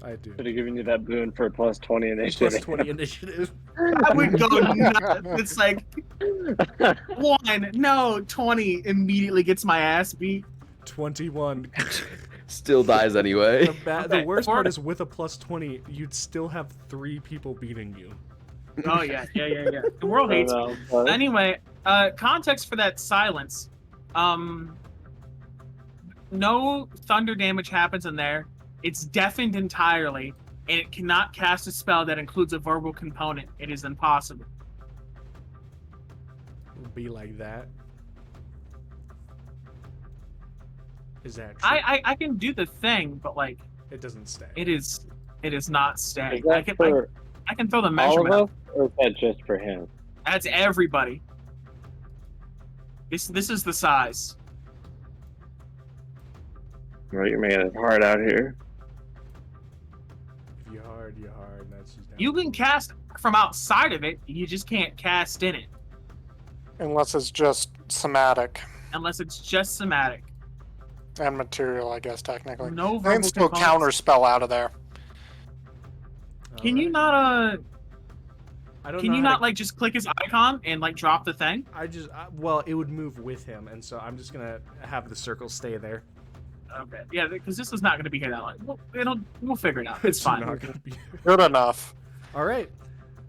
I do. Should have given you that boon for plus 20 initiative. Plus 20 initiative. I would go nuts. It's like 1, no, 20 immediately gets my ass beat. 21. Still dies anyway. The Okay, worst part or- is with a plus 20, you'd still have 3 people beating you. Oh yeah. The world hates me. Anyway, context for that silence. No thunder damage happens in there. It's deafened entirely, and it cannot cast a spell that includes a verbal component. It is impossible. It'll be like that. Is that true? I can do the thing, but like It doesn't stay. it is not staying. Is that for I can throw the all measurement of out. us, or is that just for him? That's everybody. This is the size. Well, you're making it hard out here. If you're hard, you're hard. That's just You can cast from outside of it. You just can't cast in it Unless it's just somatic unless it's just somatic. and material, I guess, technically. No They can verbal still components. counter spell out of there. Can you not I don't Can know you how not to- like just click his icon and like drop the thing? well, it would move with him, and so I'm just gonna have the circle stay there. Okay. Yeah, because this is not going to be here that long. We'll figure it out. It's fine. not gonna be. Good enough. All right.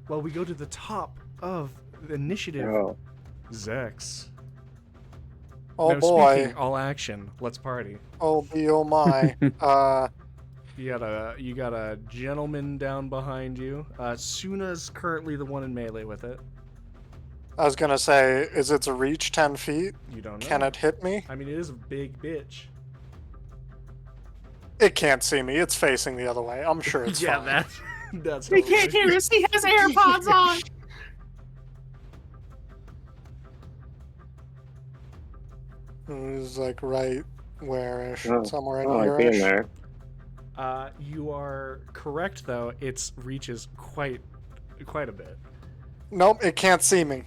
Well, we go to the top of the initiative. Oh, Zex. Oh Now, boy. speaking, all action. Let's party. Oh be oh my. You got a gentleman down behind you. Suna's currently the one in melee with it. I was gonna say, is its reach 10 feet? You don't know. Can it hit me? I mean, it is a big bitch. It can't see me. It's facing the other way. I'm sure it's fine. That's. He can't hear us. He has AirPods on. It's like right where-ish, Oh. somewhere in I here. see him there. You are correct, though. Its reach is quite a bit. Nope, it can't see me.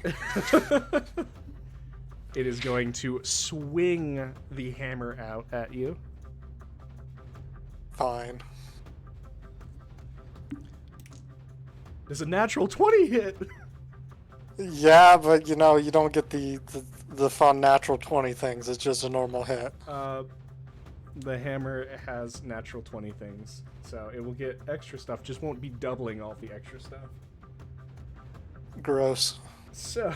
It is going to swing the hammer out at you. Fine. Does a natural 20 hit? Yeah, but you know, you don't get the fun natural 20 things. It's just a normal hit. The hammer has natural 20 things, so it will get extra stuff. Just won't be doubling all the extra stuff. Gross. So,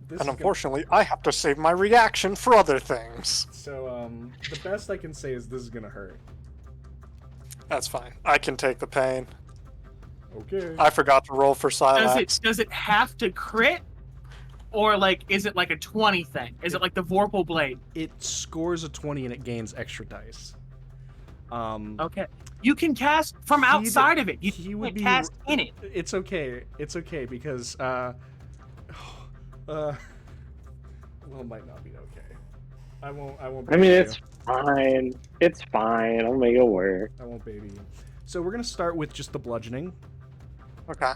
this And is unfortunately, I have to save my reaction for other things. the best I can say is this is gonna hurt. That's fine. I can take the pain. Okay. I forgot to roll for Silex. Does it have to crit, or like is it like a 20 thing? Is it like the Vorpal blade? It scores a 20 and it gains extra dice. Okay. You can cast from outside of it. You he would can't be cast in it. It's okay. It's okay because well, it might not be okay. I won't. I baby mean, you. it's fine. It's fine. I'll make it work. I won't baby you. So we're gonna start with just the bludgeoning. Okay.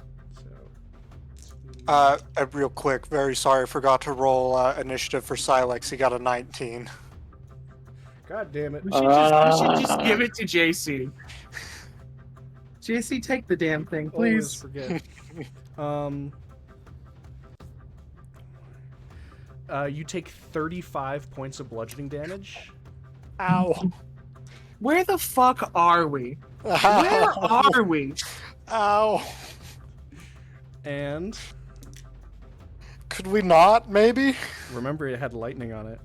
So. Real quick, very sorry, forgot to roll initiative for Silex. He got a 19. God damn it. We should just give it to JC. JC, take the damn thing, Always please. forget. You take 35 points of bludgeoning damage. Ow. Where the fuck are we? Where are we? Ow. And Could we not, maybe? remember, it had lightning on it.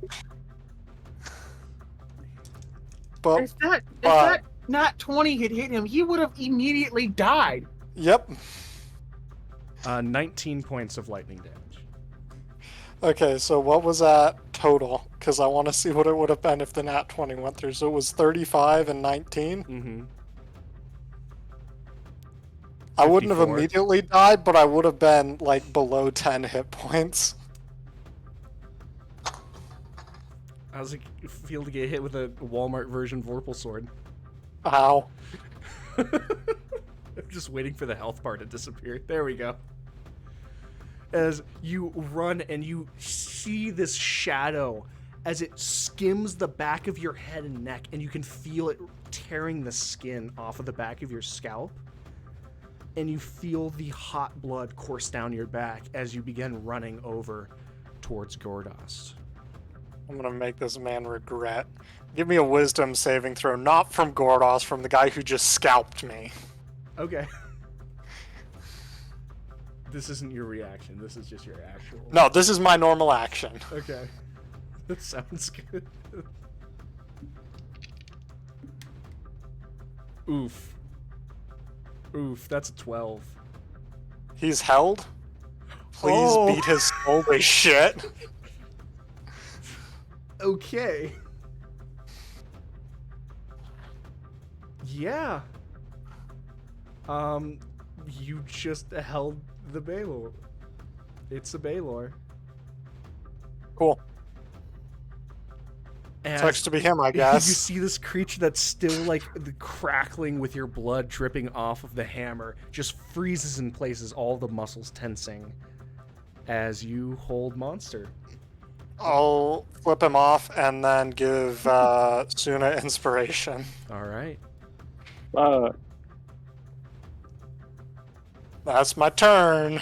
But, If that nat 20 had hit him, he would have immediately died. yep. 19 points of lightning damage. Okay, so what was that total? Because I want to see what it would have been if the nat 20 went through. So it was 35 and 19? Mm-hmm. I wouldn't have 54. immediately died, but I would have been, like, below 10 hit points. How's it feel to get hit with a Walmart version Vorpal sword? Ow. I'm just waiting for the health bar to disappear. There we go. As you run and you see this shadow as it skims the back of your head and neck, and you can feel it tearing the skin off of the back of your scalp. And you feel the hot blood course down your back as you begin running over towards Gordost. I'm gonna make this man regret. Give me a wisdom saving throw, not from Gordos, from the guy who just scalped me. Okay. This isn't your reaction. This is just your actual. No, this is my normal action. Okay. That sounds good. Oof. Oof, that's a 12. He's held. Please beat his soul to shit. Okay. Yeah. You just held the Baylor. It's a Baylor. Cool. And Sucks to be him, I you guess. see this creature that's still like the crackling with your blood dripping off of the hammer just freezes in places, all the muscles tensing as you hold monster. I'll flip him off and then give Suna inspiration. All right. That's my turn.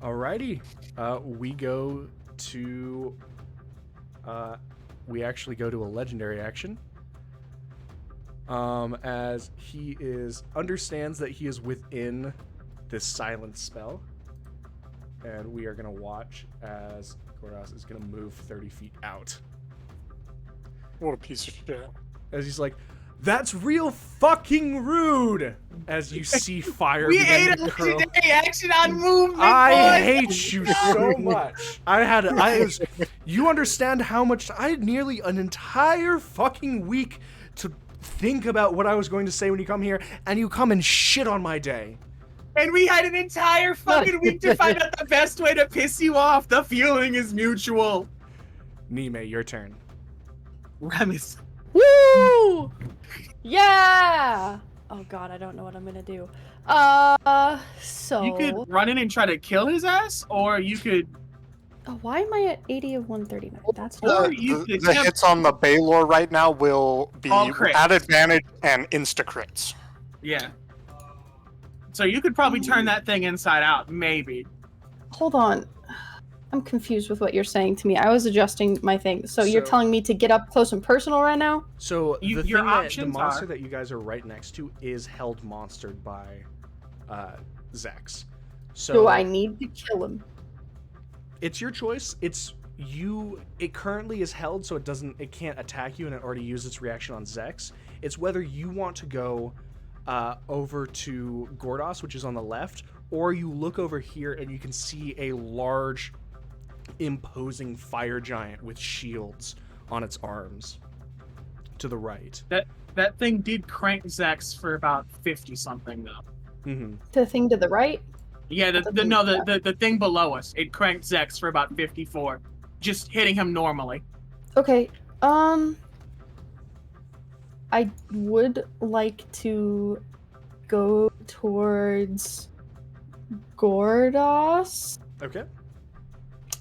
Alrighty. We go to we actually go to a legendary action. As he understands that he is within this silence spell. And we are gonna watch as Gordos is gonna move 30 feet out. What a piece of shit. As he's like, "That's real fucking rude!" As you see fire We begin ate to a curl. legendary action on movement. I boys! hate you so much. You understand how much I had nearly an entire fucking week to think about what I was going to say when you come here, and you come and shit on my day. And we had an entire fucking week to find out the best way to piss you off. The feeling is mutual. Nemei, your turn. Remus. Woo! Yeah! Oh god, I don't know what I'm gonna do. So... You could run in and try to kill his ass, or you could... Oh, why am I at 80 of 139? That's Or not... you The could hits on the Baylor right now will be All crits. at advantage and insta-crits. Yeah. So you could probably turn that thing inside out, maybe. Hold on. I'm confused with what you're saying to me. I was adjusting my thing. So you're So- telling me to get up close and personal right now? So You- the your thing that the options monster are- that you guys are right next to is held monstered by Zex. So Do I need to kill him? it's your choice. It currently is held, so it can't attack you, and it already used its reaction on Zex. It's whether you want to go over to Gordos, which is on the left, or you look over here and you can see a large, imposing fire giant with shields on its arms to the right. That thing did crank Zex for about 50 something though. Mm-hmm. The thing to the right? Yeah, the thing below us, it cranked Zex for about 54, just hitting him normally. Okay, I would like to go towards Gordos. Okay.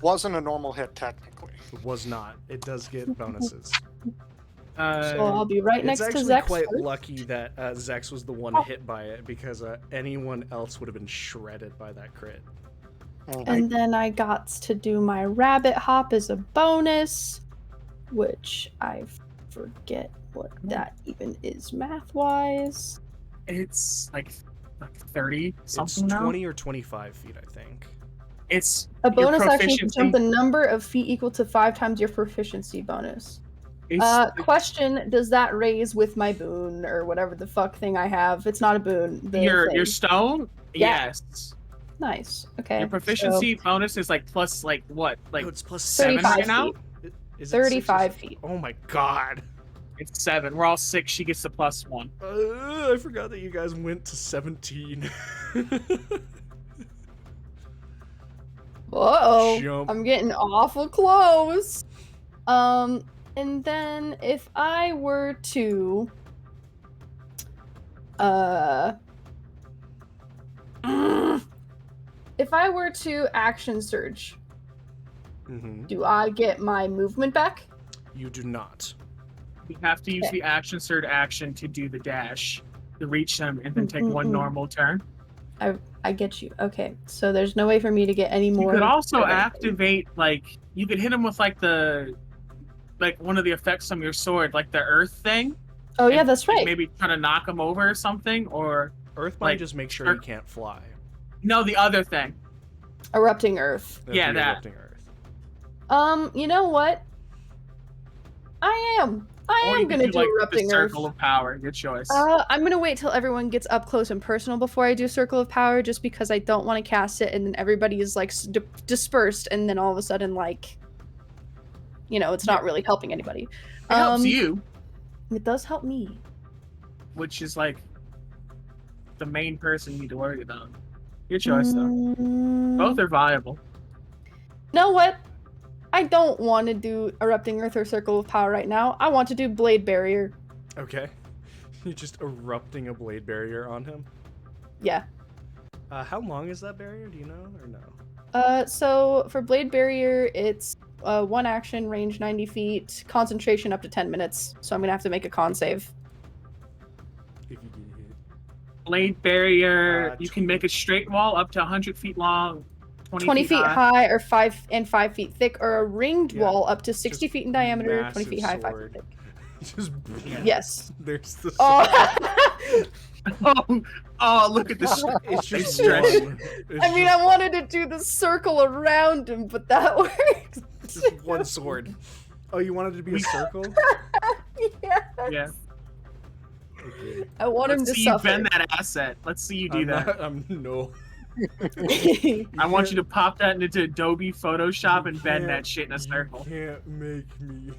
Wasn't a normal hit, technically. It was not. It does get bonuses. So I'll be right It's next to actually Zex quite first. lucky that Zex was the one hit by it, because anyone else would have been shredded by that crit. And then I got to do my rabbit hop as a bonus, which I forget what that even is math-wise. It's like 30 It's something now. 20 or 25 feet, I think. It's A your bonus action can proficiency- jump the number of feet equal to 5 times your proficiency bonus. it's- Question, does that raise with my boon or whatever the fuck thing I have? It's not a boon. The your thing. stone? Yeah. Yes. Nice. Okay. Your proficiency bonus is like plus like what? Like No, it's plus 7 35 right now? feet. Is it 6 or 35 7? feet. Oh my god. It's 7. We're all 6. She gets the plus 1. I forgot that you guys went to 17. Uh-oh. Jump. I'm getting awful close. And then if I were to if I were to action surge, Mm-hmm. do I get my movement back? You do not. You have to use Okay. the action surge action to do the dash, to reach them, and then take one normal turn. I get you. Okay, so there's no way for me to get any more. You could also of anything. activate, like, you could hit him with, like, one of the effects on your sword, like the earth thing. Oh yeah, and, that's like, right. maybe try to knock him over or something, or Earthbind like, just make sure he can't fly. no, the other thing. Erupting Earth. That'd Yeah, be that. Erupting Earth. You know what? I am Or you could gonna do like Erupting the Earth. circle of power. Your choice. I'm gonna wait till everyone gets up close and personal before I do Circle of Power, just because I don't want to cast it and then everybody is like dispersed, and then all of a sudden, like, it's not really helping anybody. It helps you, It does help me. which is like the main person you need to worry about. Your choice, though. Both are viable. Know what? I don't want to do Erupting Earth or Circle of Power right now. I want to do Blade Barrier. Okay. You're just erupting a blade barrier on him. Yeah. How long is that barrier? Do you know or no? So for Blade Barrier, it's one action, range 90 feet, concentration up to 10 minutes. So I'm gonna have to make a con save. If you get hit. Blade barrier. You can make a straight wall up to 100 feet long, 20 feet high or 5 feet thick, or a ringed Yeah. wall up to 60 Just feet in diameter, 20 massive feet high, 5 sword. feet thick. Just Yes. There's the. Oh. Oh, look at this. It's just stretch. one. It's I mean, just, I wanted to do the circle around him, but that works. just one sword. Oh, you wanted it to be a circle? Yes. Yeah. Okay. I want him Let's to see you suffer. bend that asset. Let's see you do that. No. I want you to pop that into Adobe Photoshop and bend can't- that shit in a circle. You can't make me.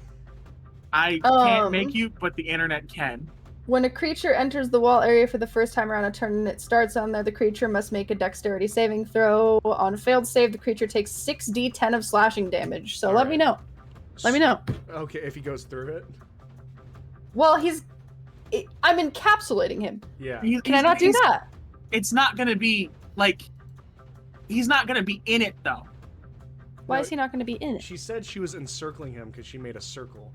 I can't make you, but the internet can. When a creature enters the wall area for the first time around a turn and it starts on there, the creature must make a dexterity saving throw. On failed save, the creature takes 6d10 of slashing damage. So let me know. Let me know. Okay, if he goes through it. Well, I'm encapsulating him. Yeah. Can I not do that? It's not gonna be like. He's not gonna be in it though. Why No, is he not going to be in it? She said she was encircling him because she made a circle.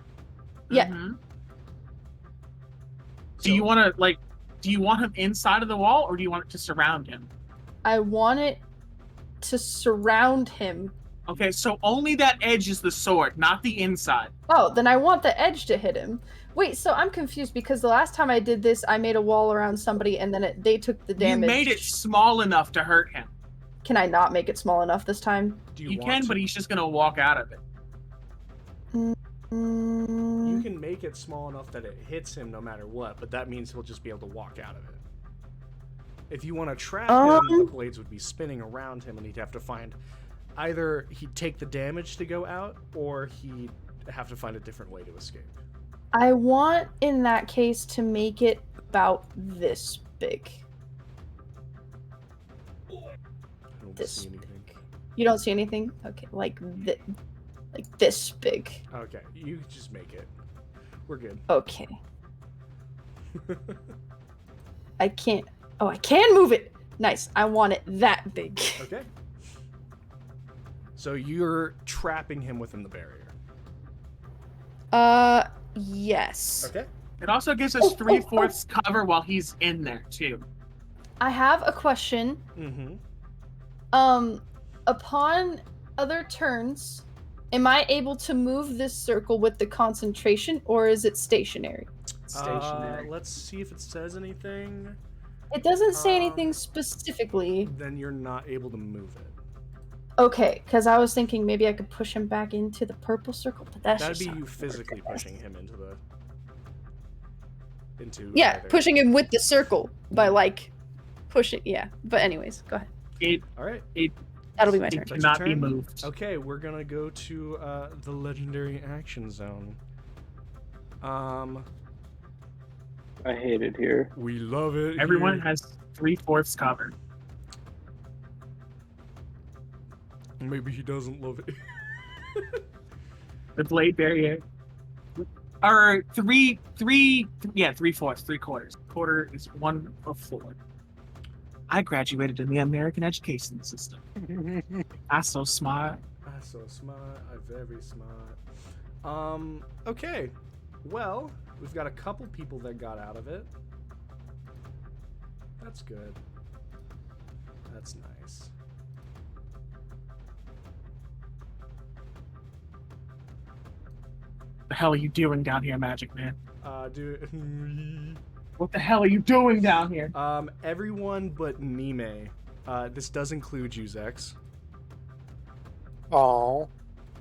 Yeah. Mhm. So, Do you want to like? Do you want him inside of the wall, or do you want it to surround him? I want it to surround him. Okay, so only that edge is the sword, not the inside. Oh, then I want the edge to hit him. Wait, so I'm confused because the last time I did this, I made a wall around somebody and then they took the damage. You made it small enough to hurt him. Can I not make it small enough this time? do You want can, to? but he's just gonna walk out of it. You can make it small enough that it hits him no matter what, but that means he'll just be able to walk out of it. If you want to trap him, the blades would be spinning around him and he'd have to find either he'd take the damage to go out or he'd have to find a different way to escape. I want, in that case, to make it about this big. I don't This see anything. You don't see anything? Okay, like this big. Okay, you just make it. We're good. Okay. I can't. Oh, I can move it. Nice. I want it that big. Okay. So you're trapping him within the barrier. Yes. Okay. It also gives us 3/4 cover while he's in there too. I have a question. Mm-hmm. Upon other turns, am I able to move this circle with the concentration, or is it stationary? Stationary. Let's see if it says anything. It doesn't say anything specifically. Then you're not able to move it. Okay, because I was thinking maybe I could push him back into the purple circle, but that's That'd just be not you gonna physically work. pushing him into the. Yeah, either. pushing him with the circle by like pushing. Yeah, but anyways, go ahead. It All right. That'll be my turn. it That's cannot your be turn? moved. Okay, we're gonna go to the legendary action zone. I hate it here. We love it. Everyone here. has 3/4 cover. Maybe he doesn't love it. The blade barrier. Or 3/4, 3/4. Quarter is 1 of 4. I graduated in the American education system. I'm so smart. I'm so smart. I'm very smart. Okay. Well, we've got a couple people that got out of it. That's good. That's nice. The hell are you doing down here, Magic Man? Dude. What the hell are you doing down here? Everyone but Nemei. This does include you, Zex. Oh.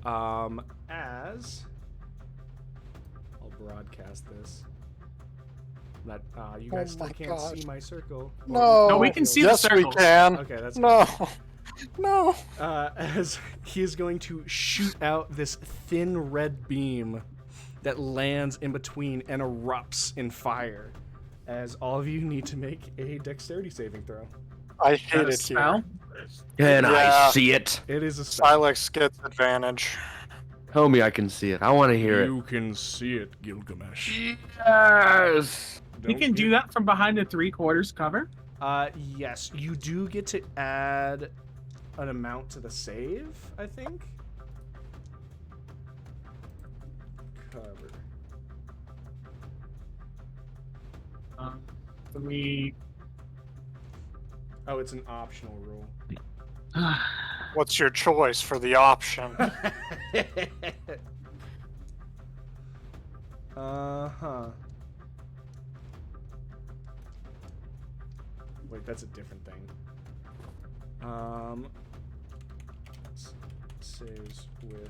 As I'll broadcast this. That you guys still my can't gosh. see my circle. No. No, we can see the yes, we circles. can. Okay, that's No. No. as he is going to shoot out this thin red beam that lands in between and erupts in fire. As all of you need to make a dexterity saving throw. I Is that hate a it spell? here. Can Yeah. I see it? It is a spell. Silex gets advantage. Tell me I can see it. I want to hear it. You can see it, Gilgamesh. Yes. You can do that from behind the 3/4 cover? Yes, you do get to add an amount to the save, I think. Cover. 3. Oh, it's an optional rule. What's your choice for the option? Uh-huh. Wait, that's a different thing. Saves with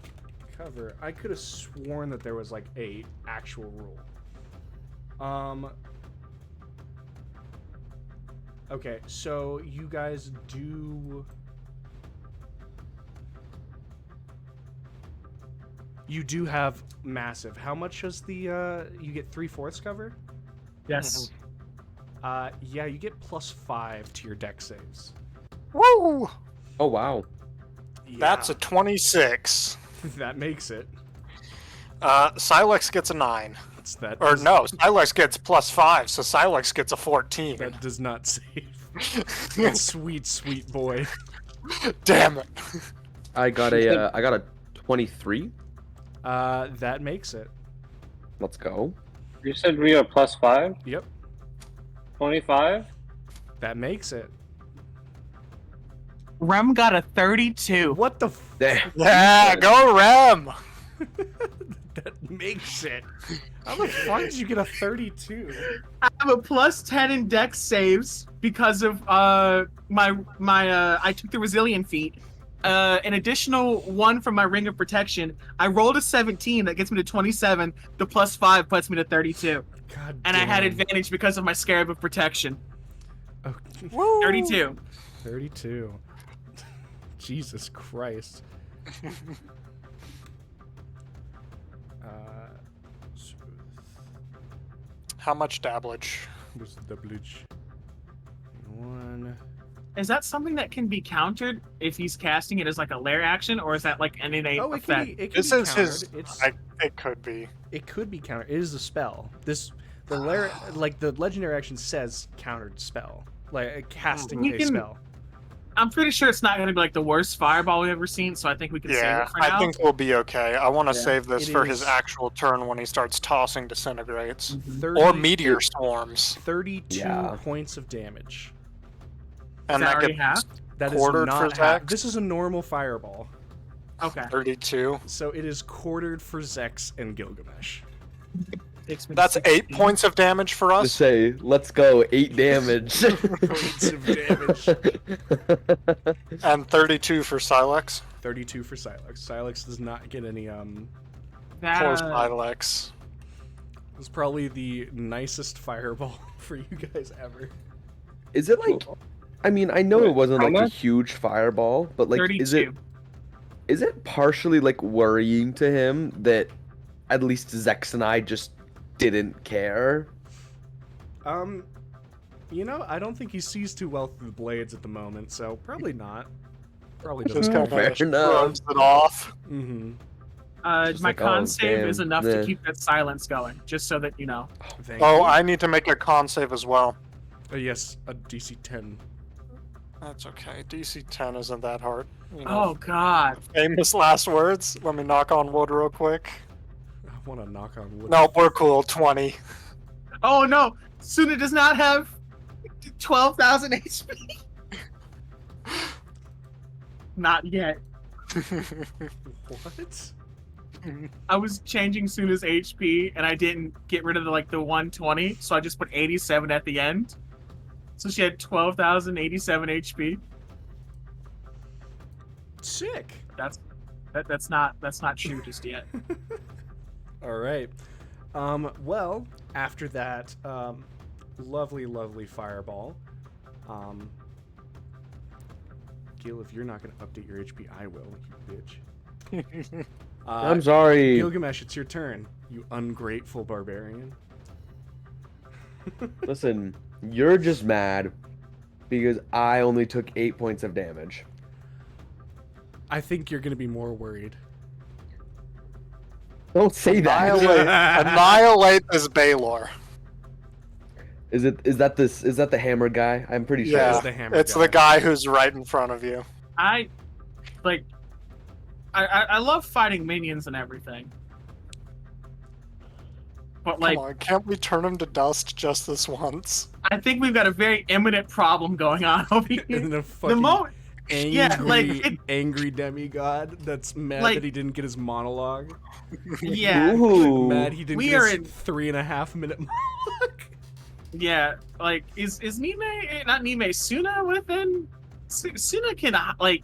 cover. I could have sworn that there was like a actual rule. Okay, so you guys do. You do have massive. How much is the you get 3/4 cover? Yes. Yeah, you get +5 to your deck saves. Woo! Oh wow. That's a Yeah, 26. that makes it. Silex gets a 9. That Or does- no, Silex gets +5, so Silex gets a 14. That does not save. Sweet, sweet boy. Damn it. I got a 23. That makes it. Let's go. You said we are +5? Yep, 25? that makes it. Rem got a 32. What the? Damn. Yeah, go Rem! That makes it. How the fuck did you get a 32? I have a +10 in dex saves because of I took the resilient feat. An additional 1 from my ring of protection. I rolled a 17 that gets me to 27. The +5 puts me to 32. God And I had damn. advantage because of my scarab of protection. Oh, Woo! 32. 32. Jesus Christ. How much dabblage? Was the doublage? 1. Is that something that can be countered if he's casting it as like a lair action, or is that like an innate Oh, it can effect? be. It can This be is his. countered. It's, It could be. it could be countered. It is a spell. The lair, like the legendary action says countered spell, like casting You a can- spell. I'm pretty sure it's not going to be like the worst fireball we've ever seen, so I think we can save Yeah, it for now. I think we'll be okay. I want to Yeah. save this It for his is- actual turn when he starts tossing disintegrates. 30, Or meteor swarms. 32 Yeah. points of damage. And that that already gets half? That is Quartered for not half. Zex? This is a normal fireball, Okay. 32. so it is quartered for Zex and Gilgamesh. Takes me to That's 8 16. points of damage for To us. say, let's go, 8 damage. Points of damage. And 32 for Silex. 32 for Silex. Silex does not get any. That, Poor Silex. It's probably the nicest fireball for you guys ever. Is it like? I mean, I know Wait, it wasn't how like a much? huge fireball, but like, 32. is it partially like worrying to him that at least Zex and I just didn't care? You know, I don't think he sees too well through the blades at the moment, so probably not. Probably Just doesn't. kind Fair of enough. throws it off. Mm-hmm. Just My like, con oh, save damn, is enough nah. to keep that silence going, just so that you know. Thank Oh, you. I need to make a con save as well. Yes, a DC 10. That's okay. DC 10 isn't that hard. You Oh know, God. famous last words. Let me knock on wood real quick. I want to knock on wood. No, we're cool. 20. Oh no. Suna does not have 12,000 HP. Not yet. What? I was changing Suna's HP, and I didn't get rid of the 120, so I just put 87 at the end. So she had 12,087 HP. Sick. That's not true just yet. All right. Well, after that, lovely fireball. Gil, if you're not going to update your HP, I will, you bitch. I'm sorry. Gilgamesh, it's your turn, you ungrateful barbarian. Listen, you're just mad because I only took 8 points of damage. I think you're going to be more worried. Don't say that. Annihilate this Baylor. Is that the hammer guy? I'm pretty sure. Yeah, It's the hammer it's guy. the guy who's right in front of you. I love fighting minions and everything. But Come on, can't we turn him to dust just this once? I think we've got a very imminent problem going on over here. And the The fucking moment, angry, yeah, like, angry demigod that's mad Like- that he didn't get his monologue. yeah, Ooh. Mad he didn't We get are his in- 3.5 minute monologue. yeah. Like, is Nemei, not Nemei, Suna within? Suna can like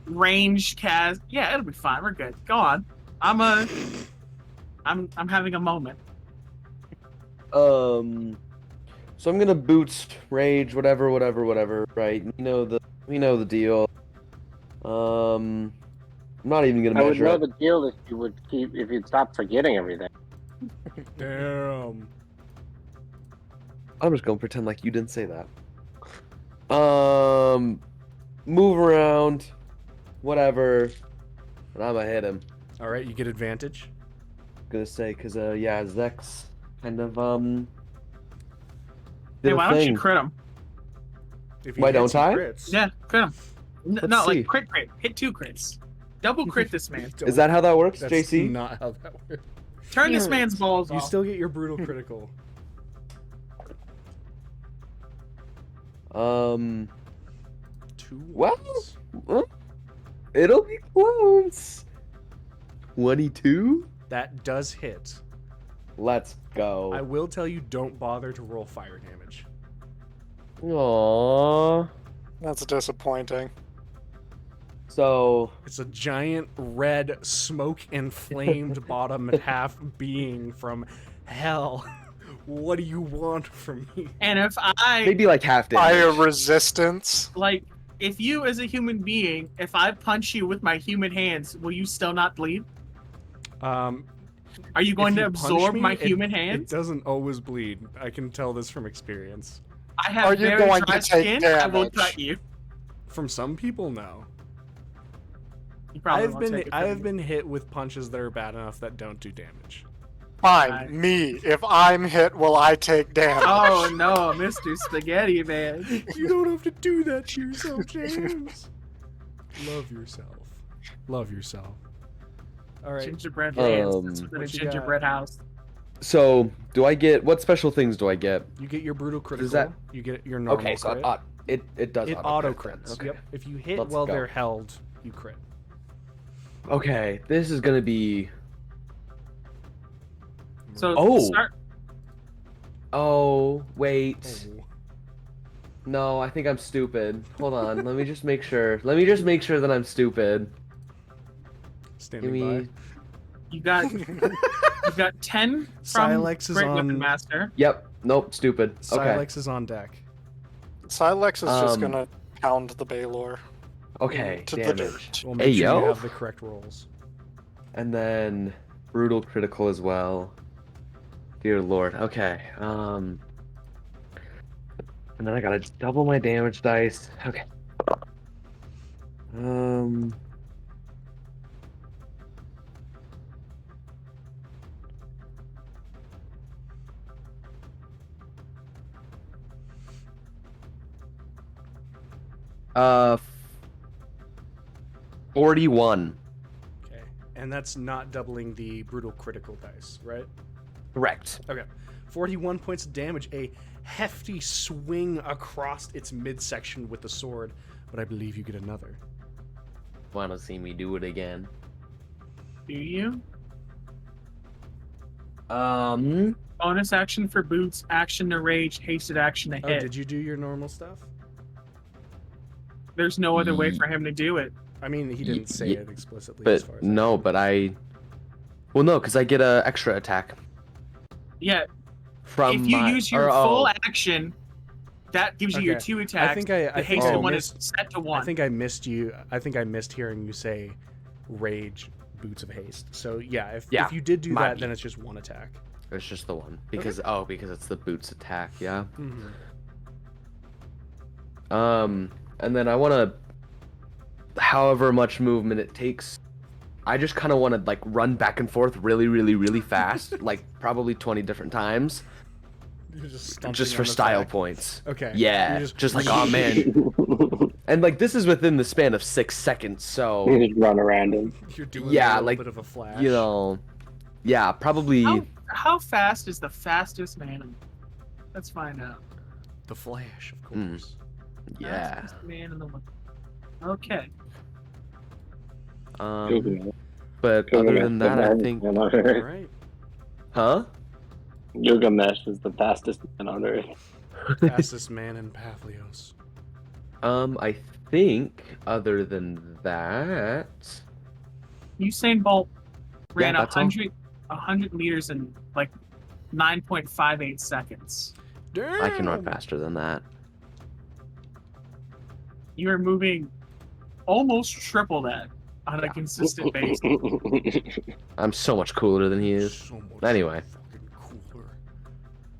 range cast. Yeah, it'll be fine. We're good. Go on. I'm having a moment. So I'm gonna boots rage, whatever, right? We know the deal. I'm not even gonna I would measure know it. the deal if you'd stop forgetting everything. Damn. I'm just gonna pretend like you didn't say that. Move around, whatever, and I'm gonna hit him. All right, you get advantage. Gonna say, cause yeah, Zex kind of Hey, did a why don't thing. you crit him? If Why hits, don't he I? crits. Yeah, crit him. Let's No, see. like crit. Hit 2 crits. Double crit this man. Is that how that works, That's JC? not how that works. Turn this man's balls You off. still get your brutal critical. 2 Well, ones. it'll be close. 22. That does hit. Let's go. I will tell you, don't bother to roll fire damage. Aww. That's disappointing. So It's a giant red smoke and flamed bottom half being from hell. What do you want from me? And if I maybe like half Fire damage. resistance. like, if you as a human being, if I punch you with my human hands, will you still not bleed? Are Are you going to absorb my human It hands? doesn't always bleed. I can tell this from experience. I have Are you very going dry to take skin. I will damage? cut you. From some people, no. You probably I've won't take it I from have me. been hit with punches that are bad enough that don't do damage. Fine, Right. me. If I'm hit, will I take damage? Oh no, Mr. Spaghetti Man. You don't have to do that to yourself, James. Love yourself. Love yourself. All right. Gingerbread hands. Um, That's within a what you got? gingerbread house. So do I get what special things do I get? You get your brutal critical. that- You get your normal Okay, so crit. it does It auto crit then. crits. Okay. Yep. If you hit Let's while go. they're held, you crit. Okay, this is gonna be. So Oh. start. Oh wait. Oh. No, I think I'm stupid. Hold on. Let me just make sure. Let me just make sure that I'm stupid. Standing Give me. by. You got 10 from Silex is Great Weapon on. Master. Yep. Nope. Stupid. Okay. Silex is on deck. Silex is just Um, gonna pound the Baylor Okay. to the Damage. dirt. We'll Hey, make sure yo. you have the correct rolls. And then brutal critical as well. Dear Lord. Okay. And then I gotta double my damage dice. Okay. Um. Uh. 41. Okay. And that's not doubling the brutal critical dice, right? Correct. Okay. 41 points of damage, a hefty swing across its midsection with the sword, but I believe you get another. Want to see me do it again? Do you? Um. Bonus action for boots, action to rage, hasted action to Oh, hit. did you do your normal stuff? There's no other way for him to do it. I mean, he didn't say it explicitly. But as far as I no, know. but I. Well, no, because I get a extra attack Yeah, from if you my. use your full action, that gives you your Okay. 2 attacks. I think the I hasted one missed, is set to 1. I think I missed you. I think I missed hearing you say rage, boots of haste. So yeah, if you did do that, then it's just 1 attack. It's just the one because because it's the boots attack. Yeah. Mm-hmm. And then I want to. However much movement it takes, I just kind of want to like run back and forth really, really, really fast, like probably 20 different times, You're just just for style points. Okay. Yeah, You're just like, oh man. And like this is within the span of 6 seconds, so You just run around him. You're doing Yeah, a little like, bit of a flash. you know, yeah, probably. How fast is the fastest man? Let's find out. the flash, of course. Yeah. Fastest man in the world. Okay. But other than that, I think. All right. Huh? Gilgamesh is the fastest man on Earth. Fastest man in Papihos. I think other than that. Usain Bolt ran that's all. 100 meters in like 9.58 seconds. Damn. I can run faster than that. You are moving almost triple that on a consistent basis. I'm so much cooler than he is. So much Anyway. fucking cooler.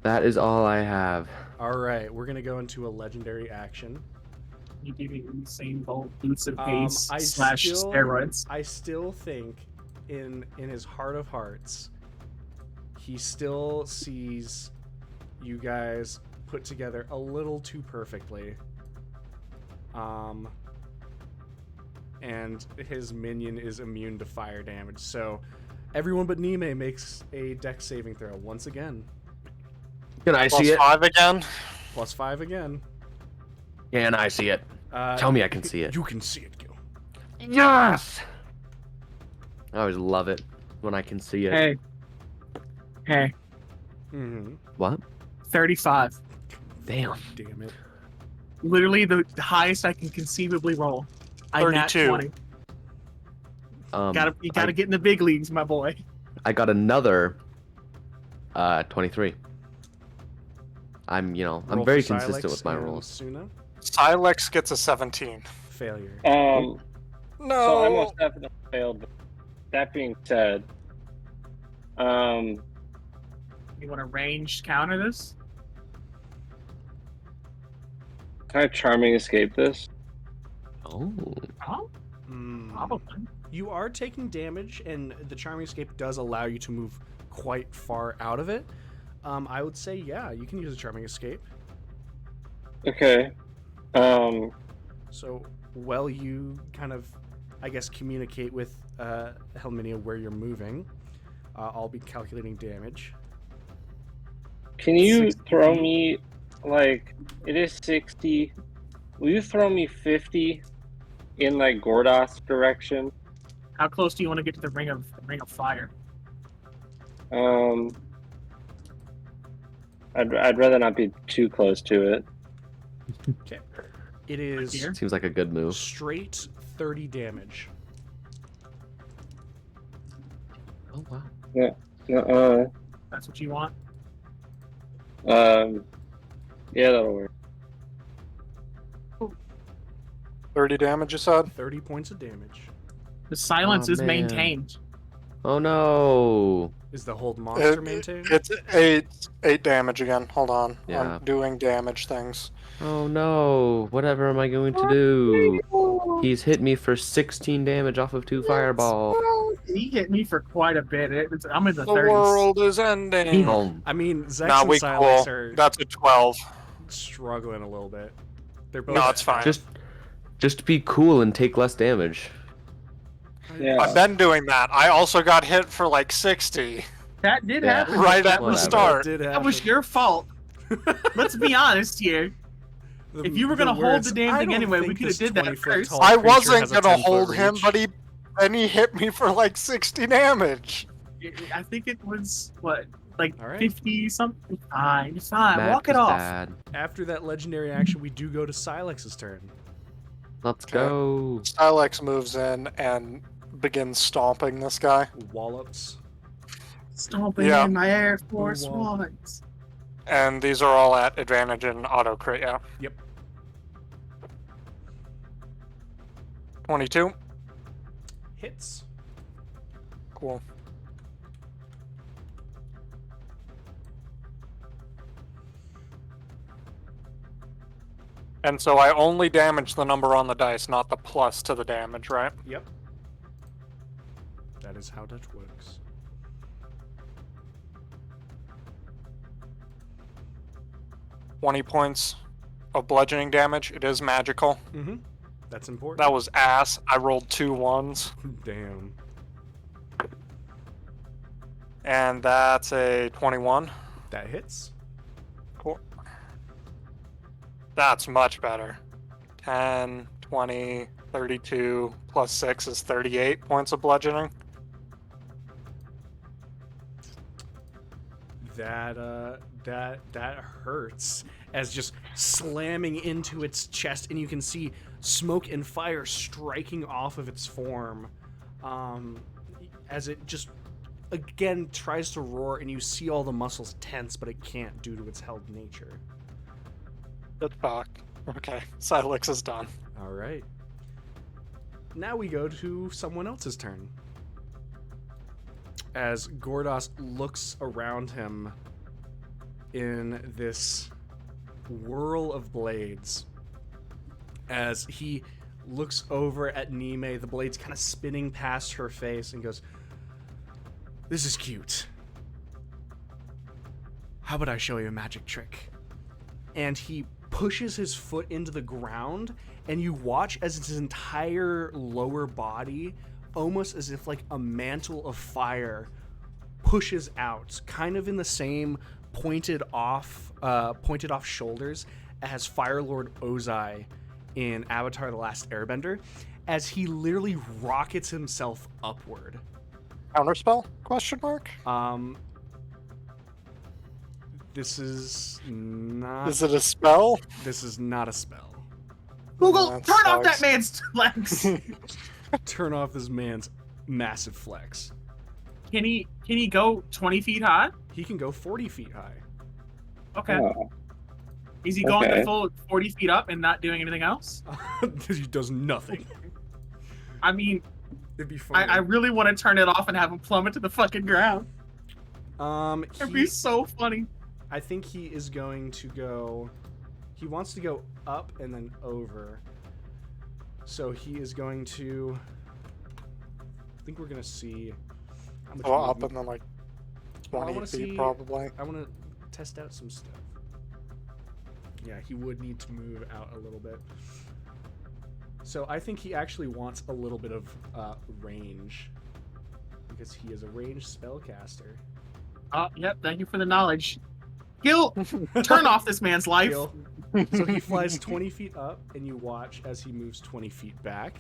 That is all I have. All right, we're gonna go into a legendary action. You giving Usain Bolt boots of I pace / steroids. I still think, in his heart of hearts, he still sees you guys put together a little too perfectly. And his minion is immune to fire damage. So everyone but Nemei makes a dex saving throw once again. Can I see it? +5 again. +5 again. Can I see it? Tell me I can see it. You can see it, Gil. Yes! I always love it when I can see it. Hey, Mm-hmm. What? 35. Damn. Damn it. Literally the highest I can conceivably roll. I nat 32. 20. You gotta get in the big leagues, my boy. I got another 23. I'm Roll very for consistent Silex with my and rolls. Suna. Silex gets a 17. Failure. No. So I most definitely failed. But that being said, You want to ranged counter this? can I charming escape this? Oh. Oh, Mm. probably. You are taking damage, and the Charming Escape does allow you to move quite far out of it. I would say, yeah, you can use a Charming Escape. Okay. So, while you kind of, I guess, communicate with Helminia where you're moving, I'll be calculating damage. Can you 60. throw me, like, it is 60. Will you throw me 50 in, like, Gordos direction? How close do you want to get to the ring of fire? I'd rather not be too close to it. Okay. It is Here? Seems like a good move. straight 30 damage. Oh, wow. That's what you want? Yeah, that'll work. 30 damage, you said? 30 points of damage. The silence Oh, is man. maintained. Oh, no. Is the hold monster maintained? It's 8 damage again. Hold on. Yeah. I'm doing damage things. Oh, no. Whatever am I going to do? He's hit me for 16 damage off of 2 fireballs. He hit me for quite a bit. I'm in the The 30s. world is ending. Damn. I mean, Zex Nah, and we Silex cool. are That's a 12. struggling a little bit. They're both. No, it's fine. Just be cool and take less damage. Yeah. I've been doing that. I also got hit for like 60. That did Yeah. happen. Right at the Whatever. start. That was your fault. Let's be honest here. If you were gonna hold the damn thing anyway, we could have did that first. I wasn't gonna hold him, but he hit me for like 60 damage. I think it was what, like All right. 50 something. Fine, fine. Math Walk it is off. bad. After that legendary action, we do go to Silex's turn. Let's Okay. go. Stylex moves in and begins stomping this guy. Wallops. Stomping Yeah. in my Air Force Wall. Ones. And these are all at advantage in auto crit, yeah. Yep. 22. Hits. Cool. And so I only damage the number on the dice, not the plus to the damage, right? Yep. That is how that works. $20 points of bludgeoning damage. It is magical. Mm-hmm. That's important. That was ass. I rolled 2 1s. Damn. And that's a 21. That hits. Cool. That's much better. 10, 20, 32, plus 6 is 38 points of bludgeoning. That hurts, as just slamming into its chest, and you can see smoke and fire striking off of its form, as it just again tries to roar, and you see all the muscles tense, but it can't due to its held nature. Good fuck. Okay, Silex is done. All right. Now we go to someone else's turn. As Gordos looks around him in this whirl of blades, as he looks over at Nemei, the blades kind of spinning past her face, and goes, "This is cute. How about I show you a magic trick?" And he pushes his foot into the ground, and you watch as its entire lower body, almost as if like a mantle of fire, pushes out, kind of in the same pointed off shoulders as Fire Lord Ozai in Avatar: The Last Airbender, as he literally rockets himself upward. Counterspell? Question mark? This is not. Is it a spell? This is not a spell. Google, That turn off that sucks. man's legs. Turn off this man's massive flex. Can he go 20 feet high? He can go 40 feet high. Okay. Oh, Is he going okay. the full 40 feet up and not doing anything else? He does nothing. I mean, It'd be funny. I really want to turn it off and have him plummet to the fucking ground. It'd be so funny. I think he is going to go. He wants to go up and then over. So he is going to. I think we're gonna see. How much Well, up movement- and then like Well, I 20 wanna feet see- probably. I want to test out some stuff. Yeah, he would need to move out a little bit. So I think he actually wants a little bit of range, because he is a ranged spellcaster. Oh, yep. Thank you for the knowledge. Gil, turn off this man's life. He'll- So he flies 20 feet up, and you watch as he moves 20 feet back.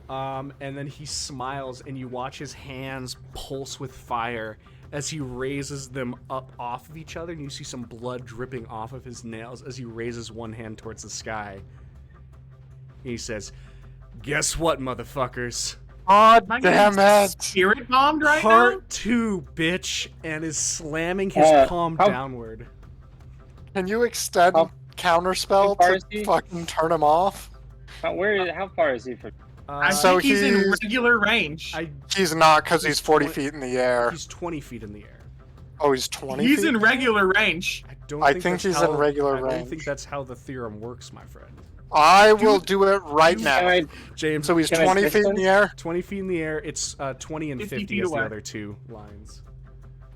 And then he smiles, and you watch his hands pulse with fire as he raises them up off of each other, and you see some blood dripping off of his nails as he raises one hand towards the sky. He says, "Guess what, motherfuckers? God Am I damn getting it! Spirit bombed right Part 2, bitch," and is slamming his palm how- downward. Can you extend How- counterspell how far is to he? fucking turn him off? How far is he from? I So think he's in he's- regular range. He's not, because he's 40 20 feet in the air. He's 20 feet in the air. Oh, he's 20 He's feet? in regular range. I don't I think think that's he's how, in regular I don't range. think that's how the theorem works, my friend. I will do it right Can now. I, James, So he's Can I 20 feet in distance? the air? 20 feet in the air. It's 20 and 50 50 feet as the away. other two lines.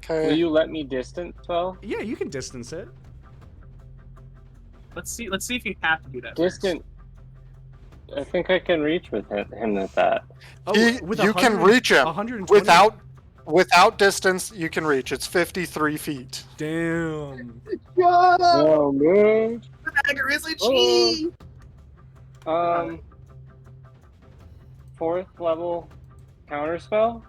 will Okay. you let me distance well? Yeah, you can distance it. Let's see if you have to do that. first. Distant. I think I can reach with him at that. Oh, He- with you can 100 reach him 120 Without Without distance, you can reach. It's 53 feet. Damn. Oh man. Dagger is a Oh. cheat. Fourth level counterspell.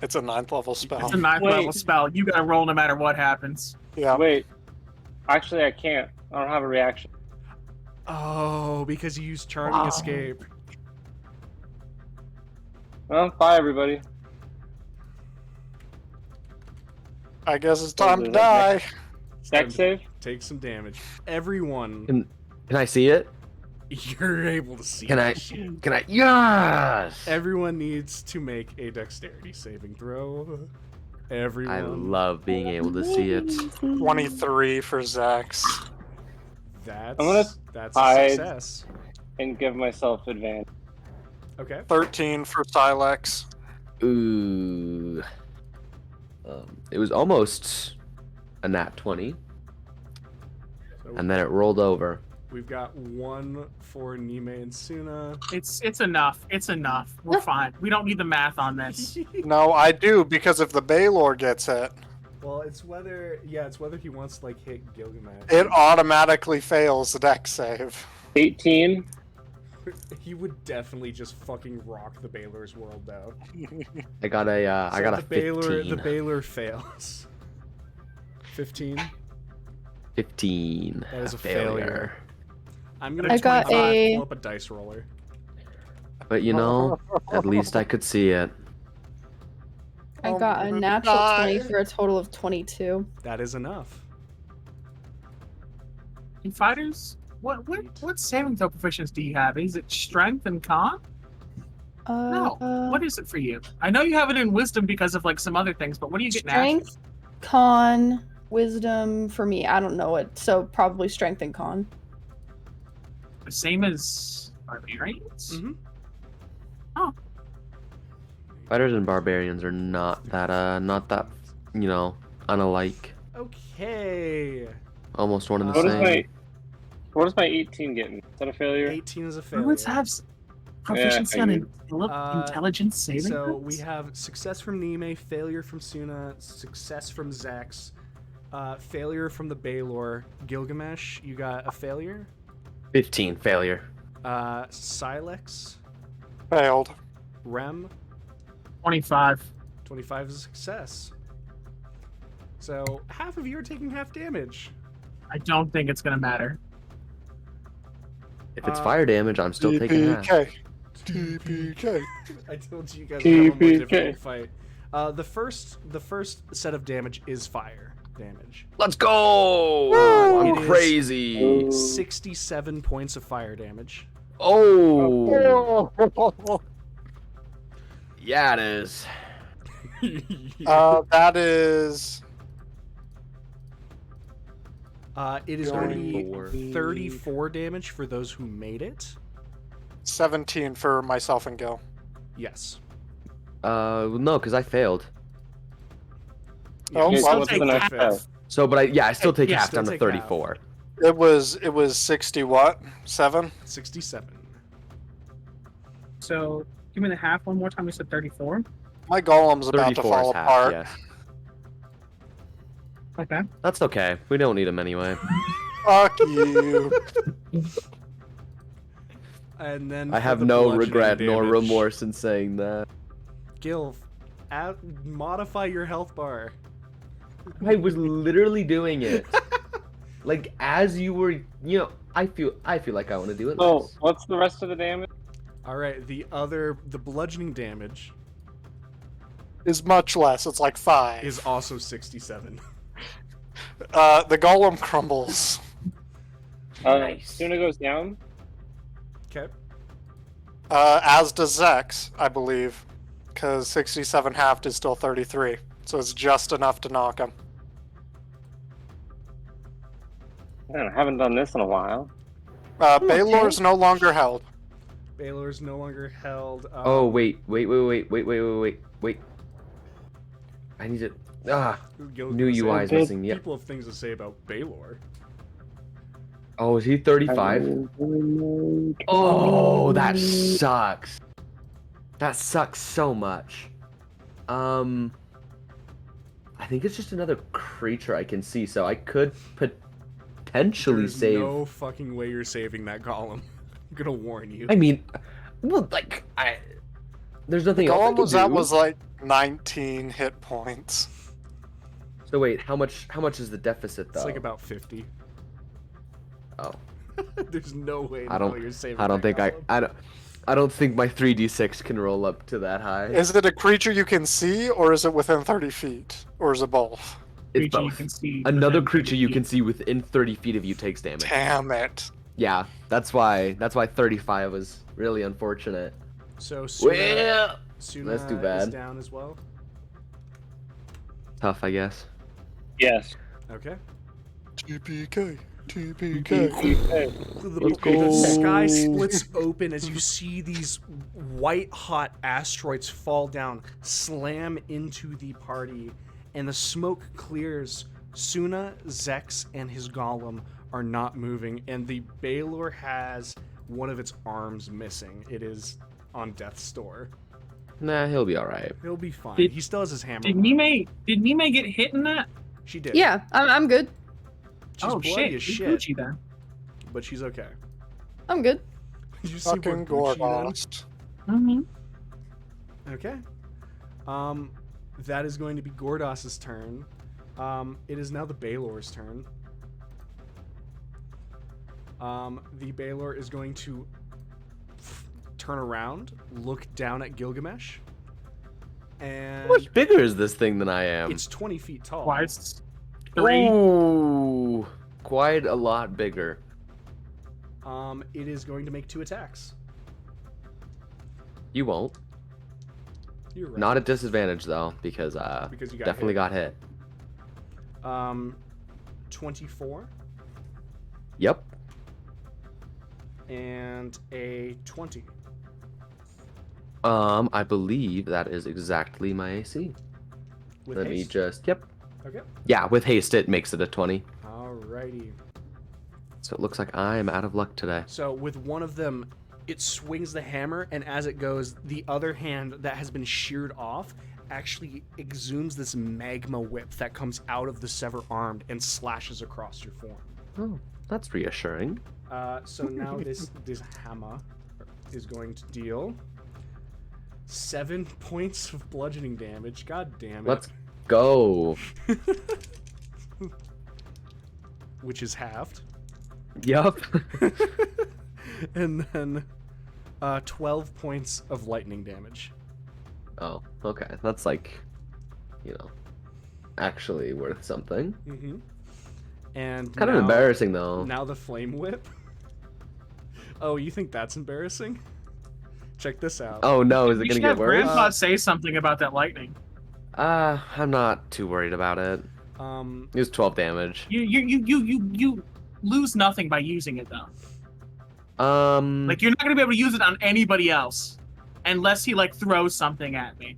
It's a 9th level spell. It's a 9th Wait. level spell. You gotta roll no matter what happens. Yeah. Wait. Actually, I can't. I don't have a reaction. Oh, because you used Charming Escape. Well, bye everybody. I guess it's time to die. Dex save. Take some damage. Everyone, Can I see it? you're able to see. Can I? this shit. Can I? Yes! Everyone needs to make a dexterity saving throw. Everyone. I love being able to see it. 23 for Zax. That's I'm gonna that's a hide. success. And give myself advantage. Okay. 13 for Silex. Ooh. It was almost a nat 20, So and then it rolled over. we've got one for Nemei and Suna. It's enough. It's enough. We're fine. We don't need the math on this. No, I do, because if the Baylor gets hit, Well, it's whether he wants to like hit Gilgamesh. it automatically fails the dex save. 18. He would definitely just fucking rock the Baylor's world though. I got a I got a The 15. Baylor fails. 15. 15. That is a failure. I'm gonna I got 25 a- pull up a dice roller. But you know, at least I could see it. I I'm got a gonna natural die. 20 for a total of 22. That is enough. In fighters, what saving throw proficiency do you have? Is it strength and con? No. What is it for you? I know you have it in wisdom because of like some other things, but what do you get naturally? Strength, con, wisdom for me. I don't know it, so probably strength and con. The same as barbarians? Mm-hmm. Fighters and barbarians are not that unalike. Okay. Almost one and the What same. does my 18 get me? Is that a failure? 18 is a failure. Let's have proficiency on Uh, intelligence saving So throws? we have success from Nemei, failure from Suna, success from Zax, failure from the Baylor. Gilgamesh, you got a failure. 15 failure. Silex, Failed. Rem, 25. 25 is a success. So half of you are taking half damage. I don't think it's gonna matter. If it's fire damage, I'm still taking half. TPK. TPK. I told you guys would have a more TPK. difficult fight. The first set of damage is fire damage. Let's go! It I'm is- crazy. 67 points of fire damage. Oh! Yeah, it is. That is It is going to be 34. 34 damage for those who made it. 17 for myself and Gil. Yes. No, because I failed. Oh, you well, still what's take the next half. step? So, but I still take Yeah, half still down to take 34. It was 60 what? 7? 67. So give me the half one more time. You said 34. My golem's about to 34 fall is half, apart. yes. Okay. That's okay. We don't need him anyway. Fuck you. And then I for have the no bludgeoning regret nor damage, remorse in saying that. Gil, modify your health bar. I was literally doing it. Like as you were, I feel like I want to do it. So, less. what's the rest of the damage? All right, the bludgeoning damage Is much less. It's like 5. is also 67. The golem crumbles. Nice. Suna goes down. Okay. As does Zex, I believe. Because 67 halved is still 33. So it's just enough to knock him. Man, I haven't done this in a while. Baylor's no longer held. Baylor is no longer held. Oh wait. I need to. Gil- New say- UI is big missing. Yep. People have things to say about Baylor. Oh, is he 35? Oh, that sucks. That sucks so much. I think it's just another creature I can see, so I could potentially There's save. no fucking way you're saving that golem. I'm gonna warn you. I mean, well, like there's The nothing else I golem can do. was like 19 hit points. So wait, how much is the deficit though? It's like about 50. Oh, There's no way in I hell don't. you're saving I don't that think golem. I don't think my 3d6 can roll up to that high. Is it a creature you can see, or is it within 30 feet? Or is it both? It's Creature you both. can see Another within creature 30 you feet. can see within 30 feet of you takes damage. Damn it. Yeah, that's why 35 was really unfortunate. So Suna, Well, Suna that's too is bad. down as well. Tough, I guess. Yes. Okay. TPK. TPK. The sky splits open as you see these white hot asteroids fall down, slam into the party, and the smoke clears. Suna, Zex, and his golem are not moving, and the Baylor has one of its arms missing. It is on death's door. Nah, he'll be alright. He'll be fine. Did- He still has his hammer. Did on. Nemei get hit in that? She did. Yeah, I'm good. She's Oh bloody shit! as You shit, Gucci then. but she's okay. I'm good. Did you see where Fucking Gucci then? Gorgost. Mm-hmm. Okay. That is going to be Gordos's turn. It is now the Baylor's turn. The Baylor is going to turn around, look down at Gilgamesh, and How much bigger is this thing than I am? it's 20 feet tall. Why it's 3? Ooh, quite a lot bigger. It is going to make 2 attacks. You won't. You're right. Not at disadvantage though, because Because you got definitely hit. got hit. 24 Yep. and a 20. I believe that is exactly my AC. With Let me haste. just. Yep. Okay. Yeah, with haste it makes it a 20. Alrighty. So it looks like I'm out of luck today. So with one of them, it swings the hammer, and as it goes, the other hand that has been sheared off actually exhumes this magma whip that comes out of the sever arm and slashes across your form. Oh, that's reassuring. So now this hammer is going to deal 7 points of bludgeoning damage. God damn it. Let's go. Which is halved. Yup. And then 12 points of lightning damage. Oh, okay. That's like, actually worth something. Mm-hmm. And Kind of now- embarrassing though. Now the flame whip. Oh, you think that's embarrassing? Check this out. Oh no, is it We gonna should get have worse? Grandpa say something about that lightning. I'm not too worried about it. It was 12 damage. You lose nothing by using it though. Like you're not gonna be able to use it on anybody else, unless he like throws something at me.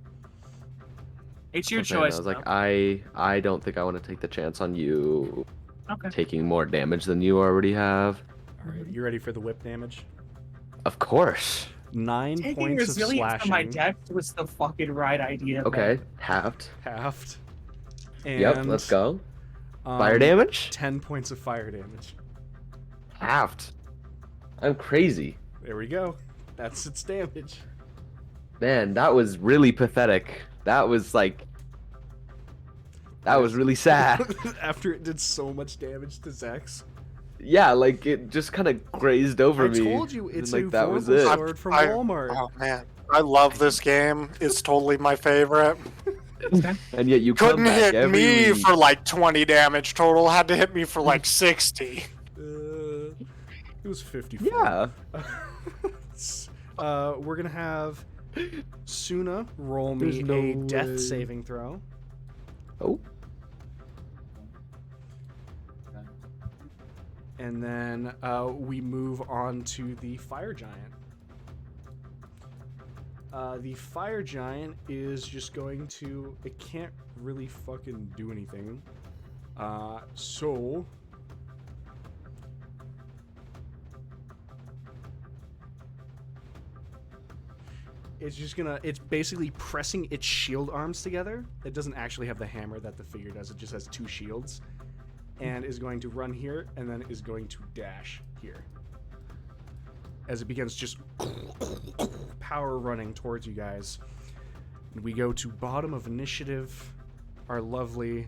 It's your okay, choice. I was like, though. I don't think I want to take the chance on you Okay. taking more damage than you already have. All right, you ready for the whip damage? Of course. 9 Taking points of resilience from my slashing. deck was the fucking right idea. Okay, man. halved. Halved. And, Yep, let's go. Fire um, damage? 10 points of fire damage. Halved. I'm crazy. There we go. That's its damage. Man, that was really pathetic. That was like... That was really sad. After it did so much damage to Zex. Yeah, like it just kind of grazed over I me. told you, it's and, a like that was vorpal it. sword from I- Walmart. Oh man, I love this game. It's totally my favorite. And yet you Couldn't come back hit every me week. for like 20 damage total. Had to hit me for like 60. It was 54. Yeah. We're gonna have Suna roll me There's no a death way. saving throw. Oh. And then we move on to the fire giant. The fire giant is just going to... It can't really fucking do anything. So... It's just gonna. It's basically pressing its shield arms together. It doesn't actually have the hammer that the figure does. It just has 2 shields, and is going to run here, and then is going to dash here. As it begins just power running towards you guys. And we go to bottom of initiative, our lovely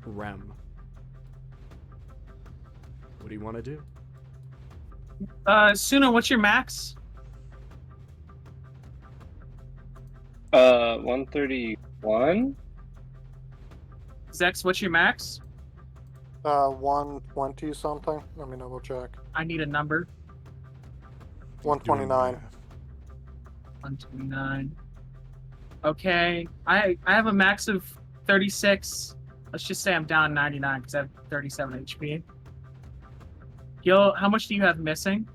Rem. What do you want to do? Suna, what's your max? 131. Zex, what's your max? 120 something. Let me double check. I need a number. 129. 129. Okay. I have a max of 36. Let's just say I'm down 99 because I have 37 HP. Gil, how much do you have missing?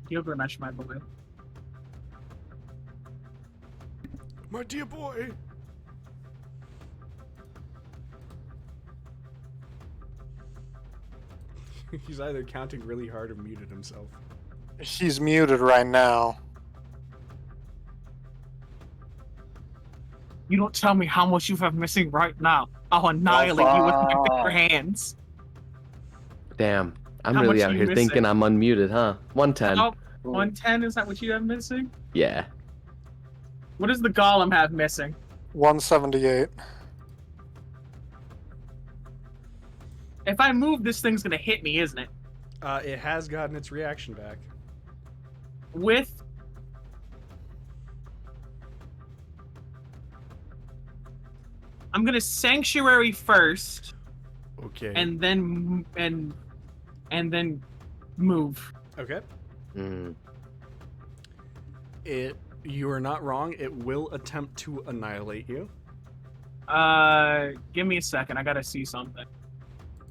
Gilgamesh, my boy. My dear boy. He's either counting really hard or muted himself. He's muted right now. You don't tell me how much you have missing right now. I'll annihilate you with my bare hands. Damn. I'm How really much out are you here missing? thinking I'm unmuted, huh? 110. Oh, 110, is that what you have missing? Yeah. What does the golem have missing? 178. If I move, this thing's gonna hit me, isn't it? It has gotten its reaction back. With... I'm gonna Sanctuary first, Okay. and then... And then move. Okay. Mm. You are not wrong. It will attempt to annihilate you. Give me a second. I gotta see something.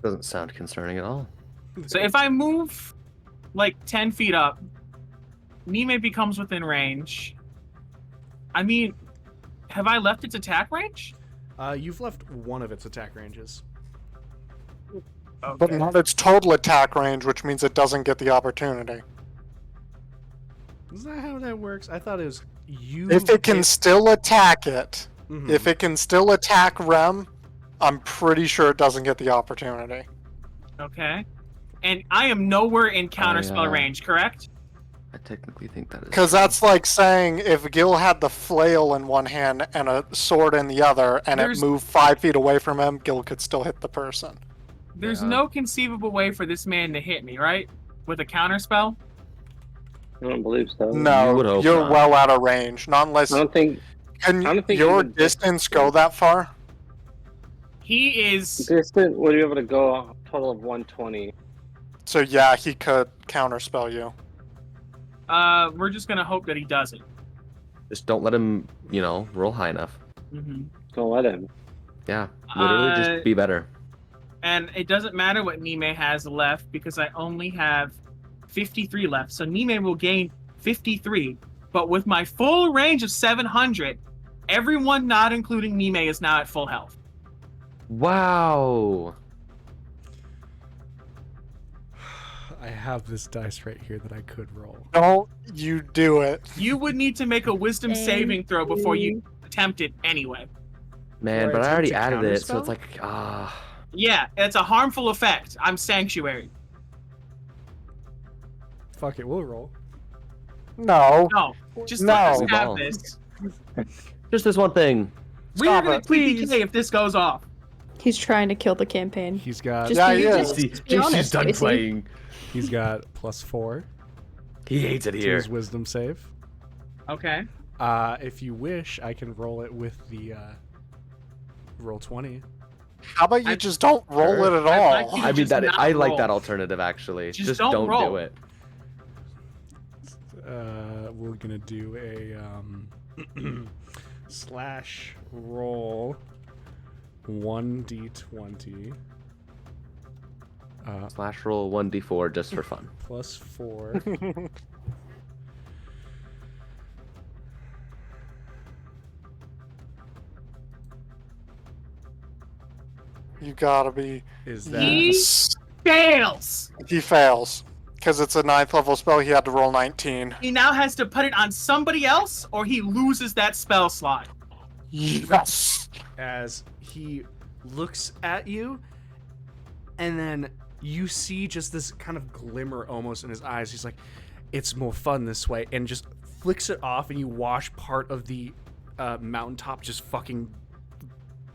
Doesn't sound concerning at all. So if I move like 10 feet up, Nemei becomes within range. I mean, have I left its attack range? You've left one of its attack ranges. Okay. But not its total attack range, which means it doesn't get the opportunity. Is that how that works? I thought it was you. If it can still attack it, Mhm. if it can still attack Rem, I'm pretty sure it doesn't get the opportunity. Okay. And I am nowhere in counterspell range, correct? I technically think that is. Because that's like saying if Gil had the flail in one hand and a sword in the other, and There's- it moved 5 feet away from him, Gil could still hit the person. There's Yeah. no conceivable way for this man to hit me, right? With a counterspell? I don't believe so. You would No, hope you're not. well out of range. Not unless. I don't think Can I don't think your even distance go that far? He is... distant would be able to go a total of 120. So yeah, he could counterspell you. We're just gonna hope that he doesn't. Just don't let him, roll high enough. Mm-hmm. Don't let him. Yeah. Literally Uh, just be better. And it doesn't matter what Nemei has left because I only have 53 left. So Nemei will gain 53. But with my full range of 700, everyone not including Nemei is now at full health. Wow. I have this dice right here that I could roll. Don't you do it. You would need to make a wisdom Thank saving throw before you you. attempt it anyway. Man, Or but I already attempt to added it, so counterspell? it's like, Yeah, it's a harmful effect. I'm Sanctuary. Fuck it, we'll roll. No. No, just No. let us have Ball. this. just this one thing. We are Stop gonna it, TPK if this goes off. He's trying to kill the campaign. He's got Just Yeah, be, he is. just be honest, Casey. playing. he's got +4 He hates it to here. his wisdom save. Okay. If you wish, I can roll it with the roll 20. How about you just don't roll it at I'd all? like you to I mean just that not I like roll. that alternative actually. Just don't roll. do it. We're gonna do a slash roll 1d20 Slash roll 1d4 just for fun. +4. You gotta be. Is that He fails. He fails. Because it's a 9th level spell, he had to roll 19. He now has to put it on somebody else, or he loses that spell slot. Yes! As he looks at you, and then you see just this kind of glimmer almost in his eyes. He's like, it's more fun this way, and just flicks it off, and you watch part of the mountaintop just fucking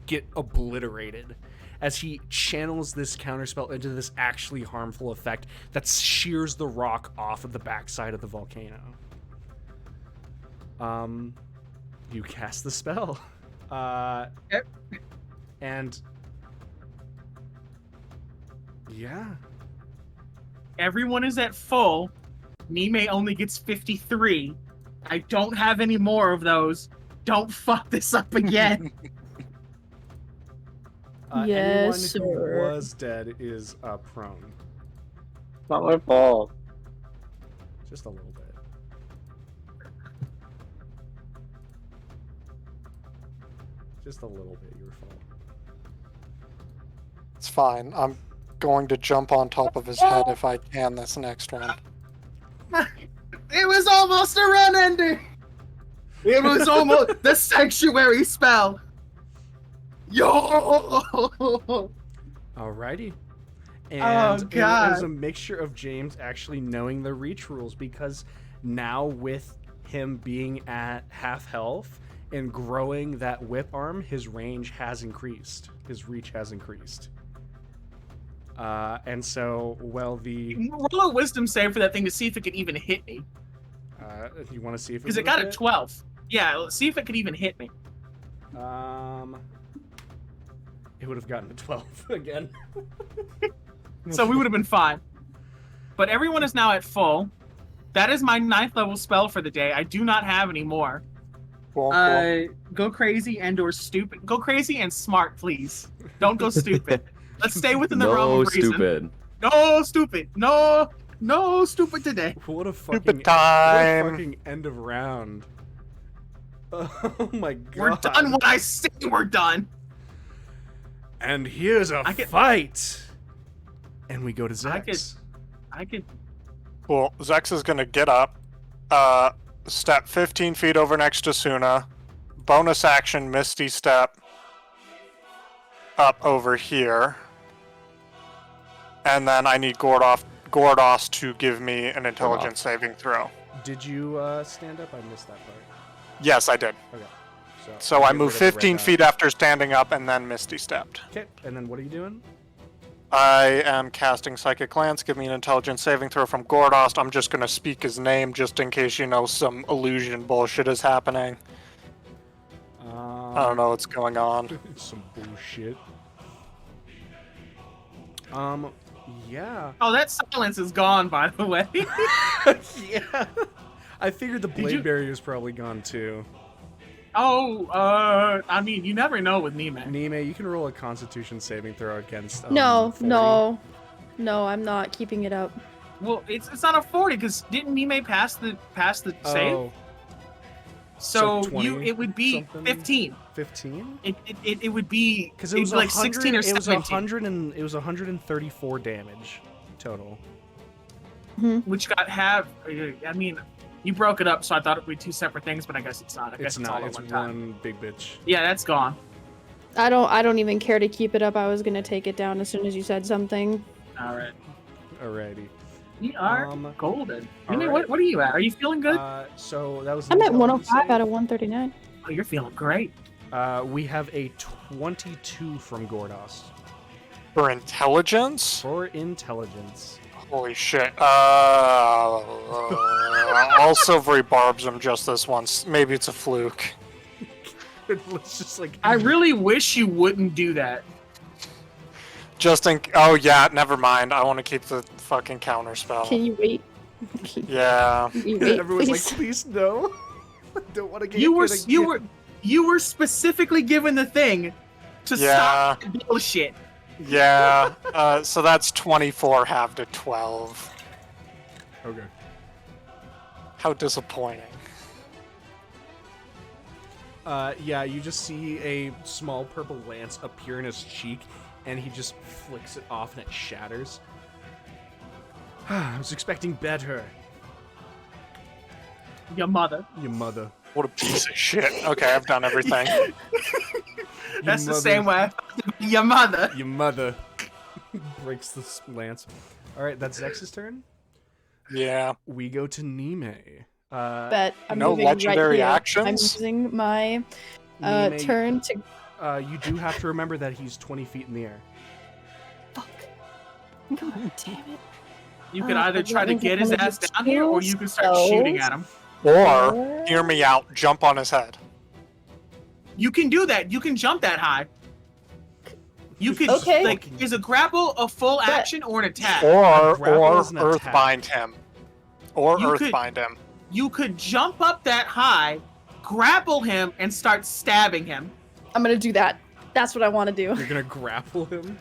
get obliterated as he channels this counterspell into this actually harmful effect that shears the rock off of the backside of the volcano. You cast the spell. And yeah. Everyone is at full. Nemei only gets 53. I don't have any more of those. Don't fuck this up again. Yes, anyone who sir. was dead is prone. It's not my fault. Just a little bit. Just a little bit, your fault. It's fine. I'm going to jump on top of his head if I can this next one. It was almost a run ending. It was almost the sanctuary spell. Yo! Alrighty. Oh, And God. it was a mixture of James actually knowing the reach rules, because now with him being at half health and growing that whip arm, his range has increased. His reach has increased. And so, well, Roll a wisdom save for that thing to see if it could even hit me. you want to see if Because it got a 12. Yeah, let's see if it could even hit me. It would have gotten a 12 again. So we would have been fine. But everyone is now at full. That is my 9th level spell for the day. I do not have any more. Cool. Go crazy and or stupid. Go crazy and smart, please. Don't go stupid. Let's stay within the realm No of reason. stupid. No stupid. No stupid today. What a fucking, Stupid time. What a fucking end of round. Oh my god. We're done when I say we're done. And here's a fight. And we go to Zex. I could. Cool. Zex is going to get up, step 15 feet over next to Suna, bonus action Misty Step up over here, and then I need Gordos to give me an intelligence saving throw. Did you stand up? I missed that part. Yes, I did. Okay. So I get move rid of the red 15 dot. feet after standing up and then Misty Stepped. Okay, and then what are you doing? I am casting Psychic Glance. Give me an intelligence saving throw from Gordost. I'm just going to speak his name just in case some illusion bullshit is happening. I don't know what's going on. Some bullshit. Yeah. Oh, that silence is gone, by the way. Yeah. I figured the blade barrier is probably gone too. I mean, you never know with Nemei. Nemei, you can roll a Constitution saving throw against. 40. No, I'm not keeping it up. Well, it's not a 40 because didn't Nemei pass the save? Oh. So 20 it would be something? 15. 15? It would be Because it was like 16 or 17. It was 134 damage total. Which got half. I mean, you broke it up, so I thought it would be two separate things, but I guess it's not. I guess It's not. all at It's one time. one big bitch. Yeah, that's gone. I don't even care to keep it up. I was gonna take it down as soon as you said something. All right. Alrighty. You are golden. all Nemei, right. what are you at? Are you feeling good? So that was. I'm the at intelligence 105 save. out of 139. Oh, you're feeling great. We have a 22 from Gordos For intelligence? for intelligence. Holy shit. I'll silvery barbs him just this once. Maybe it's a fluke. Let's just like. I really wish you wouldn't do that. Oh yeah, never mind. I want to keep the fucking counter spell. Can you wait? Yeah. Can you wait, Everyone's please? like, please no. I don't want to get. You were specifically given the thing to stop the bullshit. Yeah. So that's 24 halved to 12. Okay. How disappointing. Yeah, you just see a small purple lance appear in his cheek, and he just flicks it off, and it shatters. I was expecting better. Your mother. Your mother. What a piece of shit. Okay, I've done everything. That's the mother. same way I felt about your mother. Your mother. Breaks the lance. Alright, that's Zex's turn. Yeah. We go to Nemei. Bet I'm No moving legendary right here. I'm actions? using my Nemei, turn to. you do have to remember that he's 20 feet in the air. Fuck. God damn it. You could either try to that get means his I'm ass gonna down here, or do you can start spells. shooting at him. Or, hear me out, jump on his head. You can do that. You can jump that high. You could Okay. like, is a grapple a full action or an attack? Or grapple is an earth attack. bind him. Or You earth could- bind him. You could jump up that high, grapple him, and start stabbing him. I'm gonna do that. That's what I want to do. You're gonna grapple him?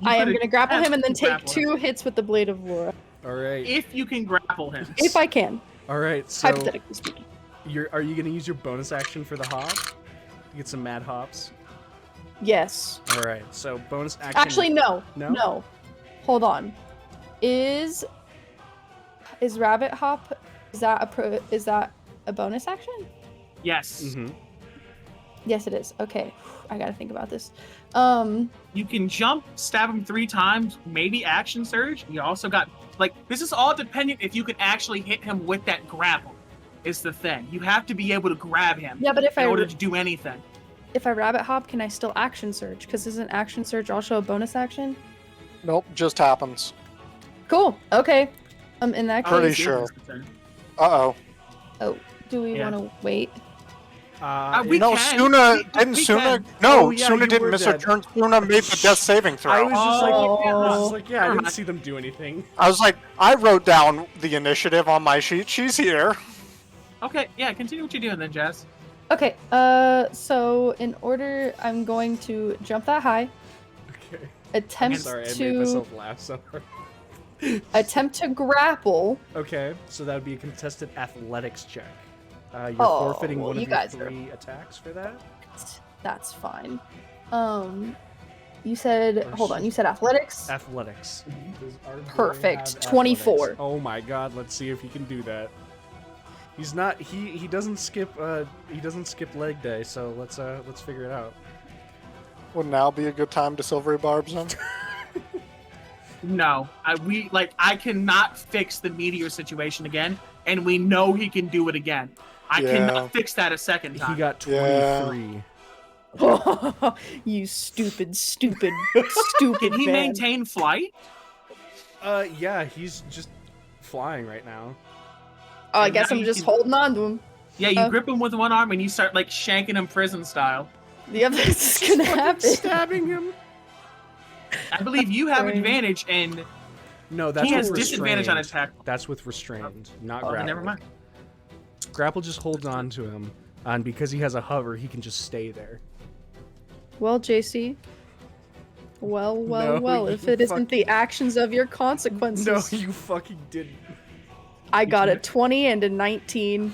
You I am could gonna grapple him and then take grapple him. 2 hits with the Blade of Laura. Alright. If you can grapple him. If I can, Alright, so hypothetically speaking. are you gonna use your bonus action for the hop? You get some mad hops. Yes. Alright, so bonus action. Actually, no. No? No. Hold on. Is Rabbit Hop? Is that a bonus action? Yes. Mm-hmm. Yes, it is. Okay. I gotta think about this. You can jump, stab him 3 times, maybe action surge. You also got, like, this is all dependent if you can actually hit him with that grapple, is the thing. You have to be able to grab him Yeah, but if in I order to do anything. Rabbit Hop, can I still action surge? Because isn't action surge also a bonus action? Nope, just happens. Cool. Okay. In that Pretty case, sure. Uh-oh. do we Yeah. want to wait? We No, can. Suna We didn't Suna. can. No, Oh, yeah, Suna you didn't were miss her dead. turn. Suna made the death saving throw. I was just like, Oh. I was like, yeah, I didn't see them do anything. I was like, I wrote down the initiative on my sheet. She's here. Okay, yeah, continue what you're doing then, Jazz. Okay. So in order, I'm going to jump that high. Okay. Attempt Sorry, I made to myself laugh so hard. grapple. Okay, so that would be a contested athletics check. You're Oh, forfeiting well, one you of your guys are- 3 attacks for that. That's fine. You said Or hold on. You said athletics. Athletics. Does our boy Perfect. have 24. athletics? Oh my god, let's see if he can do that. He's not he doesn't skip leg day, so let's figure it out. Would now be a good time to silvery barbs him? No, I cannot fix the meteor situation again, and we know he can do it again. I Yeah. cannot fix that a second time. He got Yeah. 23. You stupid Can he man. maintain flight? Yeah, he's just flying right now. Oh, I And guess now I'm you just can- holding on to him. Yeah, you grip him with one arm and you start like shanking him prison style. The other is gonna happen. Stabbing him. I believe you have Sorry. advantage, and No, that's he has with disadvantage on restrained. attack. That's with restrained, not Oh, grapple. then never mind. Grapple just holds on to him, and because he has a hover, he can just stay there. Well, JC. Well, No, if you it isn't the actions of your consequences. No, you fucking didn't. I got a can't- 20 and a 19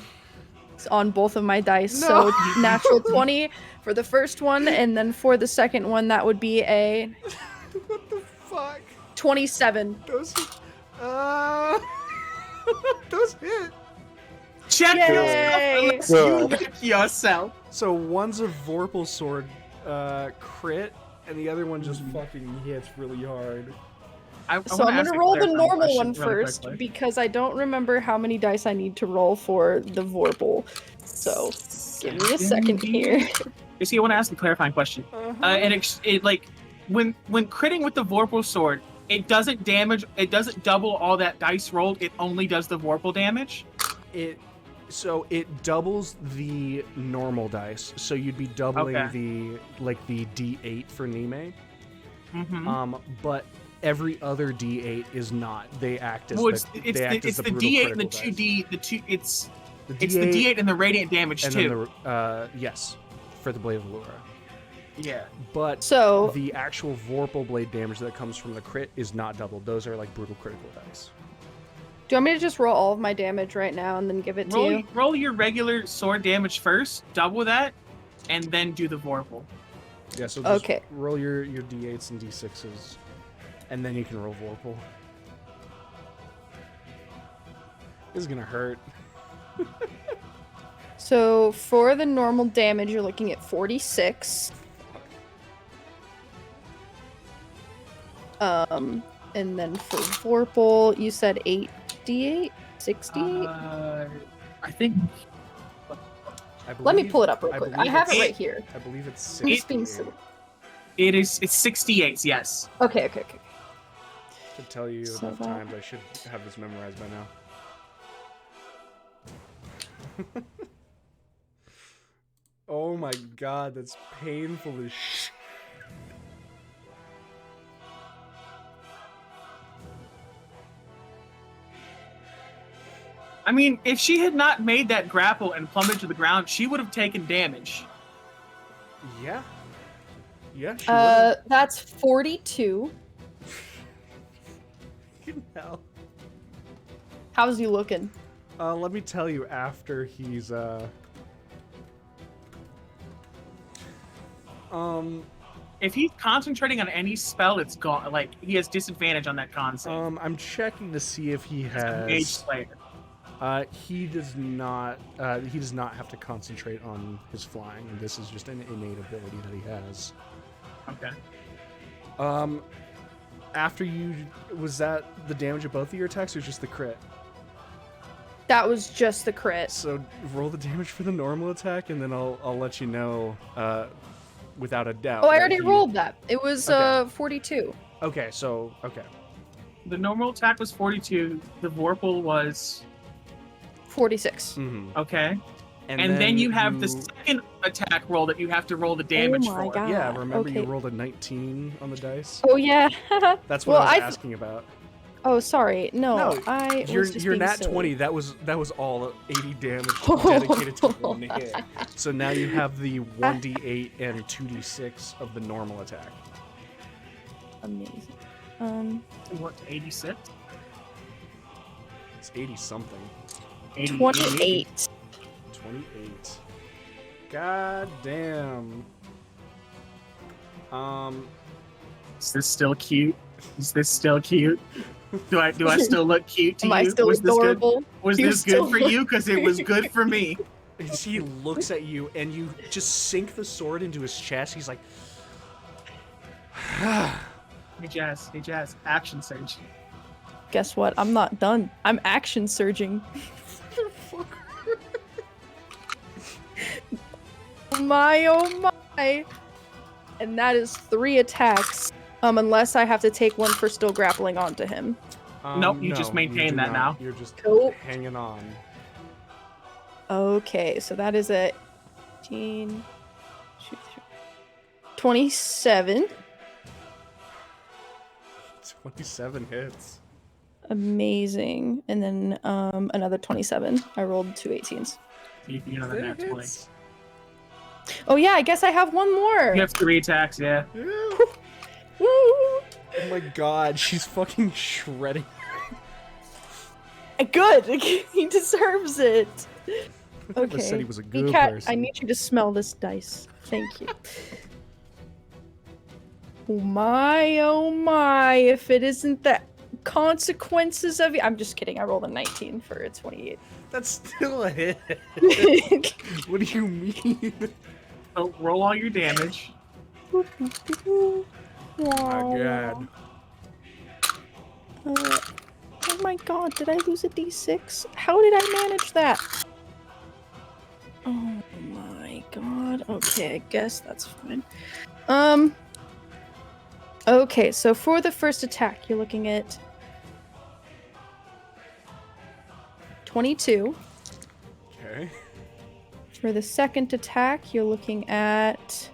on both of my dice. No. So natural 20 for the first one, and then for the second one, that would be a What the fuck? 27. Those, those hit. Check Yay! yourself. You check yourself. So one's a Vorpal sword crit, and the other one just fucking hits really hard. So I'm gonna roll the normal one first because I don't remember how many dice I need to roll for the Vorpal. So give me a second here. You see, I want to ask a clarifying question. And it like when critting with the Vorpal sword, it doesn't double all that dice rolled. It only does the Vorpal damage. It doubles the normal dice, so you'd be doubling Okay. the D8 for Nemei. Mm-hmm. But every other D8 is not. They act as Well, it's the the brutal D8 and the critical 2D. It's dice. the D8 and the radiant damage and too. then yes, for the Blade of Allura. Yeah. But So the actual Vorpal blade damage that comes from the crit is not doubled. Those are like brutal critical dice. do you want me to just roll all of my damage right now and then give it to you? Roll your regular sword damage first, double that, and then do the Vorpal. Yeah, so just Okay. roll your D8s and D6s, and then you can roll Vorpal. This is gonna hurt. So for the normal damage, you're looking at 46. And then for Vorpal, you said 8d8? 68? I think Let me pull it up real quick. I believe have it it's- right here. I believe it's I'm just being 68. silly. it's 68. Yes. Okay. To tell you So enough that- times, I should have this memorized by now. Oh my god, that's painful as shit. I mean, if she had not made that grapple and plummeted to the ground, she would have taken damage. Yeah. Yeah, she would've. That's 42. Fucking hell. How's he looking? Let me tell you after he's, If he's concentrating on any spell, it's gone. Like, he has disadvantage on that con save. I'm checking to see if he As a mage has... slayer. He does not have to concentrate on his flying. This is just an innate ability that he has. Okay. After you... Was that the damage of both of your attacks or just the crit? That was just the crit. So roll the damage for the normal attack, and then I'll let you know without a doubt. Oh, I that already he- rolled that. It was Okay. 42. Okay, so okay. The normal attack was 42. The Vorpal was 46. Mm-hmm. okay. And then you have the second attack roll that you have to roll the damage my for. God. Yeah, remember you okay. rolled a 19 on the dice? Oh yeah. That's what Well, I was I- asking about. Oh, sorry. No, No, I Your was just your being nat silly. 20, that was all 80 damage dedicated to one hit. So now you have the 1d8 and 2d6 of the normal attack. Amazing. What, 86? It's 80 something. 28. 28. God damn. Is this still cute? Is this still cute? Do I still look cute to Am you? I still was adorable? This good? Was You this still good for you? Because it was good for me. He looks at you and you just sink the sword into his chest. He's like, Hey Jazz, action surge. Guess what? I'm not done. I'm action surging. My oh my. And that is 3 attacks. Unless I have to take one for still grappling onto him. Nope, you just maintain do that now. You're just Cool. hanging on. Okay, so that is a 18, 27. 27 hits. Amazing. And then another 27. I rolled 2 18s. You get another nat 20. Hits. Oh yeah, I guess I have one more. You have 3 attacks, yeah. Yeah. Woo! Oh my god, she's fucking shredding. Good. He deserves it. I Okay. said he was a Hey, good Cat, person. I need you to smell this dice. Thank you. Oh my, if it isn't the consequences of it. I'm just kidding. I rolled a 19 for a 28. That's still a hit. What do you mean? So roll all your damage. My god. Oh my god, did I lose a d6? How did I manage that? Oh my god. Okay, I guess that's fine. Okay, so for the first attack, you're looking at 22. Okay. For the second attack, you're looking at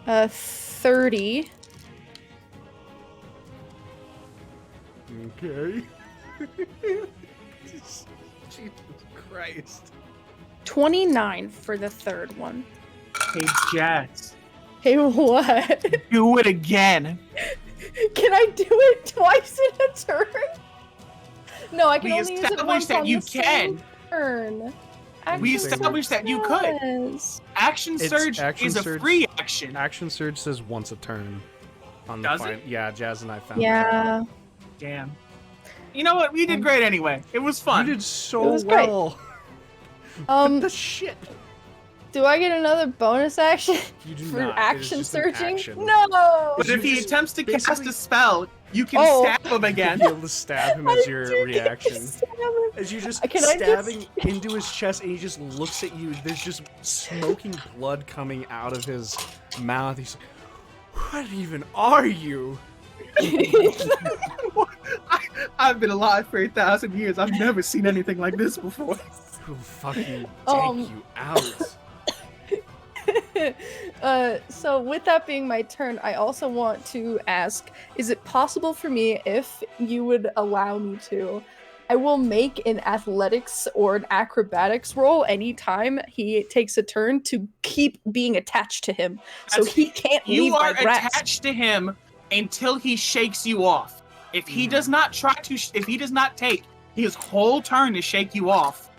30. Okay. Jesus Christ. 29 for the third one. Hey Jazz, Hey, what? do it again. Can I do it twice in a turn? No, I can We only use it established once that on you the same can. turn. We Action established surge that you could. says- Action It's surge action is a surge. free action. Action surge says once a turn. On the Does it? Yeah, Jazz and I found that. Yeah. Damn. You know what? We did great anyway. It was fun. You did It so was great. well. The shit. Do I get another bonus action You do for not. It is action just an searching? action. No. But if You he just attempts to cast basically- a spell, you can Oh. stab him again. You'll be able to stab him as I your do get to reaction. stab him. As you just Can I just- stabbing into his chest, and he just looks at you. There's just smoking blood coming out of his mouth. He's like, "What even are you?" I've been alive for 1,000 years. I've never seen anything like this before. We'll fucking take Um, you out. So with that being my turn, I also want to ask, is it possible for me, if you would allow me to, I will make an athletics or an acrobatics roll anytime he takes a turn to keep being attached to him. So That's- he can't leave You are my grasp. attached to him until he shakes you off. If he does not if he does not take his whole turn to shake you off,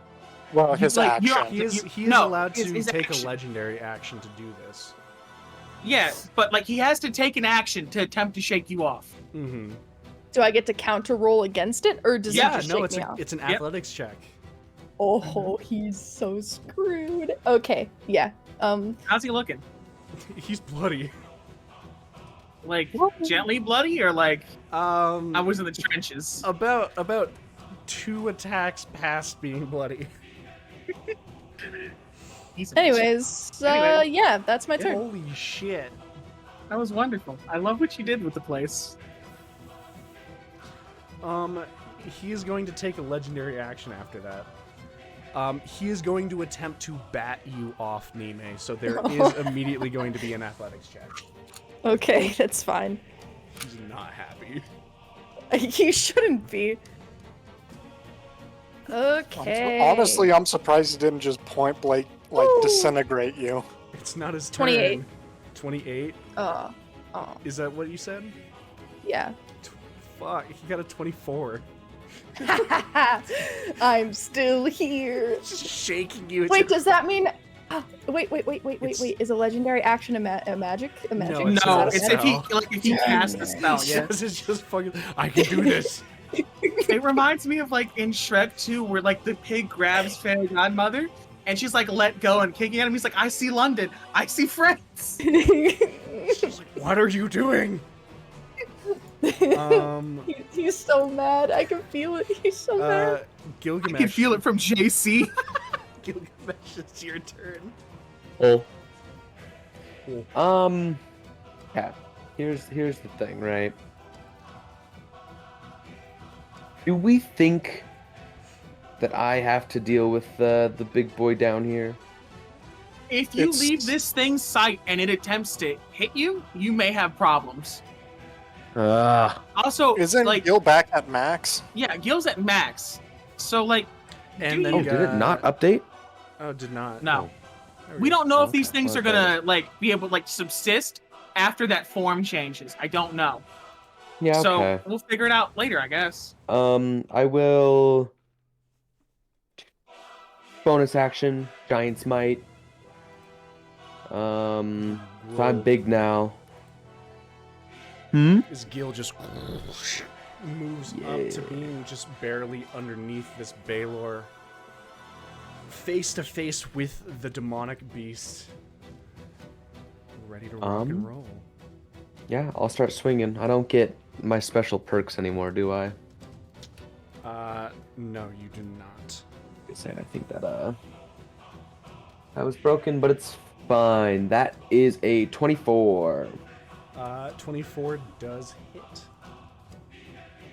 Well, his like, you're- action. He is No, allowed to his take action. a legendary action to do this. yeah, but like he has to take an action to attempt to shake you off. Mm-hmm. Do I get to counter roll against it, or does Yeah, he just no, shake me off? it's an Yep. athletics check. Oh, he's so screwed. Okay, yeah. How's he looking? He's bloody. Like gently bloody, or like I Um, was in the trenches? about 2 attacks past being bloody. He's- Anyways, Anyway. yeah, that's my turn. Holy shit! that was wonderful. I love what you did with the place. He is going to take a legendary action after that. He is going to attempt to bat you off, Nemei, so there is immediately going to be an athletics check. Okay, that's fine. He's not happy. You shouldn't be. Okay. Honestly, I'm surprised he didn't just point blank Ooh. disintegrate you. It's not his turn. 28. 28? Oh, Is that what you said? yeah. Fuck, he got a 24. I'm still here. Just shaking you. It's Wait, a- does that mean? Wait. Is a legendary action a magic? A magic? No, No, It's not a it's if he spell. like if he casts the spell. He Yeah, says it's just fucking. I can do this. it reminds me of like in Shrek 2, where like the pig grabs Fairy Godmother, and she's like let go and kicking at him. He's like, "I see London. I see France." She's like, what are you doing? He's so mad. I can feel it. He's so mad. I Gilgamesh. can feel it from JC. Gilgamesh, it's your turn. Oh. Cool. Yeah. Here's the thing, right? Do we think that I have to deal with the big boy down here? If you It's- leave this thing's sight and it attempts to hit you, you may have problems. Also, Isn't like, Gil back at max? yeah, Gil's at max. So like, And then Oh, you did it got- not update? Oh, did not. no, There we go. don't know if Okay, these things are okay. gonna like be able to like subsist after that form changes. I don't know. Yeah, So okay. we'll figure it out later, I guess. I will bonus action, giant smite. So I'm Roll. big now. Hmm? As Gil just moves up to being just barely underneath this Baylor, face to face with the demonic beast, ready to rock and roll. Yeah, I'll start swinging. I don't get my special perks anymore, do I? No, you do not. I think that that was broken, but it's fine. That is a 24. 24 does hit.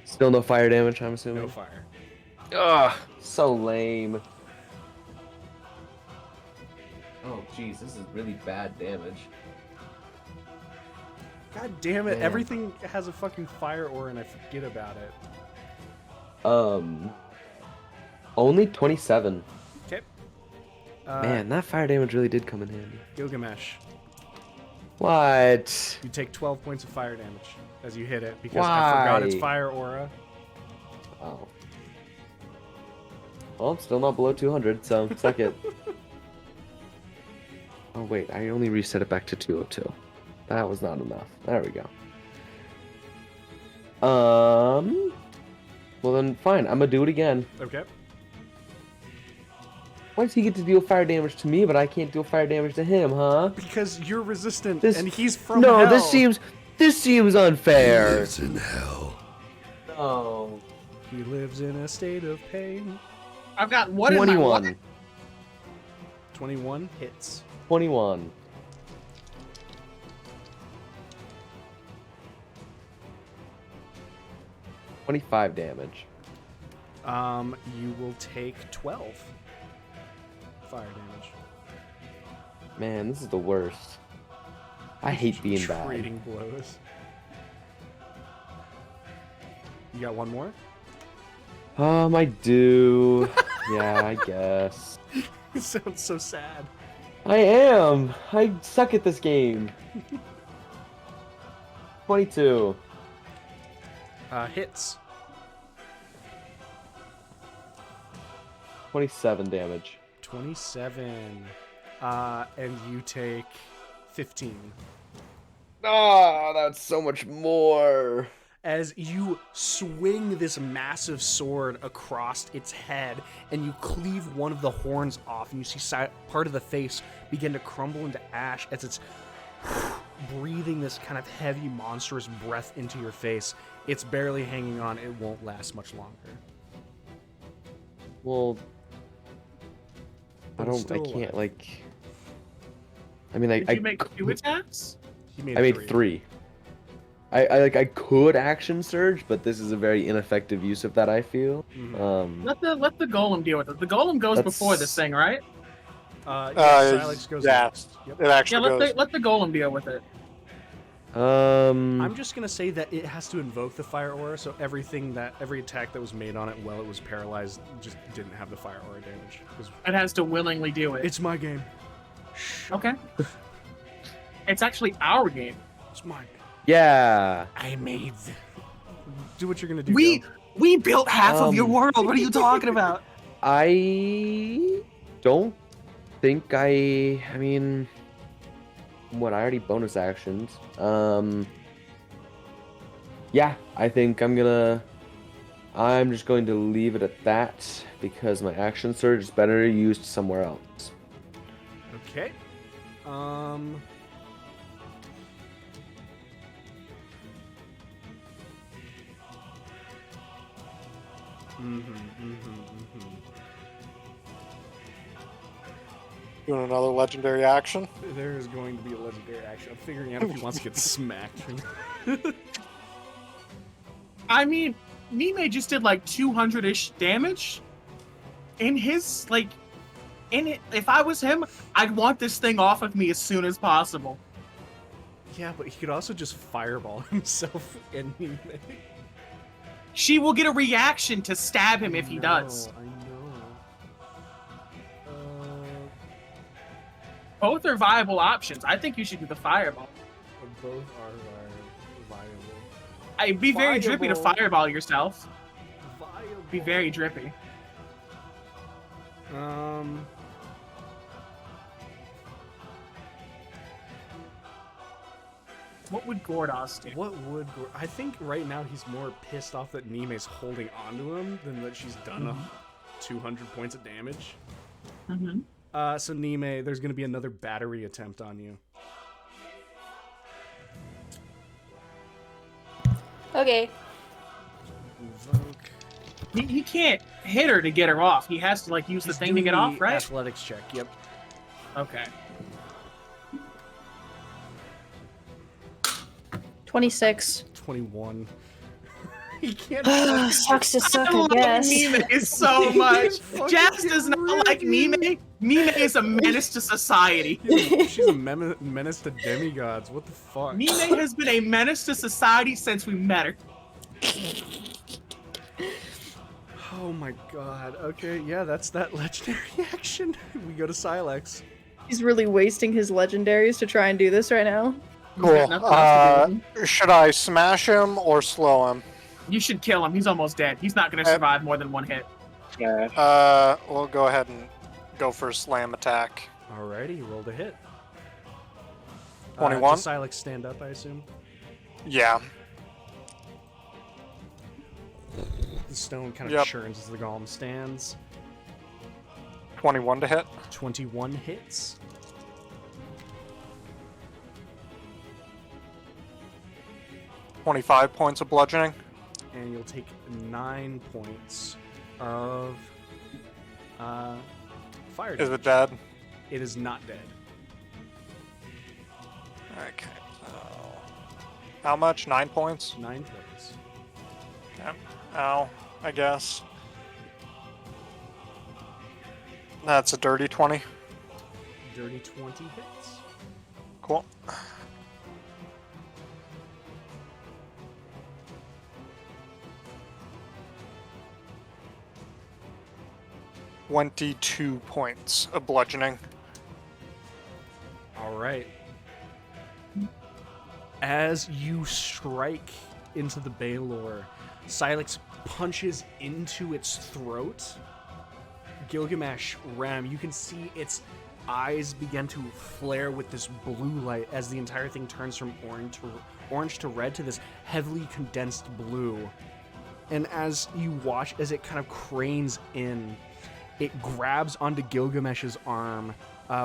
Still no fire damage, I'm assuming. No fire. Ugh, so lame. Oh, jeez, this is really bad damage. God damn it! Man. Everything has a fucking fire aura, and I forget about it. Only 27. Okay. Man, that fire damage really did come in handy. Gilgamesh, What? you take 12 points of fire damage as you hit it because I forgot its Why? fire aura. Oh. Well, I'm still not below 200, so suck it. Oh, wait, I only reset it back to 202. That was not enough. There we go. Well then, fine. I'm gonna do it again. Okay. Why does he get to deal fire damage to me, but I can't deal fire damage to him, huh? Because you're resistant, This- and he's from No, hell. this seems He unfair. lives in hell. No. He lives in a state of pain. I've got what in my what? 21. 21 hits. 21. $25 damage. You will take 12 fire damage. Man, this is the worst. I hate being bad. Trading blows. You got one more? I do. Yeah, I guess. It sounds so sad. I am. I suck at this game. 22. Hits. 27 damage. 27. And you take 15. Oh, that's so much more. As you swing this massive sword across its head and you cleave one of the horns off, and you see part of the face begin to crumble into ash as it's breathing this kind of heavy, monstrous breath into your face. It's barely hanging on. It won't last much longer. Well, But it's I still can't, alive. I mean, Did you make 2 attacks? He made I made 3. I could action surge, but this is a very ineffective use of that, I feel. Mhm. Let the golem deal with it. The golem goes That's- before this thing, right? Yes, Alex goes yeah, next. Yep. it actually Yeah, goes. let the golem deal with it. I'm just gonna say that it has to invoke the fire aura, so every attack that was made on it while it was paralyzed just didn't have the fire aura damage. It has to willingly do it. It's my game. Okay. It's actually our game. It's mine. Yeah. I made. Do what you're gonna do. We Joe. we built half of your Um, world. What are you talking about? I don't think I mean, what, I already bonus actions. Yeah, I think I'm just going to leave it at that because my action surge is better used somewhere else. Okay. Doing another legendary action. There is going to be a legendary action. I'm figuring out if he wants to get smacked. I mean, Nemei just did like 200-ish damage. If I was him, I'd want this thing off of me as soon as possible. Yeah, but he could also just fireball himself and She will get a reaction to stab him if he does. I know. Both are viable options. I think you should do the fireball. Both are viable. I'd be very drippy to Viable. fireball yourself. Viable. Be very drippy. What would Gordos do? What would I think right now he's more pissed off that Nemei's holding onto him than that she's done 200 points of damage. Mm-hmm. So Nemei, there's going to be another battery attempt on you. Okay. Invoke. He can't hit her to get her off. He has to like use the He's thing to doing get the off, right? Athletics check. Yep. Okay. 26. 21. He can't. Sucks to suck, I I love guess. Nemei so much. fucking Jazz does not like Nemei. Nemei is a menace to society. She's a menace to demigods. What the fuck? Nemei has been a menace to society since we met her. Oh my god. Okay, yeah, that's that legendary action. We go to Silex. He's really wasting his legendaries to try and do this right now. He's got nothing else to do. Should I smash him or slow him? You should kill him. He's almost dead. He's not going to survive more than one hit. Yeah. We'll go ahead and go for a slam attack. Alrighty, rolled a hit. 21? Does Silex stand up, I assume? Yeah. The stone kind of Yep. churns as the golem stands. 21 to hit. 21 hits. $25 points of bludgeoning. And you'll take 9 points of fire Is damage. it dead? It is not dead. Okay. So how much? 9 points? 9 points. Yep. Ow, I guess. That's a dirty 20. Dirty 20 hits. Cool. $22 points of bludgeoning. All right. As you strike into the Baylor, Silex punches into its throat. Gilgamesh, Rem, you can see its eyes begin to flare with this blue light as the entire thing turns from orange to red to this heavily condensed blue. And as you watch as it kind of cranes in, it grabs onto Gilgamesh's arm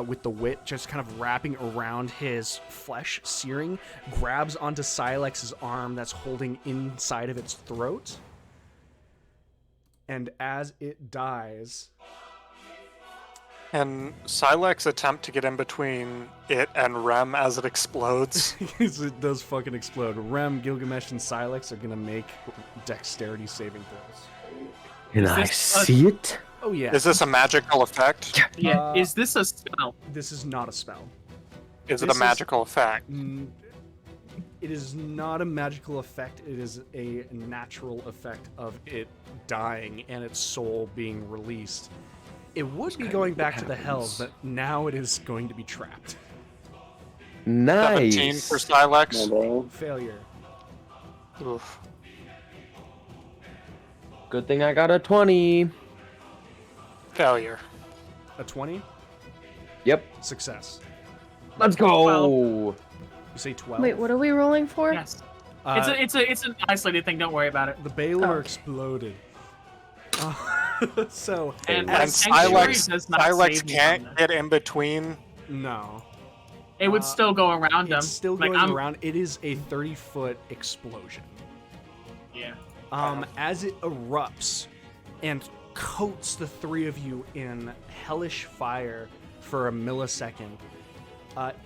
with the wit just kind of wrapping around his flesh, searing, grabs onto Silex's arm that's holding inside of its throat. And as it dies... And Silex attempt to get in between it and Rem as it explodes. It does fucking explode. Rem, Gilgamesh, and Silex are gonna make dexterity saving throws. Can Is I this see it? Oh yeah. Is this a magical effect? Yeah. Is this a spell? This is not a spell. Is it This a is- magical effect? It is not a magical effect. It is a natural effect of it dying and its soul being released. It would be going back to the hells, but now it is going to be trapped. 17 Nice. for Silex. No, bro. Failure. Oof. Good thing I got a 20. Failure. A 20? Yep. Success. Let's go. You say 12? Wait, what are we rolling for? Yes. Uh, It's an isolated thing. Don't worry about it. The Baylor Oh. exploded. So, And And Sanctuary Silex, does not Silex save me can't from get in between. no. It would still go around them. It's still Like, going I'm- around. It is a 30-foot explosion. Yeah. As it erupts and coats the three of you in hellish fire for a millisecond,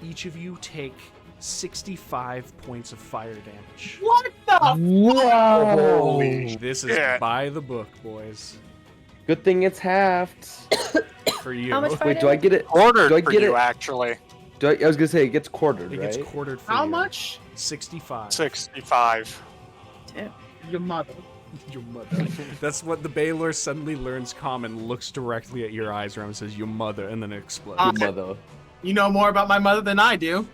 each of you take 65 points of fire damage. What the? Whoa. Holy This is shit. by the book, boys. Good thing it's halved. For you. How much fire Wait, do I get it? Ordered Do I for get you, it? actually. I was gonna say it gets quartered, It right? gets quartered for How you. much? 65. 65. Your mother. Your mother. That's what the Baylor suddenly learns common, looks directly at your eyes, Ram, and says, your mother, and then it explodes. Your mother. You know more about my mother than I do.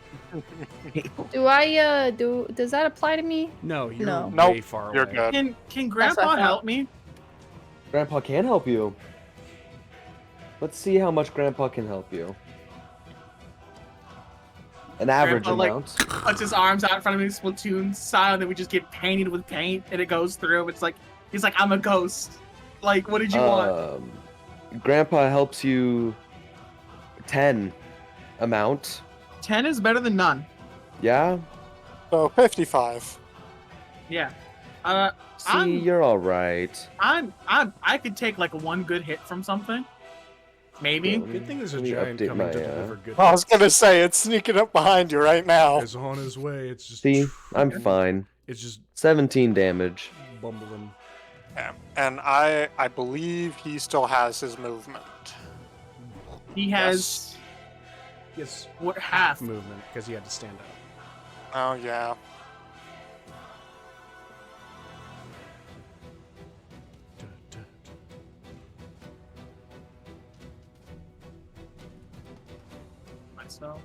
Does that apply to me? No, you're No. way Nope, far away. you're good. Can That's what Grandpa I thought. help me? Grandpa can help you. Let's see how much Grandpa can help you. An average Grandpa, like, amount. Puts his arms out in front of me, Splatoon style, and then we just get painted with paint, and it goes through. It's like he's like, I'm a ghost. Like, what did you want? Grandpa helps you 10 amount. 10 is better than none. Yeah? So 55. Yeah. See, I'm- you're alright. I could take like one good hit from something. Maybe. Good thing there's a Let me giant update coming my, to deliver good I was gonna say it's sneaking up behind you right now. It's on his way. It's just... See, I'm fine. It's just 17 damage. bumbling. Yeah. And I believe he still has his movement. He has Yes, what half? movement, because he had to stand up. Oh yeah. Myself.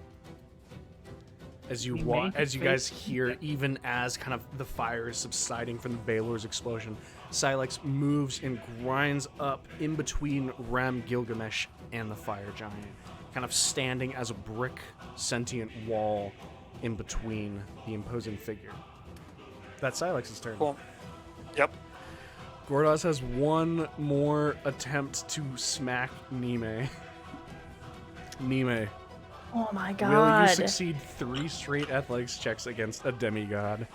As you He wa- made as you his guys face- hear, even as kind of the fire is subsiding from the Baylor's explosion, Silex moves and grinds up in between Rem, Gilgamesh, and the fire giant, kind of standing as a brick sentient wall in between the imposing figure. That's Silex's turn. Cool. Yep. Gordos has one more attempt to smack Nemei. Nemei, Oh my will god. you succeed 3 straight athletics checks against a demigod?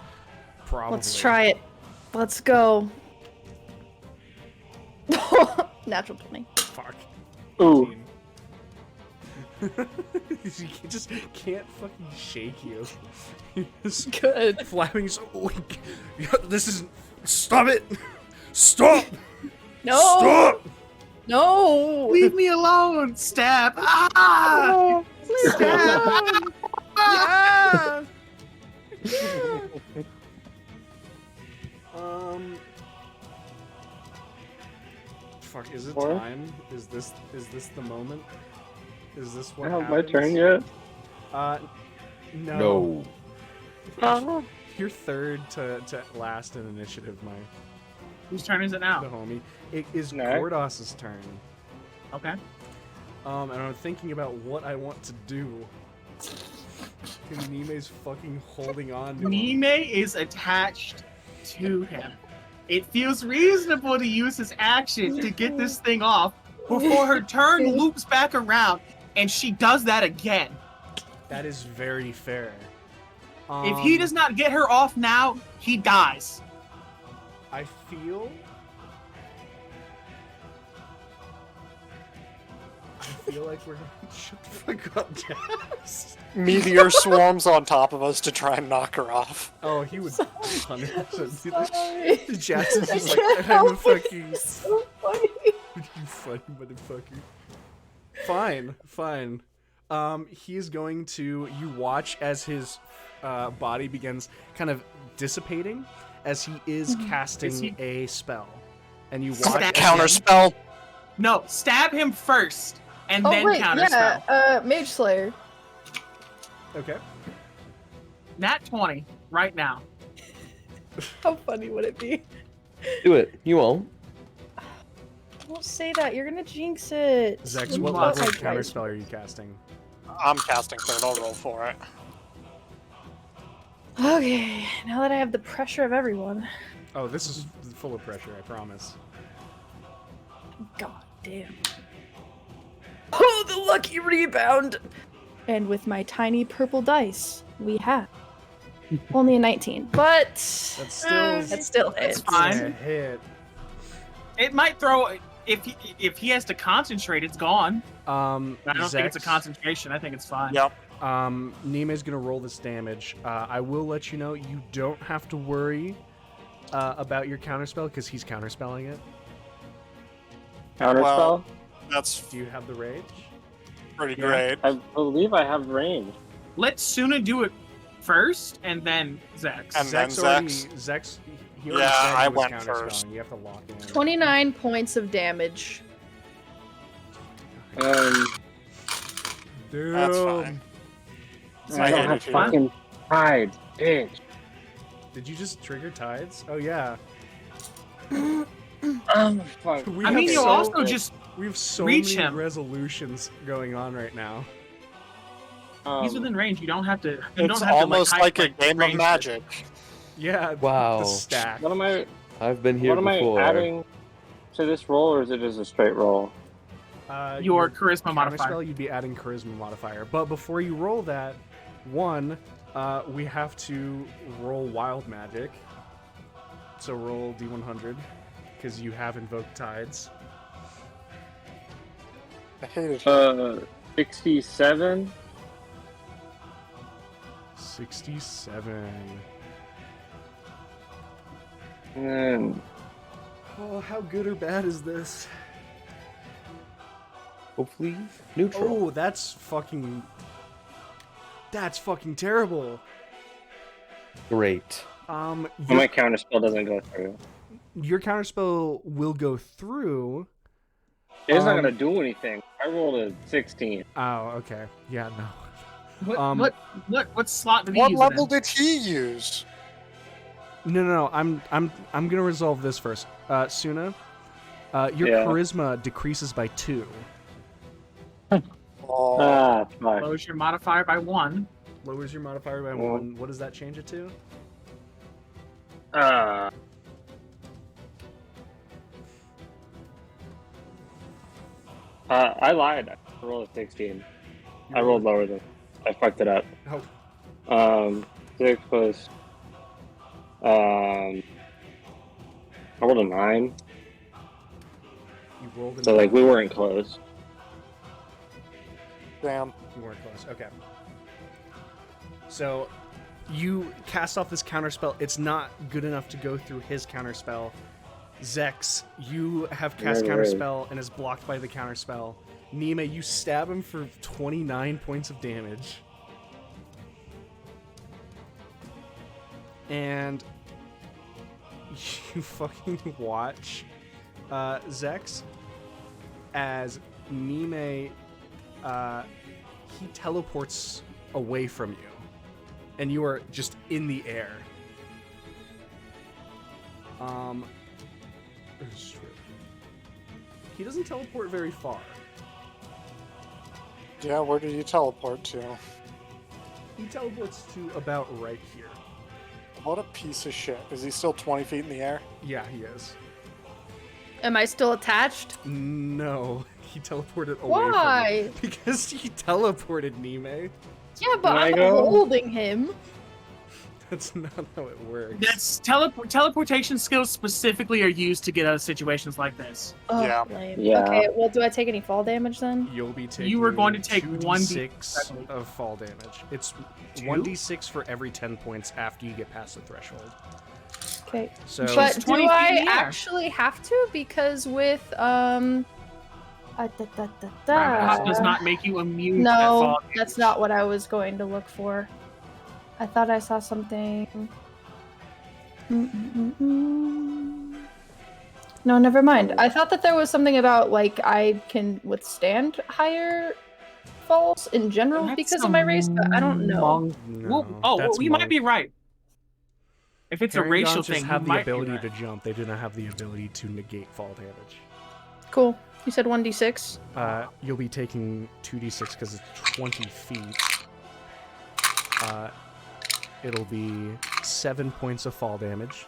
Probably. Let's try it. Let's go. Natural 20. Fuck. Ooh. 18. He just can't fucking shake you. He's Good. flapping so weak. This is. Stop it! Stop! No. Stop! No. Leave me alone! Stab! Ah! Stab! Yeah! Fuck, is it Four? time? Is this the moment? Is this what I have my happens? turn yet? No. No. You're third to last in initiative, my Whose turn is it the now? homie. It is No. Gordos's turn. Okay. And I'm thinking about what I want to do. And Nemei's fucking holding on to him. Nemei is attached to him. It feels reasonable to use his action to get this thing off before her turn loops back around and she does that again. That is very fair. If he does not get her off now, he dies. I feel like we're gonna shut the fuck up, Jazz. Meteor swarms on top of us to try and knock her off. Oh, he would 100% do that. Sorry. Jazz is I just can't like, I'm a help it. fucking. It's so funny. You funny motherfucker. Fine. He is going to. You watch as his body begins kind of dissipating as he is casting a spell, and you watch Stab Counter him. spell. No, stab him first and Oh then wait, counterspell. yeah. Mage Slayer. Okay. Nat 20 right now. How funny would it be? Do it. You won't. Don't say that. You're gonna jinx it. Zex, You what must. level of Okay. counterspell are you casting? I'm casting third. I'll roll for it. Okay, now that I have the pressure of everyone. Oh, this is full of pressure, I promise. God damn. Oh, the lucky rebound! And with my tiny purple dice, we have only a 19. But That's still that still That's hits. fine. a hit. It might throw if he has to concentrate, it's gone. I don't think it's a Zex, concentration. I think it's fine. Yep. Nemei's gonna roll this damage. I will let you know you don't have to worry about your counterspell because he's counterspelling it. Counterspell? Well, that's Do you have the rage? pretty Yeah. great. I believe I have range. Let Suna do it first, and then Zex. And then Zex. He already Yeah, said he I was went counterspelling. first. You have to lock in. 29 points of damage. That's Damn. fine. I I don't hate have it too. fucking tides, bitch. Did you just trigger tides? Oh yeah. Fuck. We I have mean, you so- also just We have so reach many him. resolutions going on right now. he's within range. You don't have to. You It's don't have almost to, like a game of range it. magic. Yeah. Wow. The stack. What am I? I've been here What am before. I adding to this roll, or is it just a straight roll? Your charisma modifier. Counterspell, you'd be adding charisma modifier. But before you roll that, we have to roll wild magic. So roll D100 because you have invoked tides. I hate it. 67. 67. And Oh, how good or bad is this? Hopefully neutral. Oh, that's fucking terrible. Great. my Your, counterspell doesn't go through. your counterspell will go through. It's not gonna do anything. I rolled a 16. Oh, okay. Yeah, no. What slot did he What use level it in? did he use? No. I'm gonna resolve this first. Suna, your Yeah. charisma decreases by 2. Oh, Fuck. Lowers your modifier by 1. Lowers your modifier by Well. 1. What does that change it to? I lied. I rolled a 16. I rolled lower than. I fucked it up. Oh, 6 plus. I rolled a 9. you rolled a So like 9. we weren't close. Damn. You weren't close. Okay. So you cast off this counterspell. It's not good enough to go through his counterspell. Zex, you have cast Right. counterspell and is blocked by the counterspell. Nemei, you stab him for 29 points of damage. And you fucking watch Zex as Nemei he teleports away from you, and you are just in the air. He doesn't teleport very far. Yeah, where did you teleport to? He teleports to about right here. What a piece of shit. Is he still 20 feet in the air? Yeah, he is. Am I still attached? No, he teleported away Why? from you. Because he teleported, Nemei. Yeah, but Can I I'm go? holding him. That's not how it works. That's teleportation skills specifically are used to get out of situations like this. Oh, Yeah. lame. Yeah. Okay, well, do I take any fall damage then? You'll be taking. You were going to take 2d6 of fall damage. It's Two? 1d6 for every 10 points after you get past the threshold. Okay. So But She's do 20 feet in I the air. actually have to? Because with Papihos does not make you immune to that No, fall that's damage. not what I was going to look for. I thought I saw something. No, never mind. I thought that there was something about like I can withstand higher falls in general That's because of my race, but I don't know. No, Oh, that's well, you might monk. be right. If it's a racial Paragon's just thing, have you the might be ability right. to jump. They do not have the ability to negate fall damage. Cool. You said 1d6. You'll be taking 2d6 because it's 20 feet. It'll be 7 points of fall damage.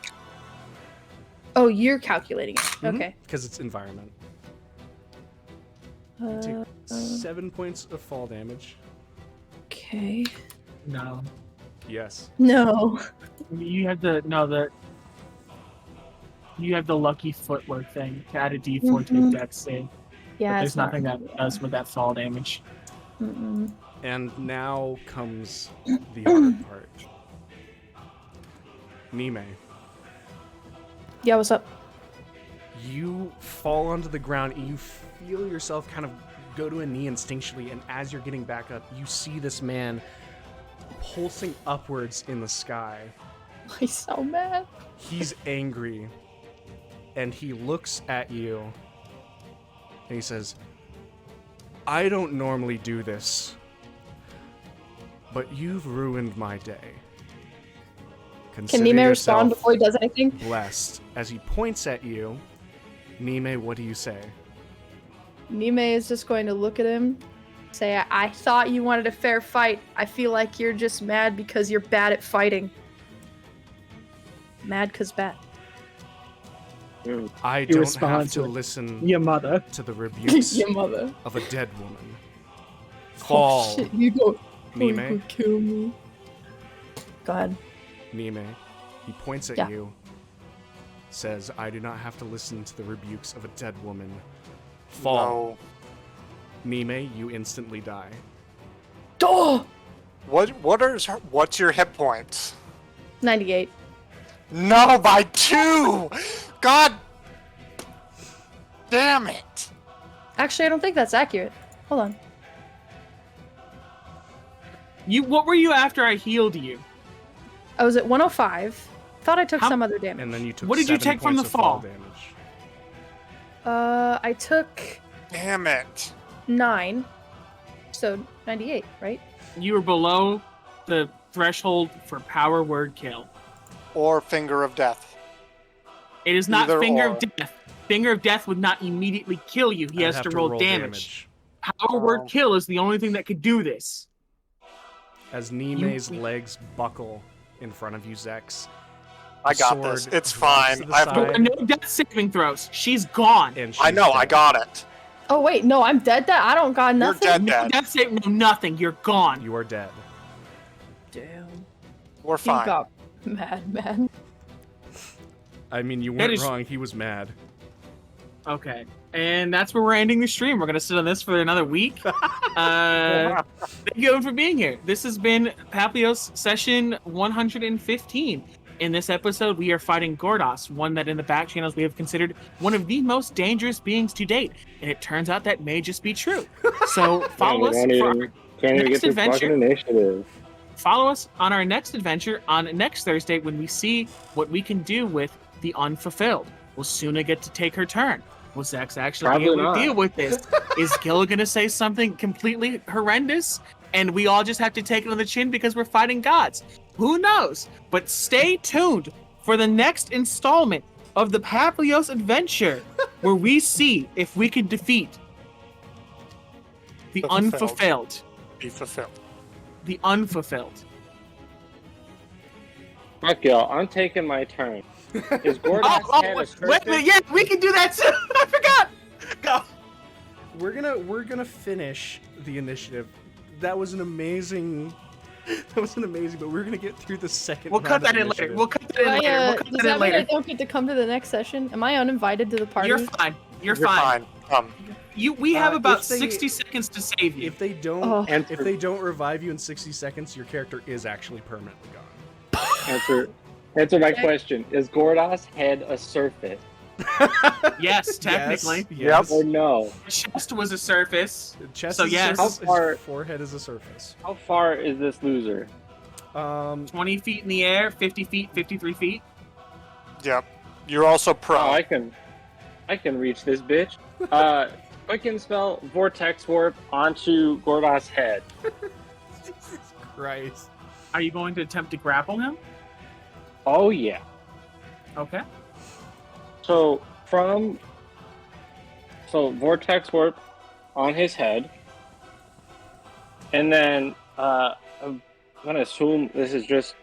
Oh, you're calculating it. Okay. Because it's environment. You Uh, take 7 points of fall damage. okay. No. Yes. No. You have you have the lucky footwork thing to add a d4 to Mhm. your dex save. Yeah. But there's it's not nothing that gonna be does with that fall damage. Mm-mm. And now comes the hard part. Nemei, Yeah, what's up? you fall onto the ground and you feel yourself kind of go to a knee instinctually, and as you're getting back up, you see this man pulsing upwards in the sky. He's so mad. He's angry, and he looks at you, and he says, I don't normally do this, but you've ruined my day. Can Consider Nemei respond yourself before he does anything? blessed. As he points at you, Nemei, what do you say? Nemei is just going to look at him, say, I thought you wanted a fair fight. I feel like you're just mad because you're bad at fighting. Mad 'cause bad. I don't have responds to with, listen Your mother. to the rebukes Your mother. of a dead woman. Fall, Oh, shit, you go. Nemei. You could kill me. Go ahead. Nemei. He points at Yeah. you, says, I do not have to listen to the rebukes of a dead woman. Fall. No. Nemei, you instantly die. Oh! What's your hit points? 98. No, by 2! God damn it! Actually, I don't think that's accurate. Hold on. What were you after I healed you? I was at 105. Thought I took How- some other damage. And then you took What did you 7 take from points the of fall fall? damage. I took Damn it. 9. So 98, right? You were below the threshold for power word kill. Or Finger of Death. It is not Either Finger or. of Death. Finger of Death would not immediately kill you. He I'd has have to roll damage. Power Oh. word kill is the only thing that could do this. As Nemei's legs buckle in front of you, Zex. I got sword this. It's drops fine. to the I have side. to... No death saving throws. She's gone. And I she's know, I dead. got it. Oh wait, no, I'm dead. I don't got You're nothing. dead. That's it. No, nothing. You're gone. You are dead. Damn. We're He fine. got mad, man. I mean, you That weren't is- wrong. He was mad. Okay. And that's where we're ending the stream. We're going to sit on this for another week. Thank you everyone for being here. This has been Papihos session 115. In this episode, we are fighting Gordos, one that in the back channels we have considered one of the most dangerous beings to date. And it turns out that may just be true. So follow us Can't for our even get next through adventure. fucking initiative. Follow us on our next adventure on next Thursday when we see what we can do with the unfulfilled. Will Suna get to take her turn? Will Zex actually be Probably able not. to deal with this? Is Gil going to say something completely horrendous? And we all just have to take it on the chin because we're fighting gods? Who knows? But stay tuned for the next installment of the Papihos adventure where we see if we can defeat the The fulfilled. unfulfilled. Be fulfilled. The unfulfilled. Fuck y'all, I'm taking my turn. Is Gordos head a wait a serpent? minute, yeah, we can do that too. I forgot. Go. We're gonna finish the initiative. That was an amazing. But we're gonna get through the second. We'll cut round of that in later. initiative. We'll cut that in later. We'll cut Does that that in mean I later. don't get to come to the next session? Am I uninvited to the party? You're fine. You're You're fine. fine. We have about if they- 60 seconds to save you. If they don't, Oh. if they don't revive you in 60 seconds, your character is actually permanently gone. Answer my question. Is Gordos head a surface? Yes, technically. Yes. Or no? The chest was a surface. Chest So is a yes. surface, How far- his forehead is a surface. How far is this loser? 20 feet in the air, 50 feet, 53 feet. Yep. You're also Oh, prone. I can reach this bitch. Quicken spell Vortex Warp onto Gordos' head. Jesus Christ. Are you going to attempt to grapple him? Oh yeah. Okay. So Vortex Warp on his head, and then I'm gonna assume this is just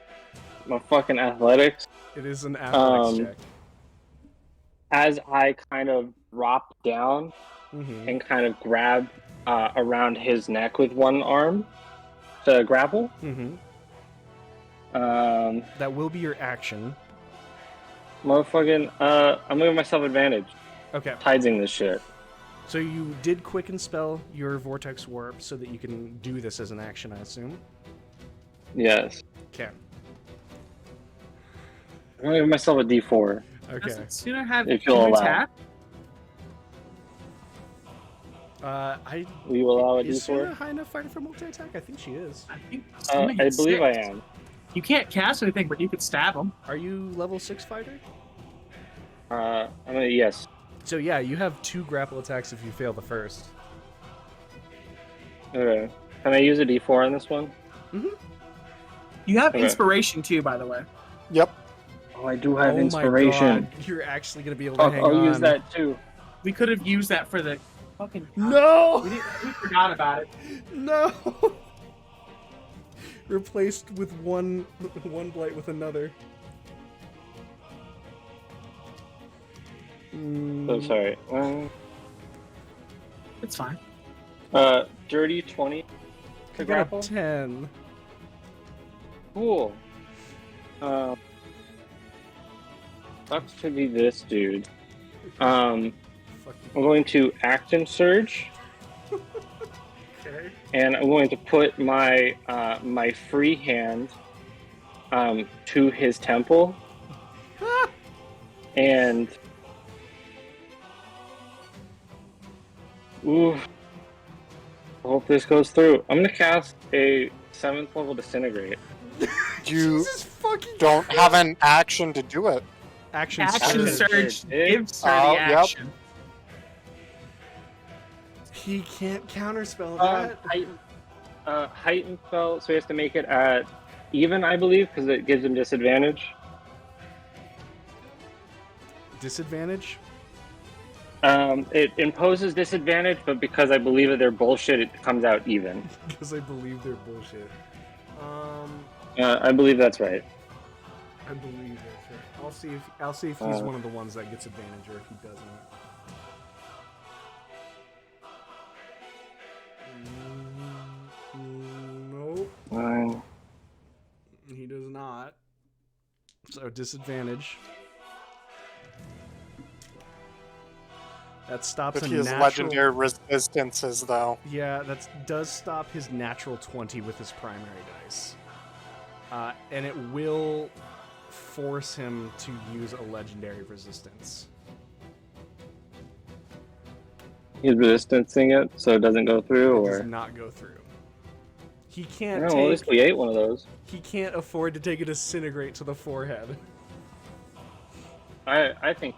my fucking athletics. It is an athletics check. As I kind of drop down Mm-hmm. and kind of grab around his neck with one arm to grapple. Mm-hmm. Um, That will be your action. motherfucking, I'm giving myself advantage. Okay. Tidesing this shit. So you did quicken spell your vortex warp so that you can do this as an action, I assume. Yes. Okay. I'm gonna give myself a D4. Okay. Doesn't Sooner have If you'll two allow. attack? I Will you allow a is Suna D4? high enough fighter for multi attack? I think she is. I think I gets believe I 6. am. You can't cast anything, but you could stab him. Are you level 6 fighter? I'm gonna yes. So yeah, you have 2 grapple attacks if you fail the first. Okay. Can I use a D4 on this one? You have Okay. inspiration too, by the way. Yep. Oh, I do have Oh inspiration. my god, you're actually gonna be able to Fuck, hang I'll on. use that too. We could have used that for the fucking. No! We forgot about it. No! Replaced with one blight with another. So sorry. It's fine. Dirty 20 to I got grapple. a 10. Cool. Sucks to be this dude. I'm Fuck going to action surge, okay. and I'm going to put my my free hand to his temple, and ooh, I hope this goes through. I'm gonna cast a 7th level disintegrate. You Jesus fucking don't Christ. have an action to do it. Action Action surge. surge Surge. gives her Oh, the yep. action. He can't counterspell that. Heightened spell, so he has to make it at even, I believe, because it gives him disadvantage. Disadvantage? It imposes disadvantage, but because I believe that they're bullshit, it comes out even. Because I believe they're bullshit. I believe that's right. I believe that's right. I'll see if he's one of the ones that gets advantage or if he doesn't. 9. He does not. So disadvantage. That stops But a he has natural... legendary resistances, though. Yeah, that does stop his natural 20 with his primary dice. And it will force him to use a legendary resistance. He's resistancing it, so it doesn't go through, It or? does not go through. He can't No, well, at least we ate one of those. He can't afford to take a disintegrate to the forehead. I think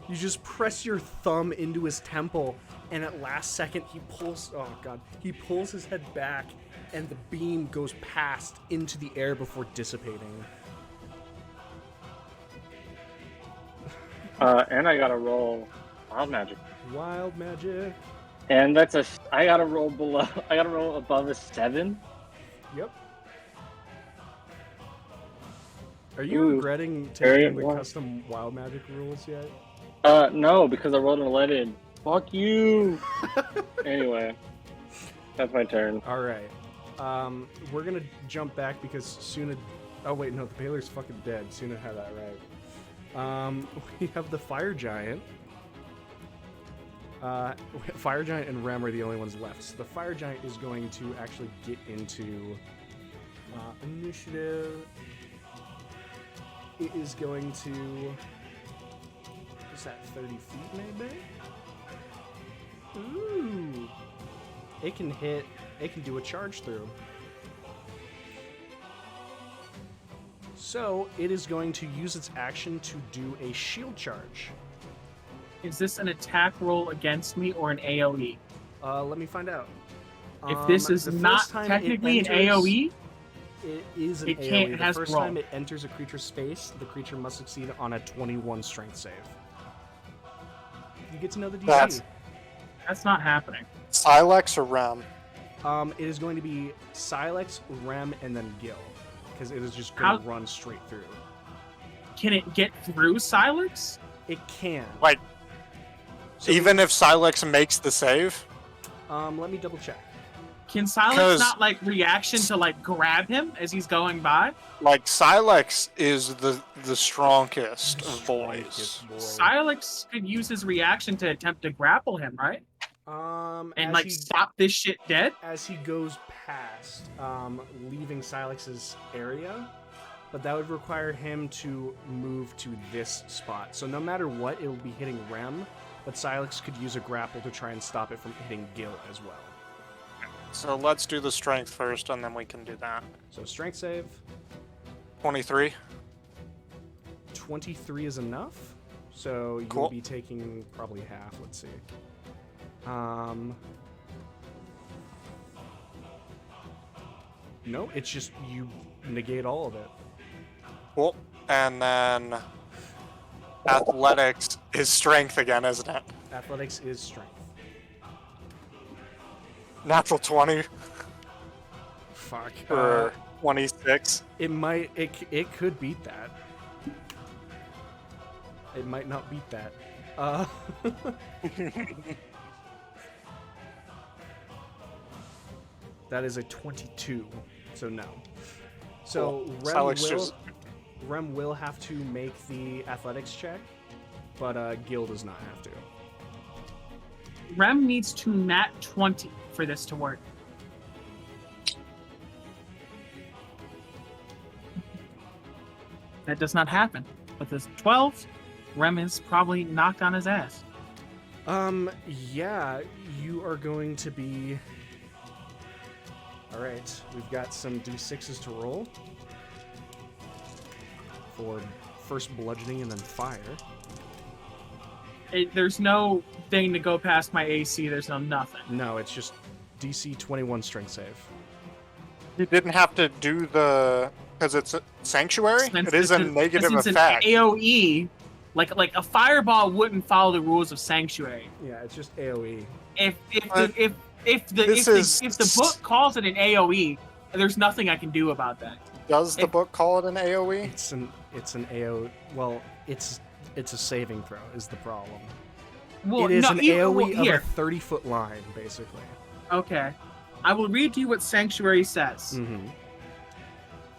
You just press your thumb into his temple, and at last second he pulls. Oh god! He pulls his head back, and the beam goes past into the air before dissipating. and I gotta roll wild magic. Wild magic. And that's I gotta roll below. I gotta roll above a 7. Yep. Are you Ooh, regretting very taking the well. custom wild magic rules yet? No, because I rolled an 11. Fuck you. Anyway, that's my turn. All right. We're gonna jump back because Suna. Oh wait, no, the Baylor's fucking dead. Suna had that right. We have the Fire Giant. Fire Giant and Rem are the only ones left. So the Fire Giant is going to actually get into initiative. It is going to. What's that? 30 feet, maybe. Ooh. It can hit. It can do a charge through. So it is going to use its action to do a shield charge. Is this an attack roll against me or an AoE? Let me find out. If this is The not first time technically it an enters- AoE, it is an it AoE. can't- it The has to first roll. time it enters a creature's space, the creature must succeed on a 21 strength save. You get to know the DC. that's not happening. Silex or Rem? It is going to be Silex, Rem, and then Gil, because it is just going to run straight through. Can it get through Silex? It can. Like, So even if Silex makes the save? let me double check. Can Silex 'Cause- not like reaction to like grab him as he's going by? Like, Silex is the strongest of boys. Strongest boy. Silex could use his reaction to attempt to grapple him, right? And as like he- stop this shit dead. as he goes past, leaving Silex's area, but that would require him to move to this spot. So no matter what, it will be hitting Rem, but Silex could use a grapple to try and stop it from hitting Gil as well. So let's do the strength first, and then we can do that. So strength save, 23. 23 is enough. So you'll Cool. be taking probably half. Let's see. No, it's just you negate all of it. Cool. And then athletics is strength again, isn't it? Athletics is strength. Natural 20 Fuck. for 26. It might. It could beat that. It might not beat that. That is a 22. So no. So Cool. Rem Silex will. just- Rem will have to make the athletics check, but Gil does not have to. Rem needs to nat 20 for this to work. That does not happen. With this 12, Rem is probably knocked on his ass. Yeah, you are going to be. All right, we've got some d6s to roll for first bludgeoning and then fire. There's no thing to go past my AC. There's no nothing. No, it's just DC 21 strength save. You didn't have to do the... Because it's a sanctuary? Since It is a it's negative since it's effect. An AOE, like a fireball wouldn't follow the rules of Sanctuary. Yeah, it's just AoE. If But the book calls it an AOE, there's nothing I can do about that. Does the if- book call it an AoE? It's an AO. Well, it's a saving throw is the problem. Well, It is no, an even- AoE well, of here. a 30-foot line, basically. Okay. I will read to you what Sanctuary says. Mm-hmm.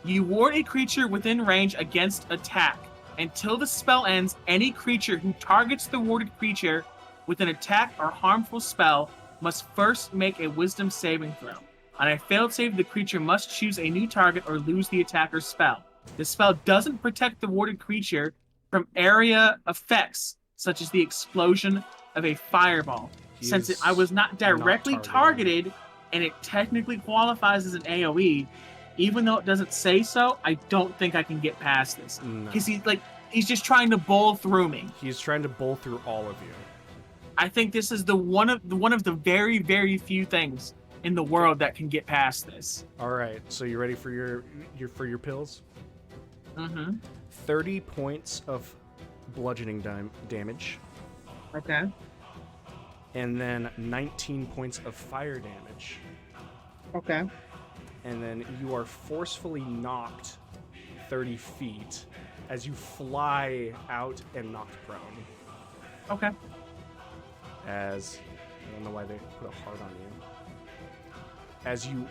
You ward a creature within range against attack. Until the spell ends, any creature who targets the warded creature with an attack or harmful spell must first make a wisdom saving throw. On a failed save, the creature must choose a new target or lose the attacker's spell. The spell doesn't protect the warded creature from area effects, such as the explosion of a fireball. Since I was not directly targeted, and it technically qualifies as an AoE, even though it doesn't say so, I don't think I can get past this. Because he's just trying to bowl through me. He's trying to bowl through all of you. I think this is one of the very, very few things in the world that can get past this. All right, so you ready for your pills? Mm-hmm. 30 points of bludgeoning damage. Okay. And then 19 points of fire damage. Okay. And then you are forcefully knocked 30 feet as you fly out and knocked prone. Okay. As I don't know why they put a heart on you. As you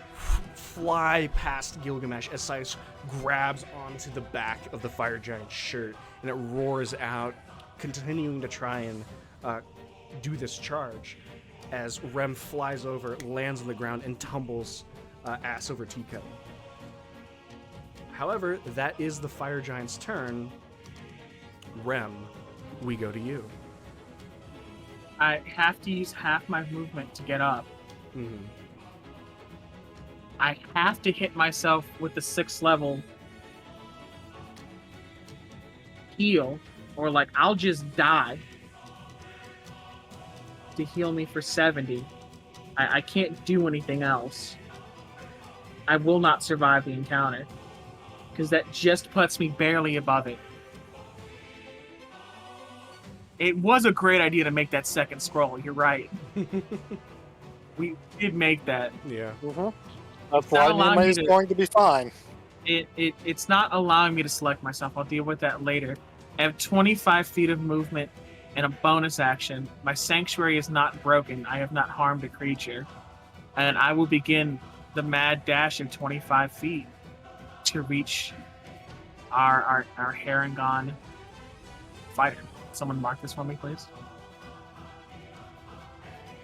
fly past Gilgamesh, as Silas grabs onto the back of the fire giant's shirt and it roars out, continuing to try and do this charge. As Rem flies over, lands on the ground, and tumbles ass over tea kettle. However, that is the fire giant's turn. Rem, we go to you. I have to use half my movement to get up. Mm-hmm. I have to hit myself with the 6th level heal, or I'll just die to heal me for 70. I can't do anything else. I will not survive the encounter, because that just puts me barely above it. It was a great idea to make that second scroll, you're right. We did make that. Yeah. Mm-hmm. That's why Nemei is going to be fine. It's not allowing me to select myself. I'll deal with that later. I have 25 feet of movement and a bonus action. My sanctuary is not broken. I have not harmed a creature. And I will begin the mad dash of 25 feet to reach our Harangon fighter. Someone mark this for me, please.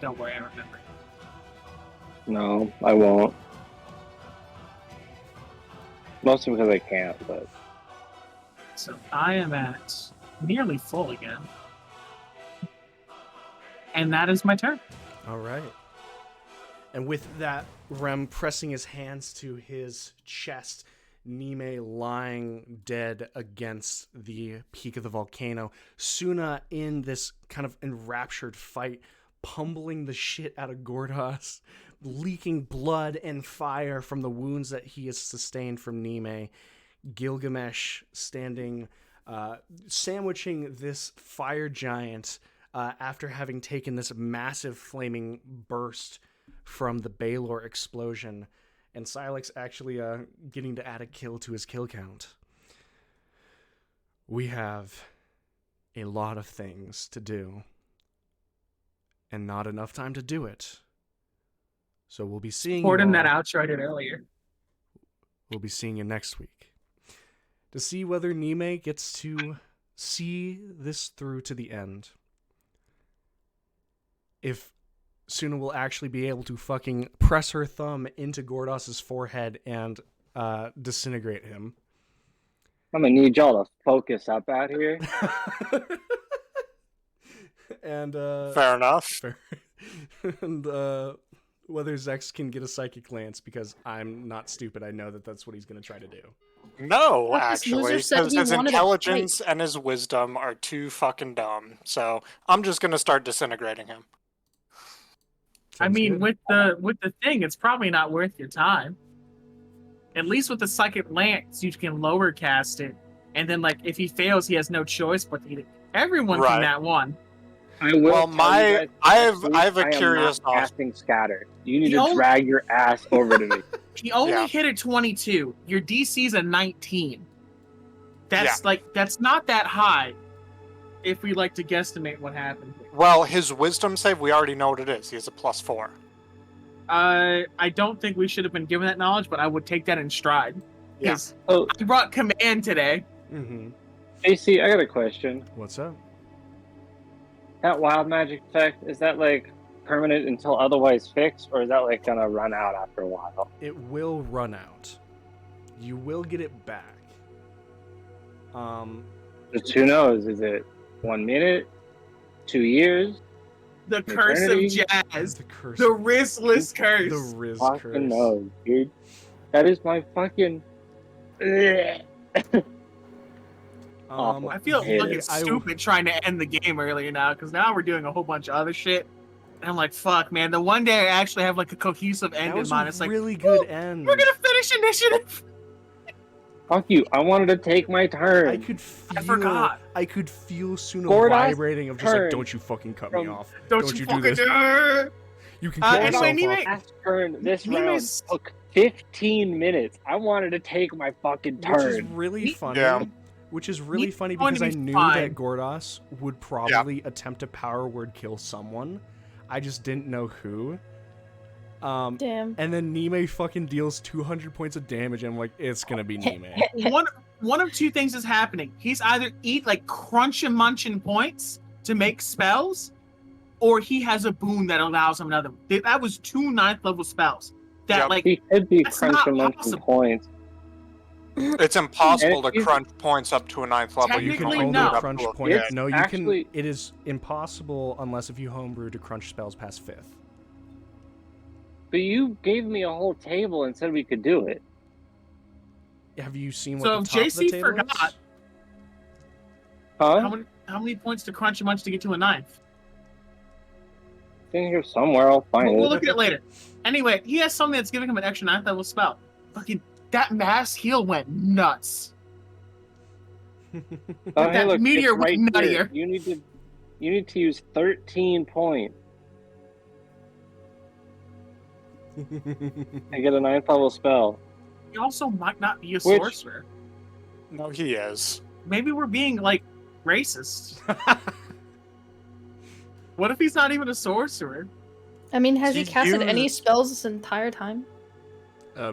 Don't worry, I remember. No, I won't. Mostly because I can't, but... So I am at nearly full again. And that is my turn. All right. And with that, Rem pressing his hands to his chest, Nemei lying dead against the peak of the volcano, Suna in this kind of enraptured fight, pummeling the shit out of Gordos, leaking blood and fire from the wounds that he has sustained from Nemei. Gilgamesh standing, sandwiching this fire giant after having taken this massive flaming burst from the Baelor explosion, and Silex actually getting to add a kill to his kill count. We have a lot of things to do, and not enough time to do it. So we'll be seeing Poured you in all. that outro I did earlier. We'll be seeing you next week to see whether Nemei gets to see this through to the end. If Suna will actually be able to fucking press her thumb into Gordos's forehead and disintegrate him. I'm gonna need y'all to focus up out here. And Fair enough. fair. And whether Zex can get a psychic glance, because I'm not stupid. I know that that's what he's going to try to do. No, But this actually, loser said because he his wanted to intelligence and his wisdom are too fucking dumb. So I'm just gonna start disintegrating him. I Sounds mean, good. with the thing, it's probably not worth your time. At least with the psychic lance, you can lower cast it, and then if he fails, he has no choice but to eat it. Everyone Right. can that one. I will Well, tell you my- guys I next week, have a I am curious not casting scatter. You need The to only- drag your ass over to me. He only Yeah. hit a 22. Your DC's a 19. That's that's not that high. If we like to guesstimate what happened. Well, his wisdom save, we already know what it is. He has a +4. I don't think we should have been given that knowledge, but I would take that in stride. Yeah. Yes. Oh, I brought command today. Mm-hmm. AC, I got a question. What's up? That wild magic effect, is that like permanent until otherwise fixed, or is that like gonna run out after a while? It will run out. You will get it back. Just who knows? Is it 1 minute? 2 years? The curse of Eternity? jazz. The curse. The riskless curse. The Riz Fucking curse. knows, dude. That is my fucking. Awful. I feel Yeah. fucking stupid trying to end the game earlier now, because now we're doing a whole bunch of other shit. And I'm like, fuck, man. The one day I actually have like a cohesive end That in was mind. a It's like, really good end. we're gonna finish initiative. Fuck you! I wanted to take my turn. I could feel. I forgot. I could feel Suno Gordas vibrating of just like, turn don't you fucking cut me from- off. Don't you do fucking this. do it. You can cut Anyway, yourself Nemei- off. Last turn this Nemei's- round took 15 minutes. I wanted to take my fucking Which is turn. really funny. Yeah. Which is really He's funny going because to I be knew fine. that Gordas would probably attempt to power word kill someone. I just didn't know who. Damn. And then Nemei fucking deals 200 points of damage, and I'm like, it's gonna be Nemei. One of two things is happening. He's either eat like crunch and munchin points to make spells, or he has a boon that allows him another. That was 2 9th level spells. That Yep. like He could be That's crunching not on some possible. points. It's impossible And to if- crunch points up to a 9th level. You can Technically, only no. do it up crunch to a points. fifth. No, you Actually- can. It is impossible unless if you homebrew to crunch spells past 5th. But you gave me a whole table and said we could do it. Have you seen what So the top JC of the table forgot. is? Huh? how many points to crunch and munch to get to a 9th? It's in here somewhere. I'll find We'll it. look at it later. Anyway, he has something that's giving him an extra 9th level spell. Fucking that mass heal went nuts. Oh, that hey, look, meteor it's was right nuttier. here. You need to use 13 points to get a 9th level spell. He also might not be a Which- sorcerer. No, he is. Maybe we're being like racist. What if he's not even a sorcerer? I mean, has he He's casted used- any spells this entire time?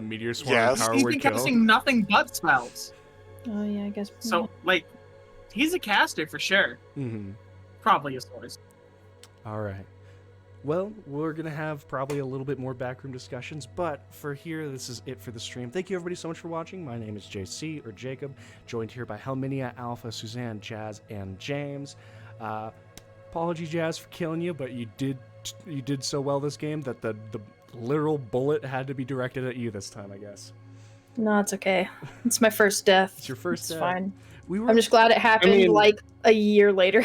Meteor Swarm Yes. and Power He's Word been Kill. casting nothing but spells. Oh yeah, I guess. So like, he's a caster for sure. Mm-hmm. Probably a sorcerer. All right. Well, we're going to have probably a little bit more backroom discussions, but for here, this is it for the stream. Thank you, everybody, so much for watching. My name is JC, or Jacob, joined here by Helminia, Alpha, Suzanne, Jazz, and James. Apology, Jazz, for killing you, but you did so well this game that the literal bullet had to be directed at you this time, I guess. No, it's okay. It's my first death. It's your first It's death. fine. We were I'm just glad it happened mean- like a year later.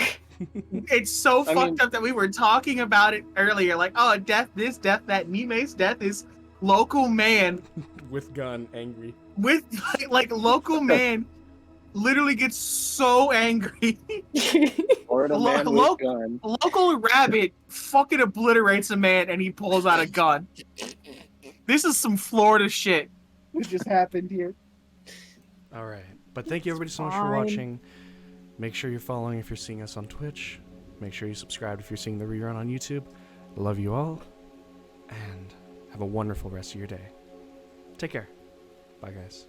It's so I fucked mean- up that we were talking about it earlier. Like, oh, death, this, death, that. Nemei's death is local man with gun, angry. with like local man literally gets so angry. Florida man with Look- gun. Local rabbit fucking obliterates a man and he pulls out a gun. This is some Florida shit. What just happened here? All right. But thank you, everybody, so much for Fine. watching. Make sure you're following if you're seeing us on Twitch. Make sure you subscribe if you're seeing the rerun on YouTube. Love you all, and have a wonderful rest of your day. Take care. Bye, guys.